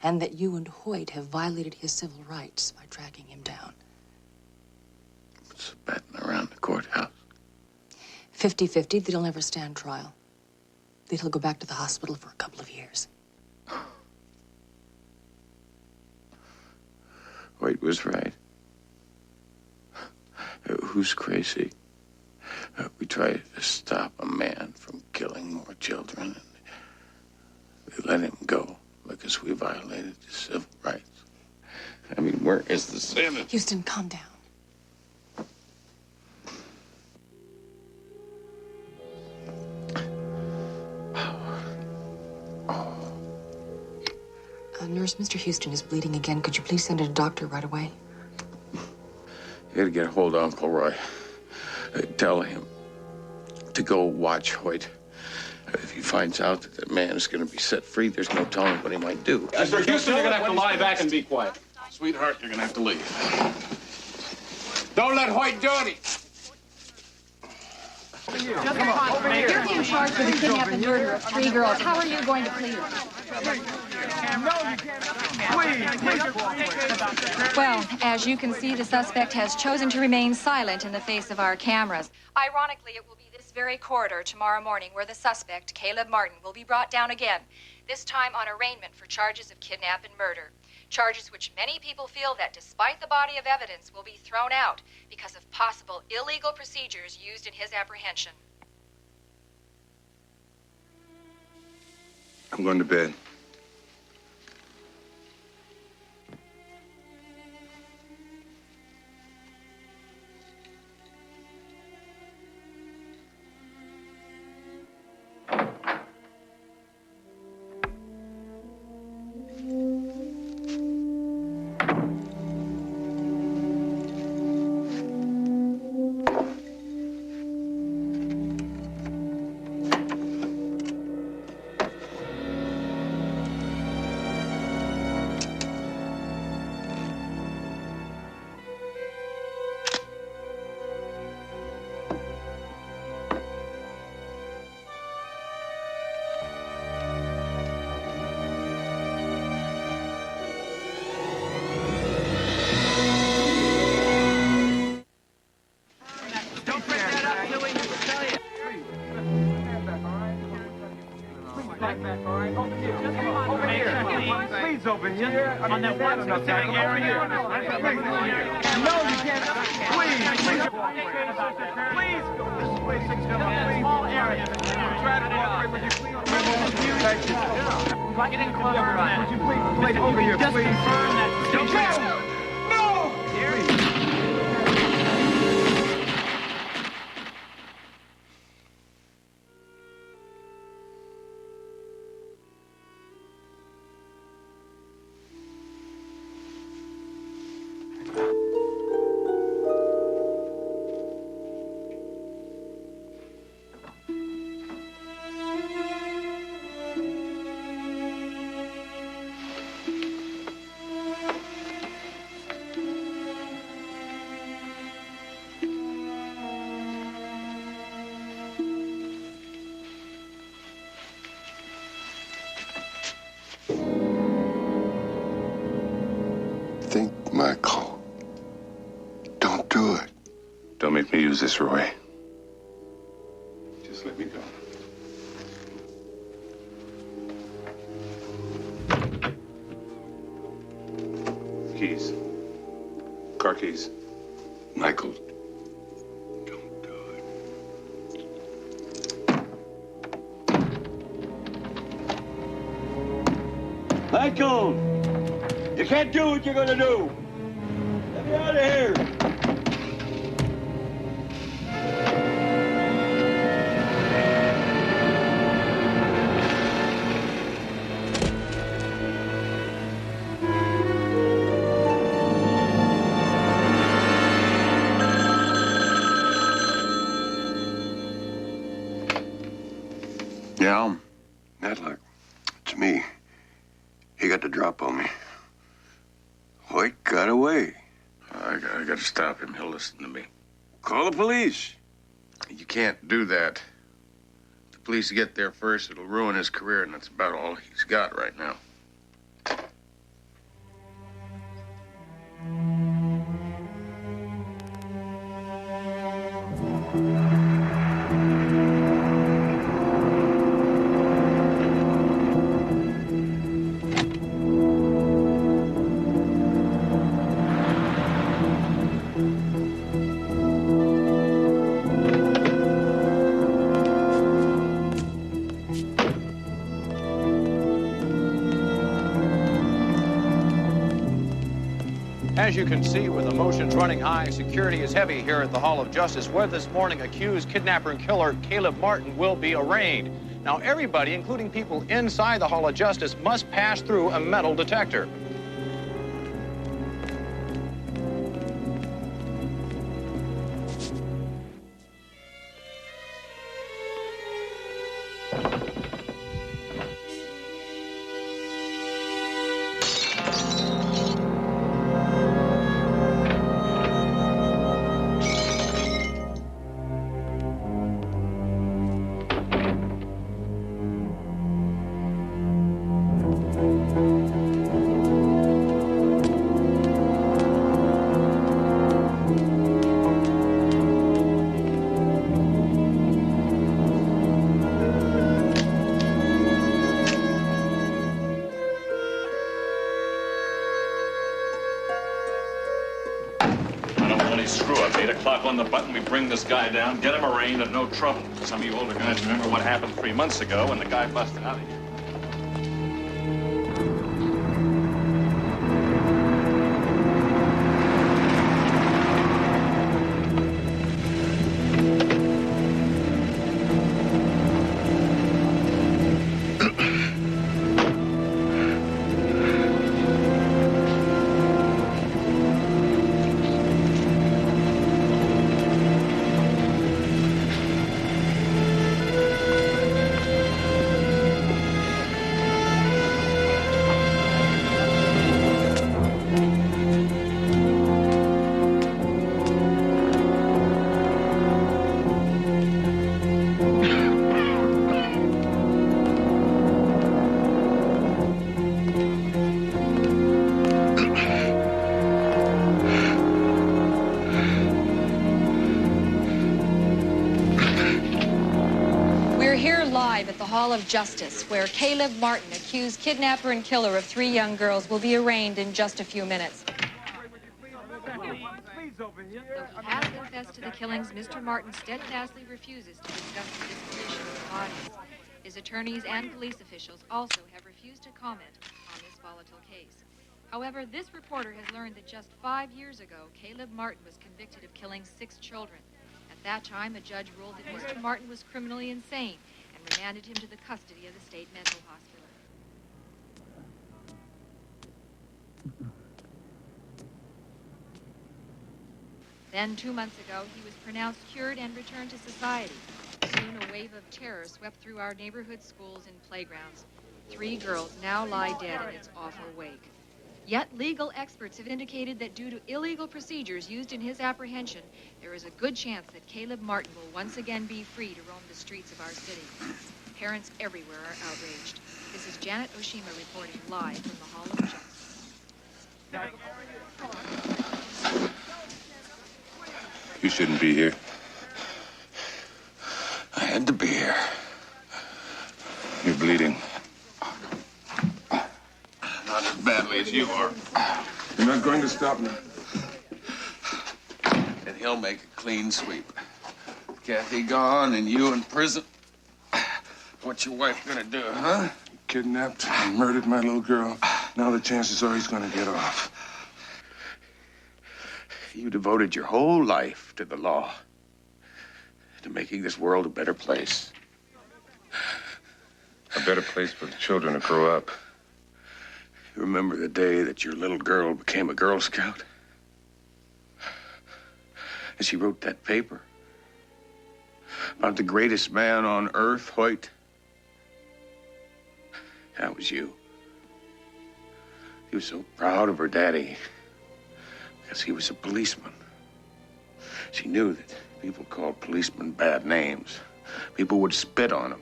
and that you and Hoyt have violated his civil rights by tracking him down. It's batting around the courthouse. 50-50 that he'll never stand trial. That he'll go back to the hospital for a couple of years. Hoyt was right. Who's crazy? We try to stop a man from killing more children, and they let him go because we violated his civil rights. I mean, where is the sanity? Houston, calm down. Nurse, Mr. Houston is bleeding again. Could you please send in a doctor right away? You gotta get a hold of Uncle Roy. Tell him to go watch Hoyt. If he finds out that the man is gonna be set free, there's no telling what he might do. Mr. Houston, you're gonna have to lie back and be quiet. Sweetheart, you're gonna have to leave. Don't let Hoyt do it. You're being charged with the kidnapping and murder of 3 girls. How are you going to plead? Well, as you can see, the suspect has chosen to remain silent in the face of our cameras. Ironically, it will be this very corridor tomorrow morning where the suspect, Caleb Martin, will be brought down again, this time on arraignment for charges of kidnap and murder. Charges which many people feel that, despite the body of evidence, will be thrown out because of possible illegal procedures used in his apprehension. I'm going to bed. Please open here. On that one specific area. No, you can't. Please. Please. This place is a small area. Try to cooperate with you. Please. Thank you. Get in closer. Would you please over here, please? Just confirm that. No! Here. use this, Roy. Just let me go. Keys. Car keys. Michael. Michael! You can't do what you're gonna do! Let me out of here! Yeah, Matlock. It's me. He got the drop on me. Hoyt got away. I gotta stop him. He'll listen to me. Call the police. You can't do that. If the police get there first, it'll ruin his career, and that's about all he's got right now. As you can see, with emotions running high, security is heavy here at the Hall of Justice, where this morning accused kidnapper and killer Caleb Martin will be arraigned. Now, everybody, including people inside the Hall of Justice, must pass through a metal detector. Screw-up. 8 o'clock on the button, we bring this guy down, get him arraigned, and no trouble. Some of you older guys remember what happened 3 months ago when the guy busted out of here. At the Hall of Justice, where Caleb Martin, accused kidnapper and killer of 3 young girls, will be arraigned in just a few minutes. Though he has confessed to the killings, Mr. Martin steadfastly refuses to discuss the disposition of the bodies. His attorneys and police officials also have refused to comment on this volatile case. However, this reporter has learned that just 5 years ago, Caleb Martin was convicted of killing 6 children. At that time, a judge ruled that Mr. Martin was criminally insane and remanded him to the custody of the state mental hospital. Then, 2 months ago, he was pronounced cured and returned to society. Soon, a wave of terror swept through our neighborhood schools and playgrounds. 3 girls now lie dead in its awful wake. Yet, legal experts have indicated that due to illegal procedures used in his apprehension, there is a good chance that Caleb Martin will once again be free to roam the streets of our city. Parents everywhere are outraged. This is Janet Oshima reporting live from the Hall of Justice. You shouldn't be here. had to be here. You're bleeding. Not as badly as you are. You're not going to stop me. And he'll make a clean sweep. Kathy gone and you in prison. What's your wife gonna do, huh? He kidnapped and murdered my little girl. Now the chances are he's gonna get off. You devoted your whole life to the law, to making this world a better place. A better place for the children to grow up. You remember the day that your little girl became a Girl Scout? And she wrote that paper about the greatest man on earth, Hoyt. That was you. She was so proud of her daddy because he was a policeman. She knew that people called policemen bad names. People would spit on them.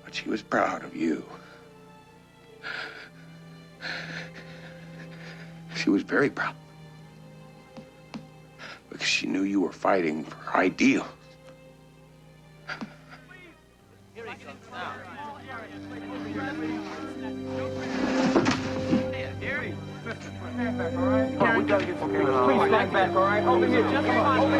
But she was proud of you. She was very proud. Because she knew you were fighting for her ideals. Oh, we gotta get some big. Please stand back, all right? Over here, gentlemen. Over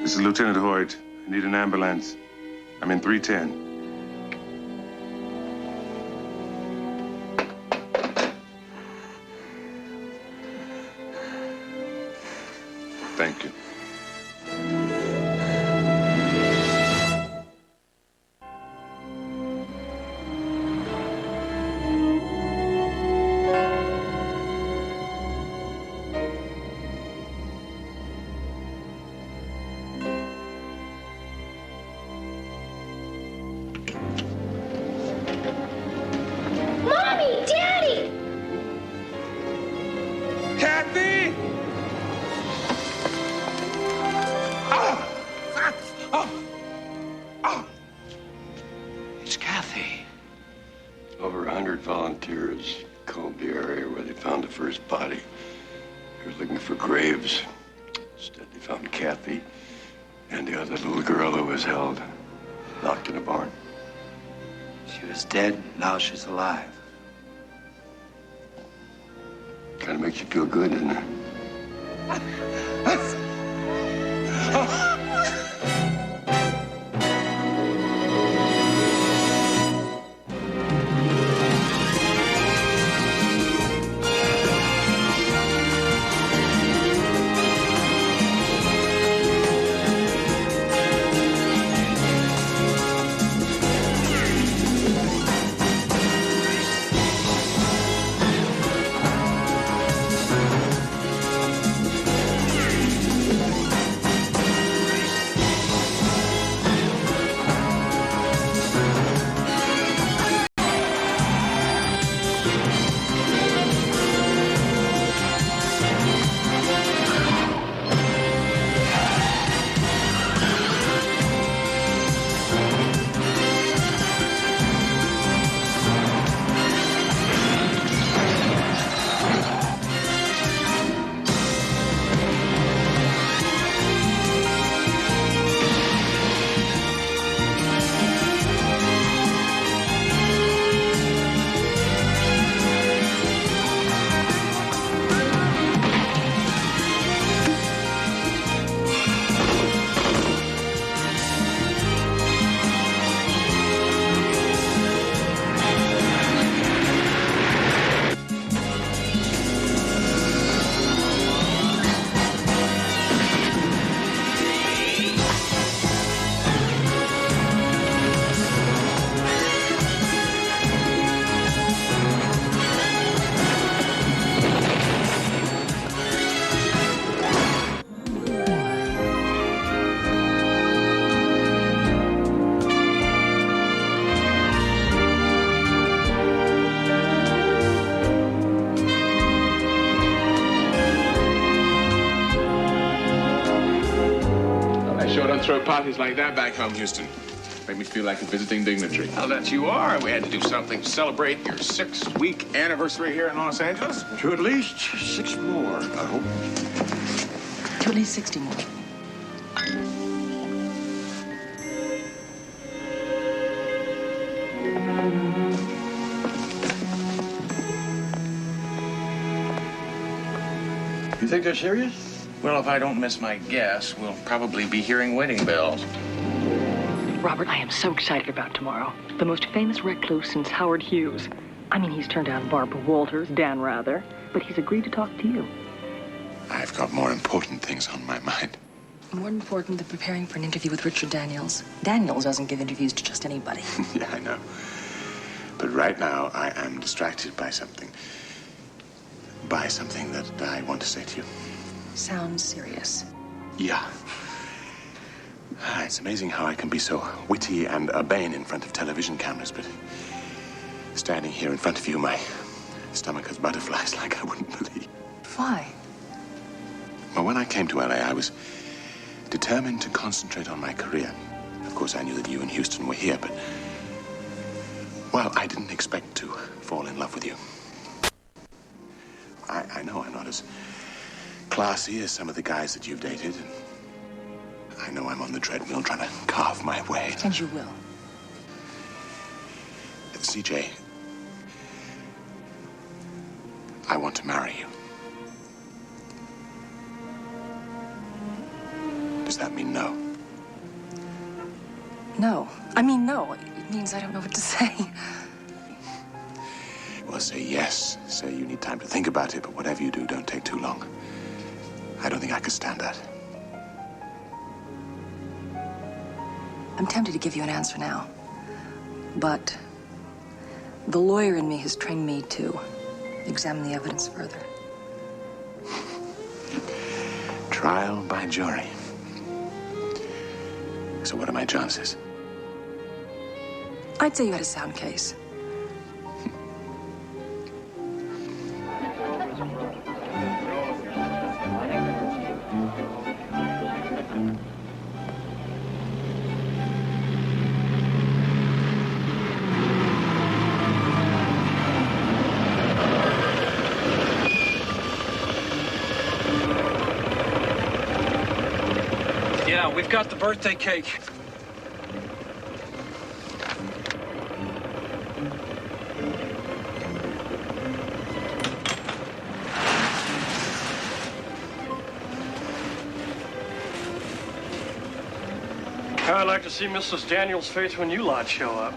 This is Lieutenant Hoyt. I need an ambulance. I'm in 310. Thank you. Mommy! Daddy! Kathy! It's Kathy. Over 100 volunteers combed the area where they found the first body. They were looking for graves. Instead, they found Kathy and the other little girl who was held, locked in a barn. She was dead, now she's alive. Kind of makes you feel good, doesn't it? throw parties like that back home, Houston. Make me feel like a visiting dignitary. Well, that you are. We had to do something to celebrate your 6-week anniversary here in Los Angeles. To at least 6 more, I hope. To at least 60 more. You think they're serious? Well, if I don't miss my guess, we'll probably be hearing wedding bells. Robert, I am so excited about tomorrow. The most famous recluse since Howard Hughes. I mean, he's turned down Barbara Walters, Dan Rather, but he's agreed to talk to you. I've got more important things on my mind. More important than preparing for an interview with Richard Daniels. Daniels doesn't give interviews to just anybody. Yeah, I know. But right now, I am distracted by something. By something that I want to say to you. Sounds serious. Yeah. It's amazing how I can be so witty and urbane in front of television cameras, but standing here in front of you, my stomach has butterflies like I wouldn't believe. Why? Well, when I came to LA, I was determined to concentrate on my career. Of course, I knew that you and Houston were here, but, well, I didn't expect to fall in love with you. I know I'm not as classy as some of the guys that you've dated, and I know I'm on the treadmill trying to carve my way. And you will. CJ, I want to marry you. Does that mean no? No. I mean, no. It means I don't know what to say. Well, say yes. Say you need time to think about it, but whatever you do, don't take too long. I don't think I could stand that. I'm tempted to give you an answer now. But the lawyer in me has trained me to examine the evidence further. Trial by jury. So what are my chances? I'd say you had a sound case. Yeah, we've got the birthday cake. I'd like to see Mrs. Daniels' face when you lot show up.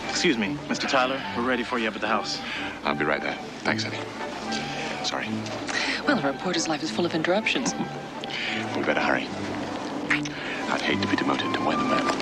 Excuse me, Mr. Tyler. We're ready for you up at the house. I'll be right there. Thanks, Eddie. Sorry. Well, a reporter's life is full of interruptions. We better hurry. I'd hate to be demoted to weatherman.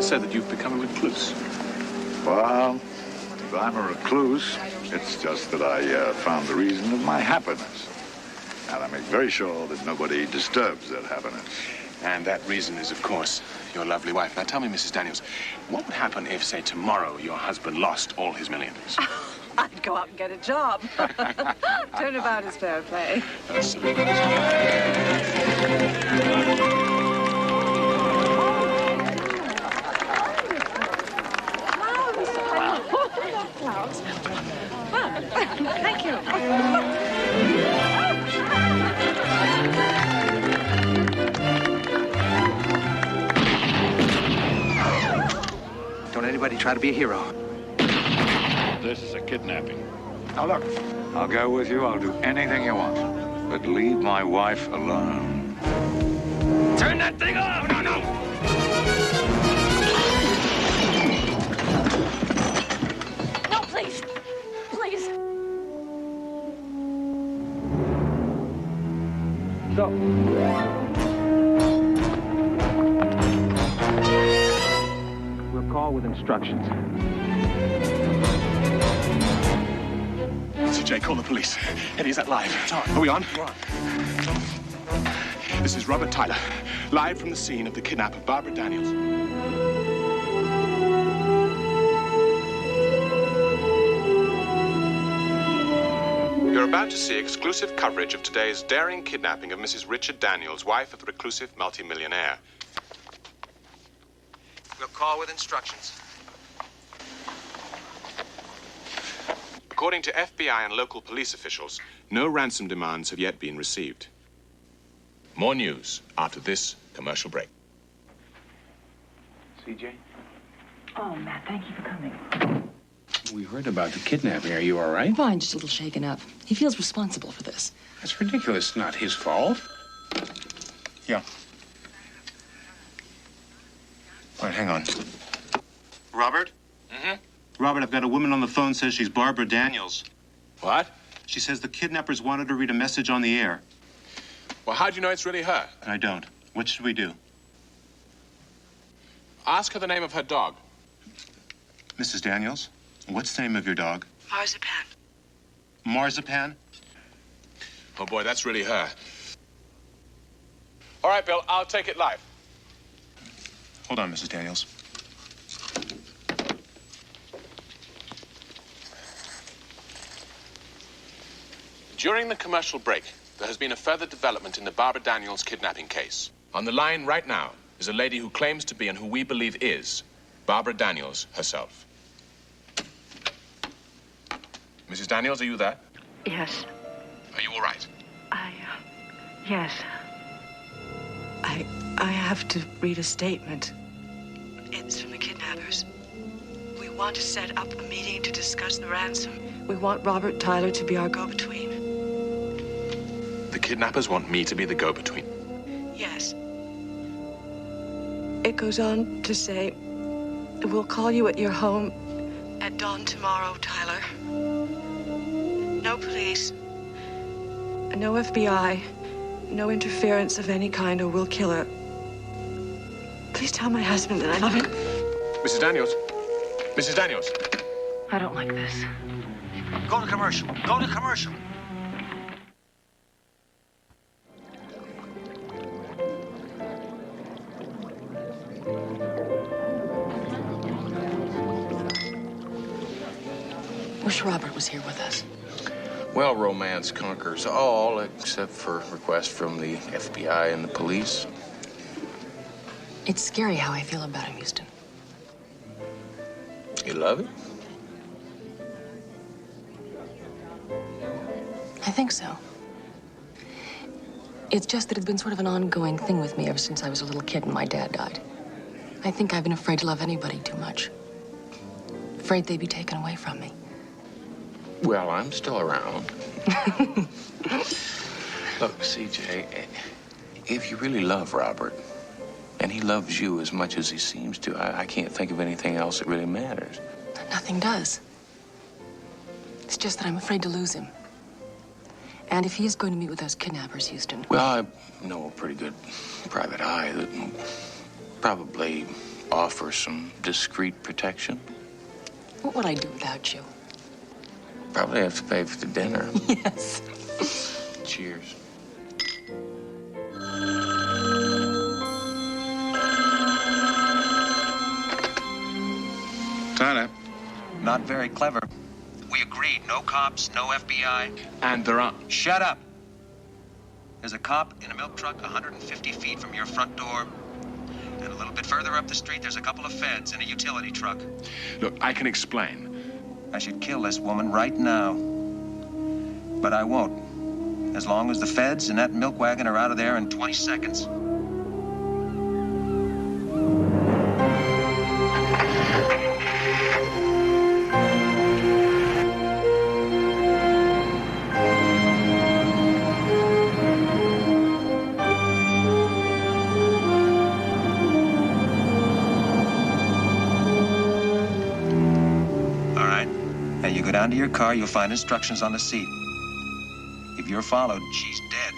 Said that you've become a recluse. Well, if I'm a recluse, it's just that I found the reason of my happiness. And I make very sure that nobody disturbs that happiness. And that reason is, of course, your lovely wife. Now tell me, Mrs. Daniels, what would happen if, say, tomorrow your husband lost all his millions? I'd go out and get a job. Turnabout is fair play. Clouds. Well, thank you. Don't anybody try to be a hero. This is a kidnapping. Now look, I'll go with you. I'll do anything you want. But leave my wife alone. Turn that thing off! No, no! No, please. Please. So... We'll call with instructions. CJ, call the police. Eddie, is that live? Are we on? We're on. This is Robert Tyler, live from the scene of the kidnap of Barbara Daniels. You're about to see exclusive coverage of today's daring kidnapping of Mrs. Richard Daniels, wife of the reclusive multimillionaire. We'll call with instructions. According to FBI and local police officials, no ransom demands have yet been received. More news after this commercial break. CJ? Oh, Matt, thank you for coming. We heard about the kidnapping. Are you all right? Fine, just a little shaken up. He feels responsible for this. That's ridiculous. It's not his fault. Yeah. All right, hang on. Robert? Mm-hmm. Robert, I've got a woman on the phone says she's Barbara Daniels. What? She says the kidnappers wanted to read a message on the air. Well, how'd you know it's really her? I don't. What should we do? Ask her the name of her dog. Mrs. Daniels, what's the name of your dog? Marzipan. Marzipan? Oh, boy, that's really her. All right, Bill, I'll take it live. Hold on, Mrs. Daniels. During the commercial break, there has been a further development in the Barbara Daniels kidnapping case. On the line right now is a lady who claims to be and who we believe is Barbara Daniels herself. Mrs. Daniels, are you there? Yes. Are you all right? Yes. I have to read a statement. It's from the kidnappers. We want to set up a meeting to discuss the ransom. We want Robert Tyler to be our go-between. The kidnappers want me to be the go-between. Yes. It goes on to say, we'll call you at your home at dawn tomorrow, Tyler. No police, no FBI, no interference of any kind, or we'll kill her. Please tell my husband that I love him. Mrs. Daniels? Mrs. Daniels? I don't like this. Go to commercial. Go to commercial. Wish Robert was here with us. Well, romance conquers all, except for requests from the FBI and the police. It's scary how I feel about him, Houston. You love it? I think so. It's just that it's been sort of an ongoing thing with me ever since I was a little kid and my dad died. I think I've been afraid to love anybody too much. Afraid they'd be taken away from me. Well, I'm still around. Look, CJ, if you really love Robert, and he loves you as much as he seems to, I can't think of anything else that really matters. Nothing does. It's just that I'm afraid to lose him. And if he is going to meet with those kidnappers, Houston... Well, I know a pretty good private eye that will probably offer some discreet protection. What would I do without you? Probably have to pay for the dinner. Yes. Cheers. Tyler. Not very clever. We agreed. No cops, no FBI. And there aren't. Shut up. There's a cop in a milk truck 150 feet from your front door. And a little bit further up the street, there's a couple of feds in a utility truck. Look, I can explain. I should kill this woman right now. But I won't. As long as the feds and that milk wagon are out of there in 20 seconds. Down to your car, you'll find instructions on the seat. If you're followed, she's dead.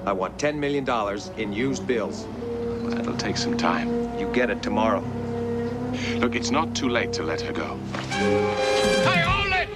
I want $10 million in used bills. That'll take some time. You get it tomorrow. Look, it's not too late to let her go. Hey, hold it!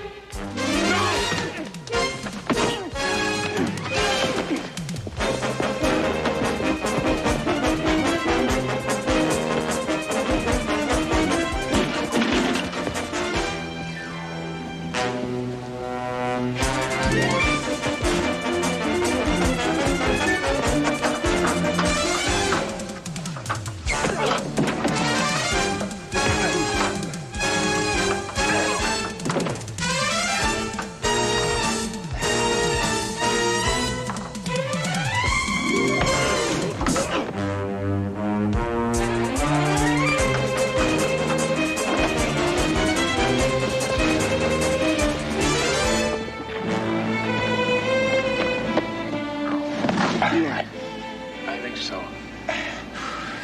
I think so.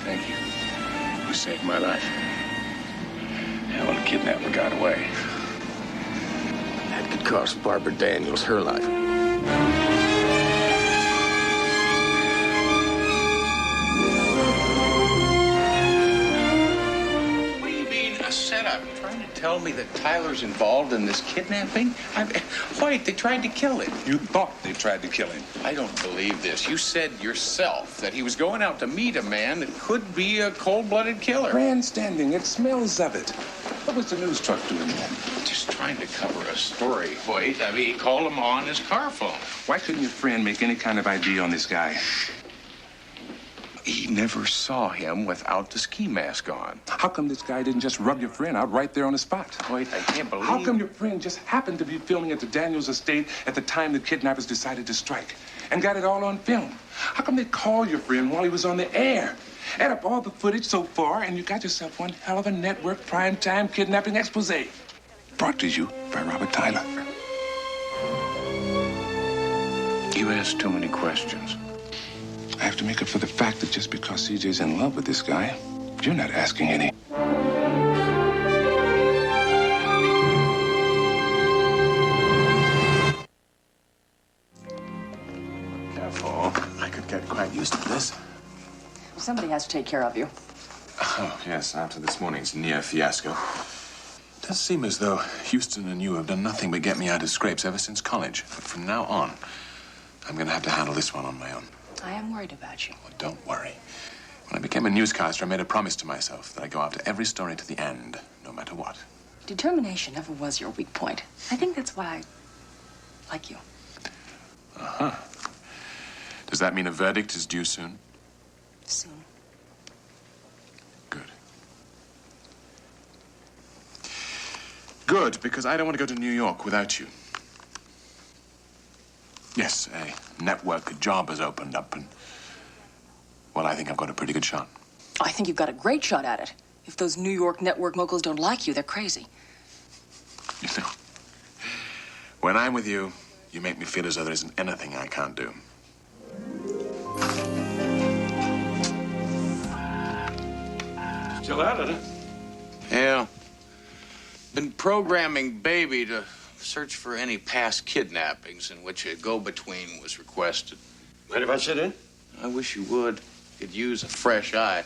Thank you. You saved my life. Hell, the kidnapper got away. That could cost Barbara Daniels her life. What do you mean, a setup? Trying to tell me that Tyler's involved in this kidnapping? White, they tried to kill him. You thought they tried to kill him. I don't believe this. You said yourself that he was going out to meet a man that could be a cold-blooded killer. Grandstanding, it smells of it. What was the news truck doing then? Just trying to cover a story, White. I mean, he called him on his car phone. Why couldn't your friend make any kind of ID on this guy? He never saw him without the ski mask on. How come this guy didn't just rub your friend out right there on the spot? Wait, I can't believe... How come your friend just happened to be filming at the Daniels estate at the time the kidnappers decided to strike and got it all on film? How come they called your friend while he was on the air? Add up all the footage so far, and you got yourself one hell of a network primetime kidnapping expose. Brought to you by Robert Tyler. You ask too many questions. I have to make up for the fact that just because CJ's in love with this guy, you're not asking any. Careful. I could get quite used to this. Somebody has to take care of you. Oh, yes, after this morning's near fiasco. It does seem as though Houston and you have done nothing but get me out of scrapes ever since college. But from now on, I'm going to have to handle this one on my own. I am worried about you. Well, don't worry. When I became a newscaster, I made a promise to myself that I'd go after every story to the end, no matter what. Determination never was your weak point. I think that's why I like you. Uh-huh. Does that mean a verdict is due soon? Soon. Good. Good, because I don't want to go to New York without you. Yes, a network job has opened up, and, well, I think I've got a pretty good shot. I think you've got a great shot at it. If those New York network moguls don't like you, they're crazy. You know, when I'm with you, you make me feel as though there isn't anything I can't do. Still at it, huh? Yeah. Been programming Baby to search for any past kidnappings in which a go-between was requested. Mind if I sit in? I wish you would. Could use a fresh eye.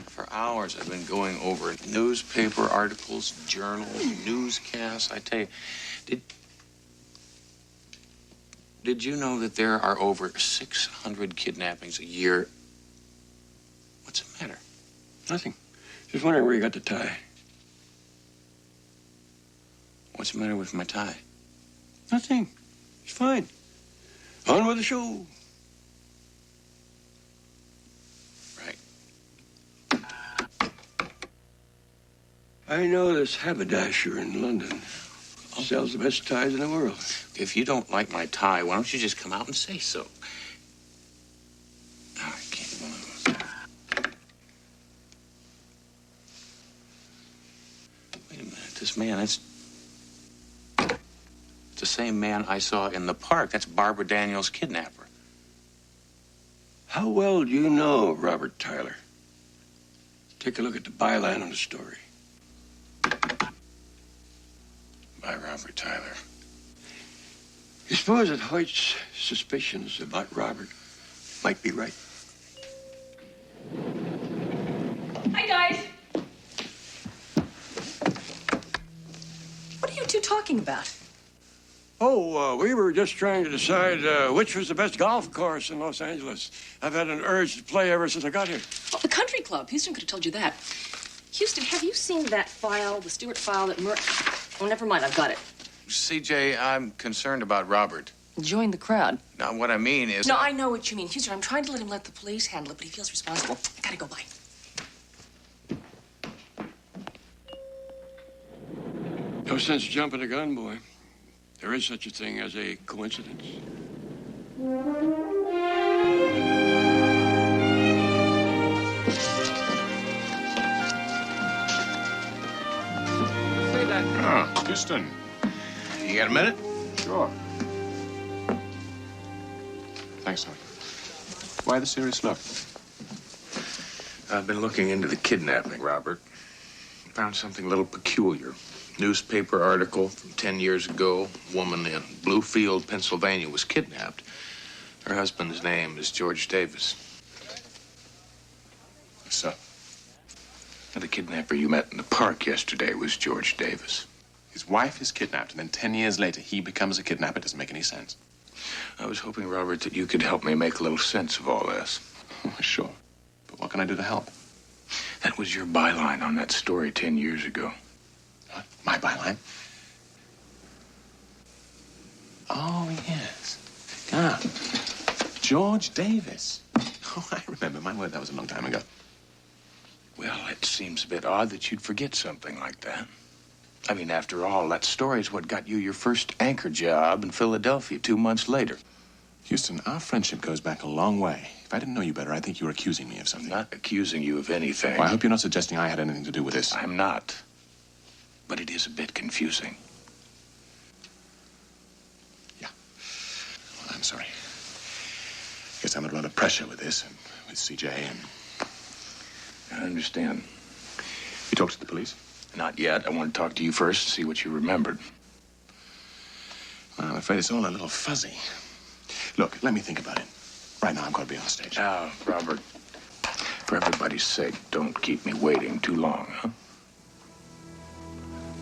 For hours, I've been going over newspaper articles, journals, newscasts. I tell you, did you know that there are over 600 kidnappings a year? What's the matter? Nothing. Just wondering where you got the tie. What's the matter with my tie? Nothing. It's fine. On with the show. Right. I know this haberdasher in London. Sells the best ties in the world. If you don't like my tie, why don't you just come out and say so? I can't believe it. Wait a minute. This man, it's the same man I saw in the park. That's Barbara Daniels' kidnapper. How well do you know Robert Tyler? Take a look at the byline on the story. By Robert Tyler. You suppose that Hoyt's suspicions about Robert Might be right. Hi, guys. What are you two talking about? Oh, we were just trying to decide which was the best golf course in Los Angeles. I've had an urge to play ever since I got here. Oh, the country club. Houston could have told you that. Houston, have you seen that file, the Stewart file that Oh, never mind. I've got it. CJ, I'm concerned about Robert. Join the crowd. Now, what I mean is... No, I know what you mean. Houston, I'm trying to let him let the police handle it, but he feels responsible. I gotta go. Bye. No sense jumping a gun, boy. There is such a thing as a coincidence. Oh, Houston. You got a minute? Sure. Thanks, Tony. Why the serious look? I've been looking into the kidnapping, Robert. Found something a little peculiar. Newspaper article from 10 years ago. Woman in Bluefield, Pennsylvania was kidnapped. Her husband's name is George Davis. So? The kidnapper you met in the park yesterday was George Davis. His wife is kidnapped, and then 10 years later, he becomes a kidnapper. Doesn't make any sense. I was hoping, Robert, that you could help me make a little sense of all this. Oh, sure. But what can I do to help? That was your byline on that story 10 years ago. What? My byline? Oh, yes. Ah, George Davis. Oh, I remember. My word, that was a long time ago. Well, it seems a bit odd that you'd forget something like that. I mean, after all, that story's what got you your first anchor job in Philadelphia 2 months later. Houston, our friendship goes back a long way. If I didn't know you better, I'd think you were accusing me of something. I'm not accusing you of anything. Well, I hope you're not suggesting I had anything to do with this. I'm not. But it is a bit confusing. Yeah. Well, I'm sorry. Guess I'm under a lot of pressure with this, and with CJ, and... I understand. You talked to the police? Not yet. I want to talk to you first, see what you remembered. Well, I'm afraid it's all a little fuzzy. Look, let me think about it. Right now, I'm going to be on stage. Now, Robert, for everybody's sake, don't keep me waiting too long, huh?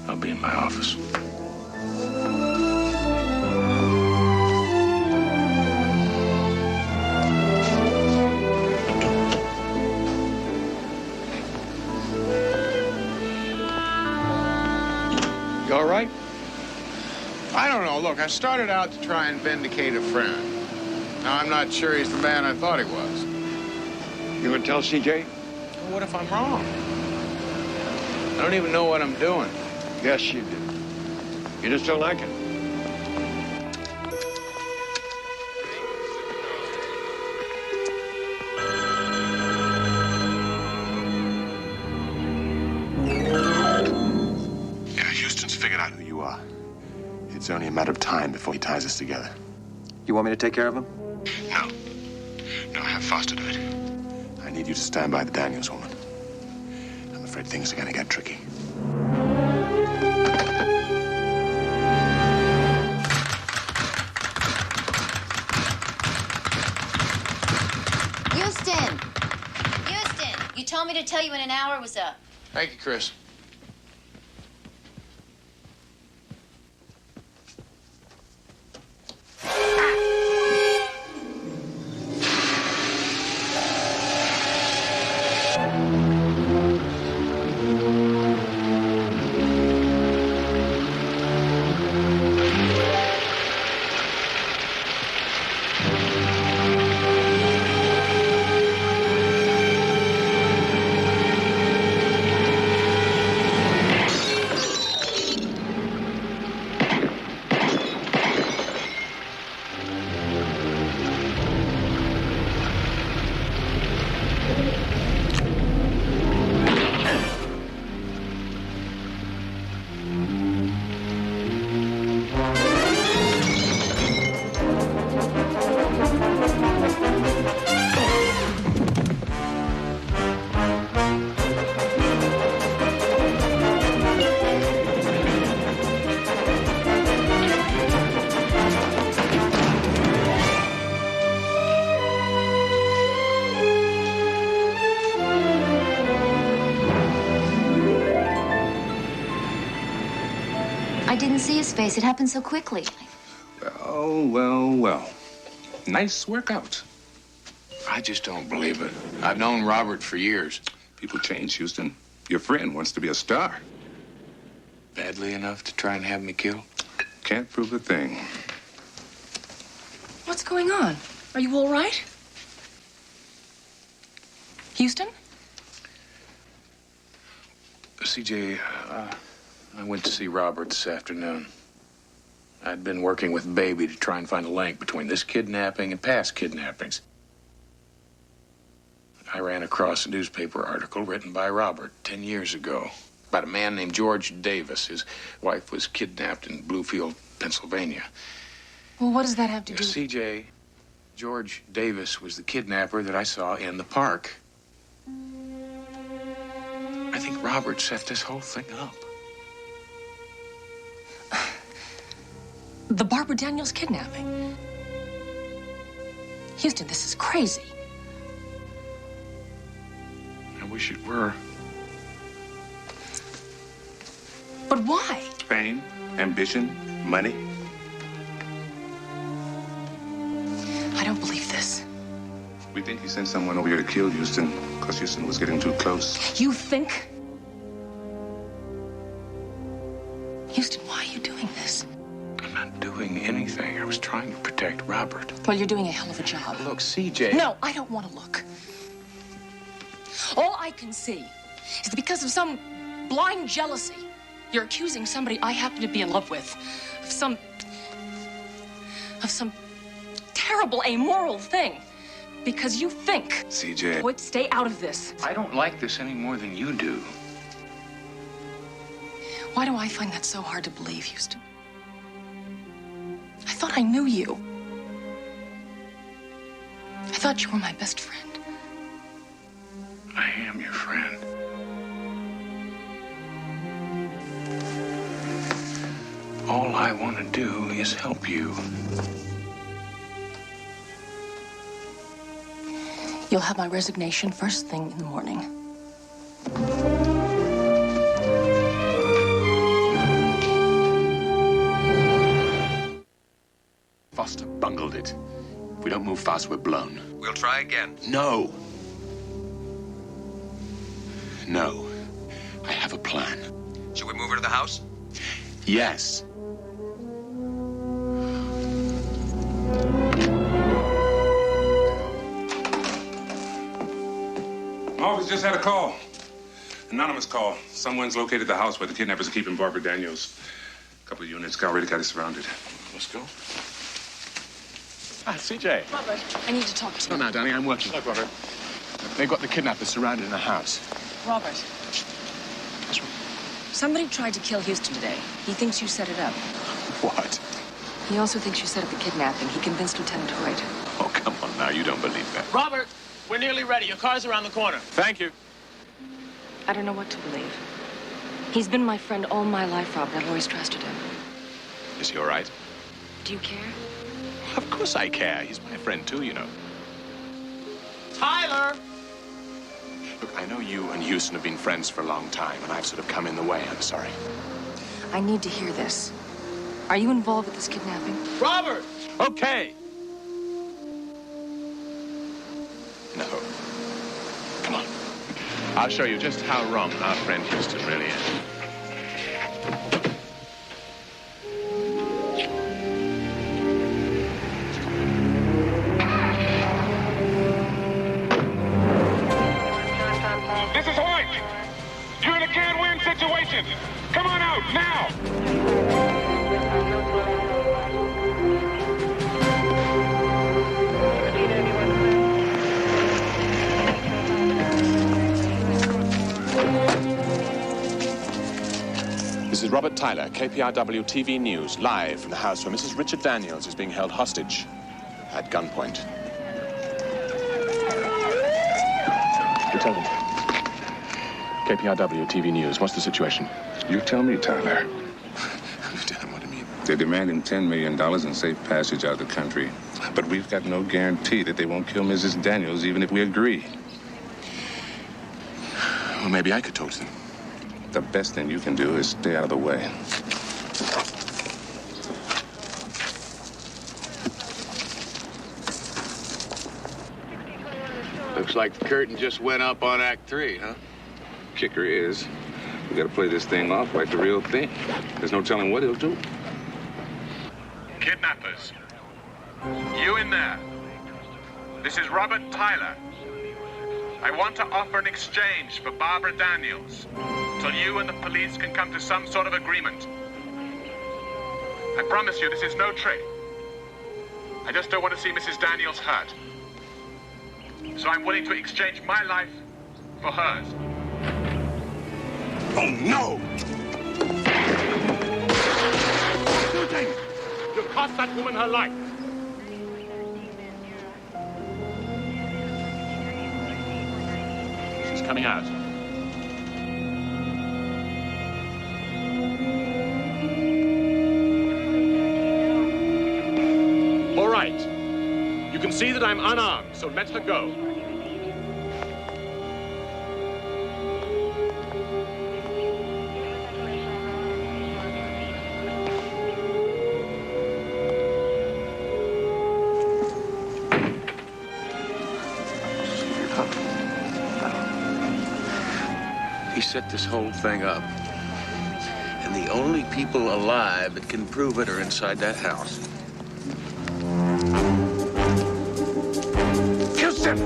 I'll be in my office. You all right? I don't know. Look, I started out to try and vindicate a friend. Now, I'm not sure he's the man I thought he was. You gonna tell CJ? Well, what if I'm wrong? I don't even know what I'm doing. Yes, you do. You just don't like it. Yeah, Houston's figured out who you are. It's only a matter of time before he ties us together. You want me to take care of him? No. No, have Foster do it. I need you to stand by the Daniels woman. I'm afraid things are going to get tricky. Houston! Houston! You told me to tell you when an hour was up. Thank you, Chris. his face. It happened so quickly. Well. Nice workout. I just don't believe it. I've known Robert for years. People change, Houston. Your friend wants to be a star. Badly enough to try and have me killed? Can't prove a thing. What's going on? Are you all right? Houston? CJ, I went to see Robert this afternoon. I'd been working with Baby to try and find a link between this kidnapping and past kidnappings. I ran across a newspaper article written by Robert 10 years ago about a man named George Davis. His wife was kidnapped in Bluefield, Pennsylvania. Well, what does that have to do? CJ, George Davis was the kidnapper that I saw in the park. I think Robert set this whole thing up. The Barbara Daniels kidnapping. Houston, this is crazy. I wish it were. But why? Fame, ambition, money. I don't believe this. We think he sent someone over here to kill Houston because Houston was getting too close. You think? Houston, why are you doing this? I'm not doing anything. I was trying to protect Robert. Well, you're doing a hell of a job. Look, CJ. No, I don't want to look. All I can see is that because of some blind jealousy, you're accusing somebody I happen to be in love with of some terrible, amoral thing. Because you think. CJ. Boyd, stay out of this. I don't like this any more than you do. Why do I find that so hard to believe, Houston? I thought I knew you. I thought you were my best friend. I am your friend. All I want to do is help you. You'll have my resignation first thing in the morning. Foster bungled it. If we don't move fast, we're blown. We'll try again. No. No. I have a plan. Should we move her to the house? Yes. Office just had a call. Anonymous call. Someone's located the house where the kidnappers are keeping Barbara Daniels. A couple of units already got it surrounded. Let's go. Ah, CJ. Robert, I need to talk to you. No, darling, I'm working. Look, Robert. They've got the kidnappers surrounded in a house. Robert. Somebody tried to kill Houston today. He thinks you set it up. What? He also thinks you set up the kidnapping. He convinced Lieutenant Hoyt. Oh, come on now. You don't believe that. Robert, we're nearly ready. Your car's around the corner. Thank you. I don't know what to believe. He's been my friend all my life, Robert. I've always trusted him. Is he all right? Do you care? Of course I care. He's my friend, too, you know. Tyler! Look, I know you and Houston have been friends for a long time, and I've sort of come in the way. I'm sorry. I need to hear this. Are you involved with this kidnapping? Robert! Okay. No. Come on. I'll show you just how wrong our friend Houston really is. This is Hoyt! You're in a can't-win situation! Come on out, now! This is Robert Tyler, KPRW TV News, live from the house where Mrs. Richard Daniels is being held hostage at gunpoint. Lieutenant. KPRW TV News. What's the situation? You tell me, Tyler. Lieutenant, what do you mean? They're demanding $10 million in safe passage out of the country. But we've got no guarantee that they won't kill Mrs. Daniels, even if we agree. Well, maybe I could talk to them. The best thing you can do is stay out of the way. Looks like the curtain just went up on Act 3, huh? Kicker is, we gotta play this thing off like the real thing. There's no telling what he'll do. Kidnappers. You in there. This is Robert Tyler. I want to offer an exchange for Barbara Daniels till you and the police can come to some sort of agreement. I promise you this is no trick. I just don't want to see Mrs. Daniels hurt. So I'm willing to exchange my life for hers. Oh, no! Two things. You cost that woman her life. She's coming out. All right. You can see that I'm unarmed, so let her go. He set this whole thing up. And the only people alive that can prove it are inside that house. Houston!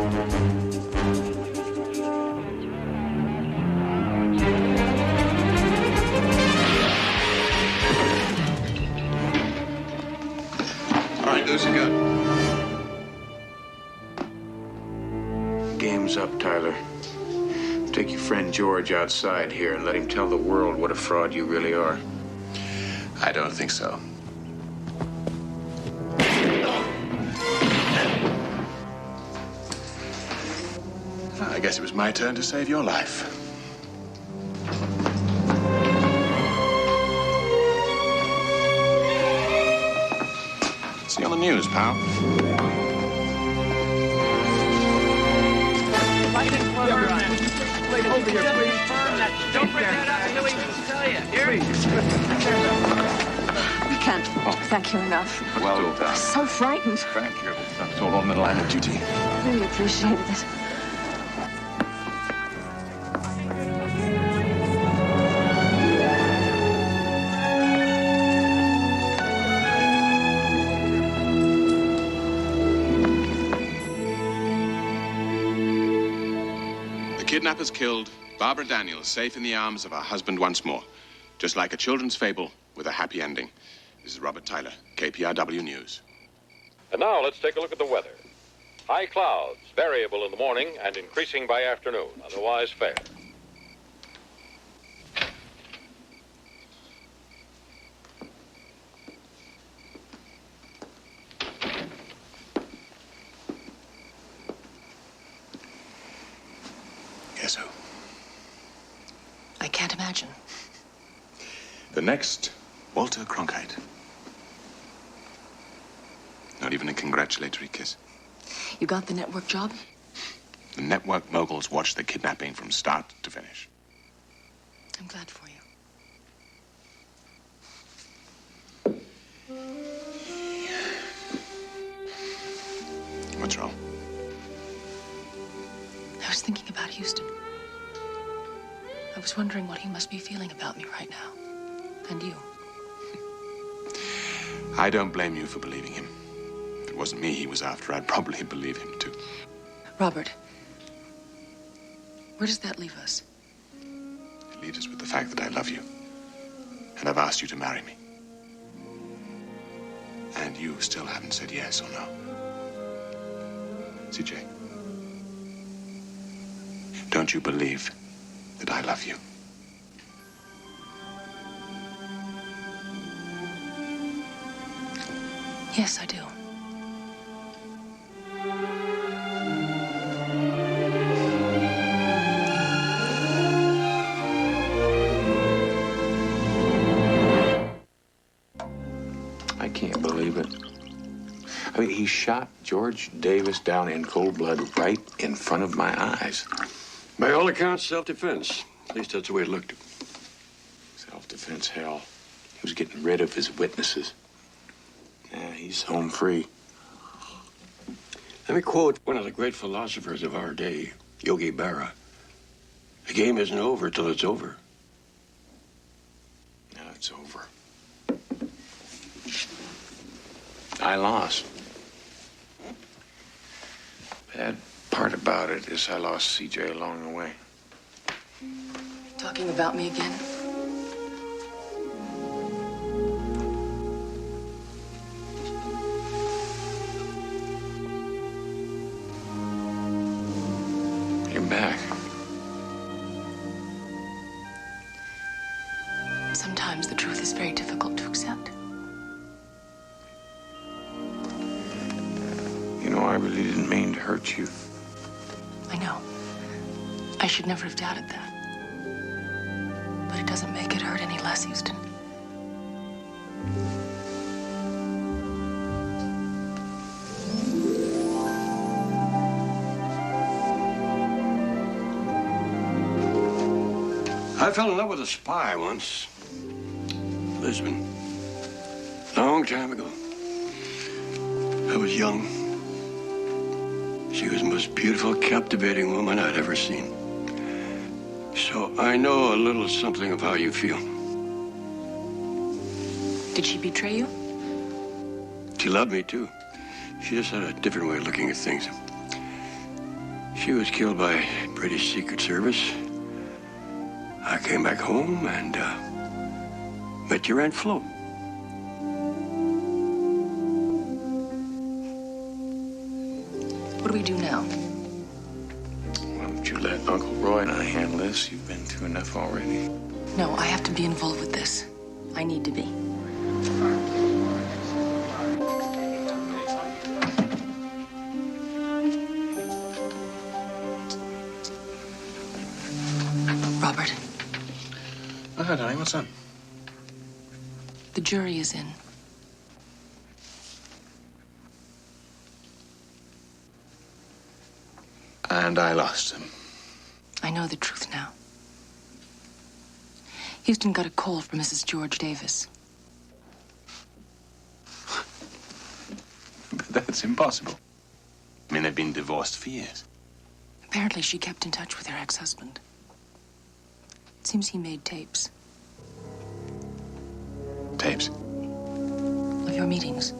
All right, loose a gun. Game's up, Tyler. Take your friend George outside here and let him tell the world what a fraud you really are. I don't think so. I guess it was my turn to save your life. See you on the news, pal. Over here, please. Don't bring that up until we tell you. Here. We can't thank you enough. Well done. So frightened. Thank you. That's all on the line of duty. Really appreciated it. Kidnappers killed, Barbara Daniels safe in the arms of her husband once more. Just like a children's fable with a happy ending. This is Robert Tyler, KPRW News. And now let's take a look at the weather. High clouds, variable in the morning and increasing by afternoon, otherwise fair. Guess who? I can't imagine. The next Walter Cronkite. Not even a congratulatory kiss. You got the network job? The network moguls watched the kidnapping from start to finish. I'm glad for you. What's wrong? I was thinking about Houston. I was wondering what he must be feeling about me right now. And you. I don't blame you for believing him. If it wasn't me he was after, I'd probably believe him too. Robert, where does that leave us? It leaves us with the fact that I love you. And I've asked you to marry me. And you still haven't said yes or no. CJ, don't you believe that I love you? Yes, I do. I can't believe it. I mean, he shot George Davis down in cold blood right in front of my eyes. By all accounts, self-defense. At least that's the way it looked. Self-defense, hell. He was getting rid of his witnesses. Yeah, he's home free. Let me quote one of the great philosophers of our day, Yogi Berra. The game isn't over till it's over. Now it's over. I lost. Bad part about it is I lost CJ along the way. Talking about me again? You're back. Sometimes the truth is very difficult to accept. You know, I really didn't mean to hurt you. I know. I should never have doubted that. But it doesn't make it hurt any less, Houston. I fell in love with a spy once. Lisbon. Long time ago. I was young. She was the most beautiful, captivating woman I'd ever seen. So I know a little something of how you feel. Did she betray you? She loved me, too. She just had a different way of looking at things. She was killed by British Secret Service. I came back home and met your Aunt Flo. What do we do now? Why don't you let Uncle Roy and I handle this? You've been through enough already. No, I have to be involved with this. I need to be. Robert. Oh, hi, darling. What's up? The jury is in. And I lost him. I know the truth now. Houston got a call from Mrs. George Davis. But that's impossible. I mean, they've been divorced for years. Apparently, she kept in touch with her ex-husband. It seems he made tapes. Tapes? Of your meetings.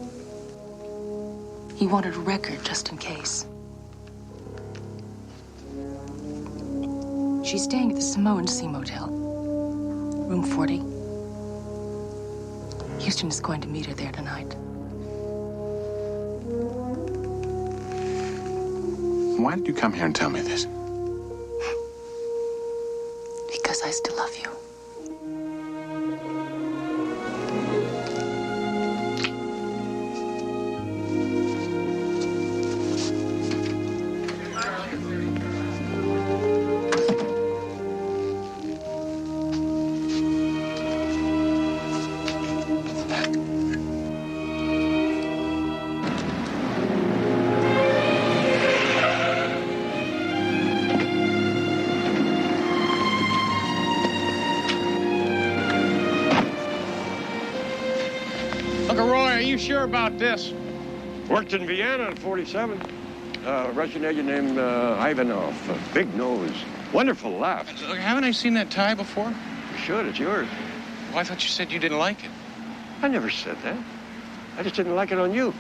He wanted a record just in case. She's staying at the Samoan Sea Motel. Room 40. Houston is going to meet her there tonight. Why did you come here and tell me this? Because I still love you. Uncle Roy, are you sure about this? Worked in Vienna in 47. A Russian agent named Ivanov. A big nose. Wonderful laugh. Look, haven't I seen that tie before? You should. It's yours. Well, I thought you said you didn't like it. I never said that. I just didn't like it on you.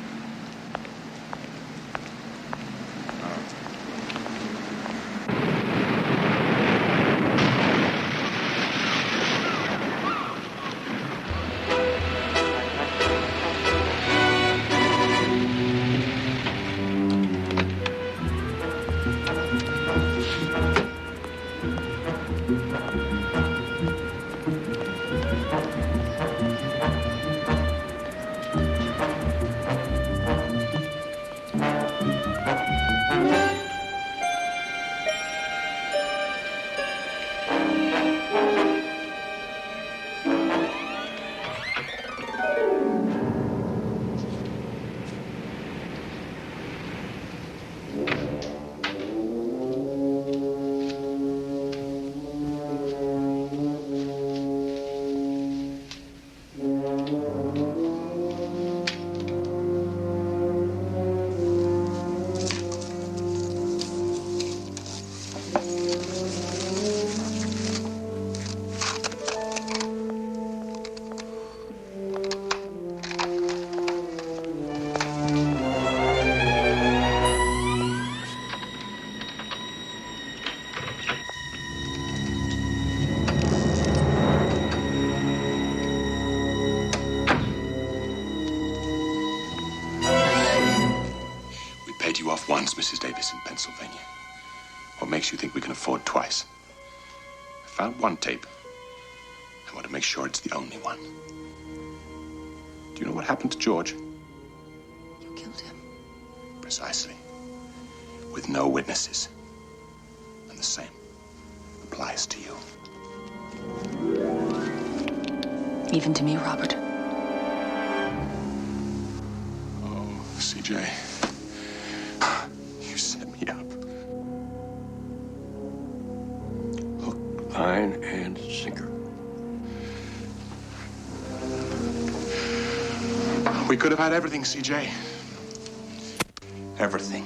Mrs. Davis in Pennsylvania. What makes you think we can afford twice? I found one tape. I want to make sure it's the only one. Do you know what happened to George? You killed him. Precisely. With no witnesses. And the same applies to you. Even to me, Robert. Oh, CJ. You set me up. Hook, line, and sinker. We could have had everything, CJ. Everything.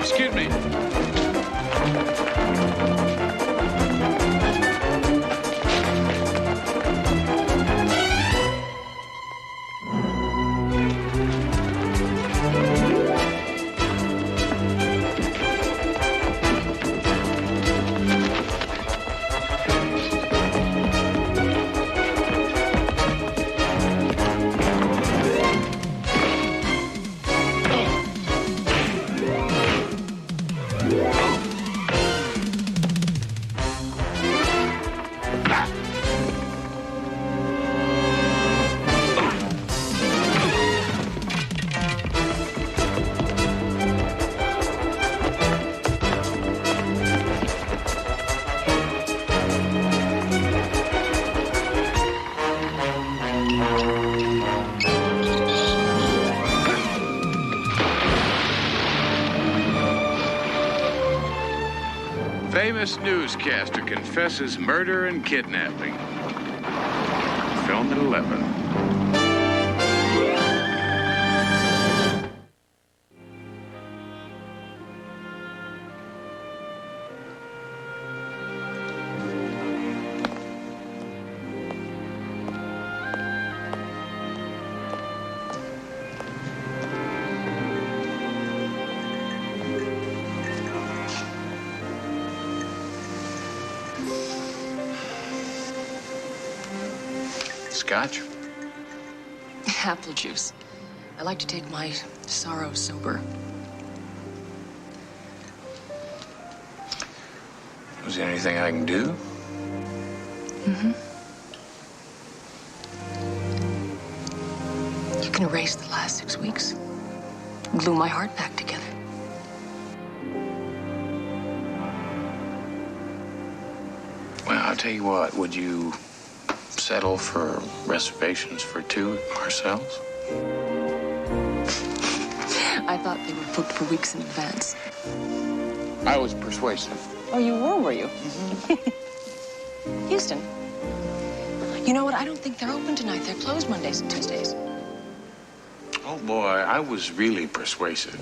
Excuse me. Famous newscaster confesses murder and kidnapping. Filmed at 11. Scotch? Apple juice. I like to take my sorrow sober. Was there anything I can do? Mm-hmm. You can erase the last 6 weeks. Glue my heart back together. Well, I'll tell you what. Would you settle for reservations for 2 at Marcel's? I thought they were booked for weeks in advance. I was persuasive. Oh, you were you? Mm-hmm. Houston. You know what? I don't think they're open tonight. They're closed Mondays and Tuesdays. Oh, boy, I was really persuasive.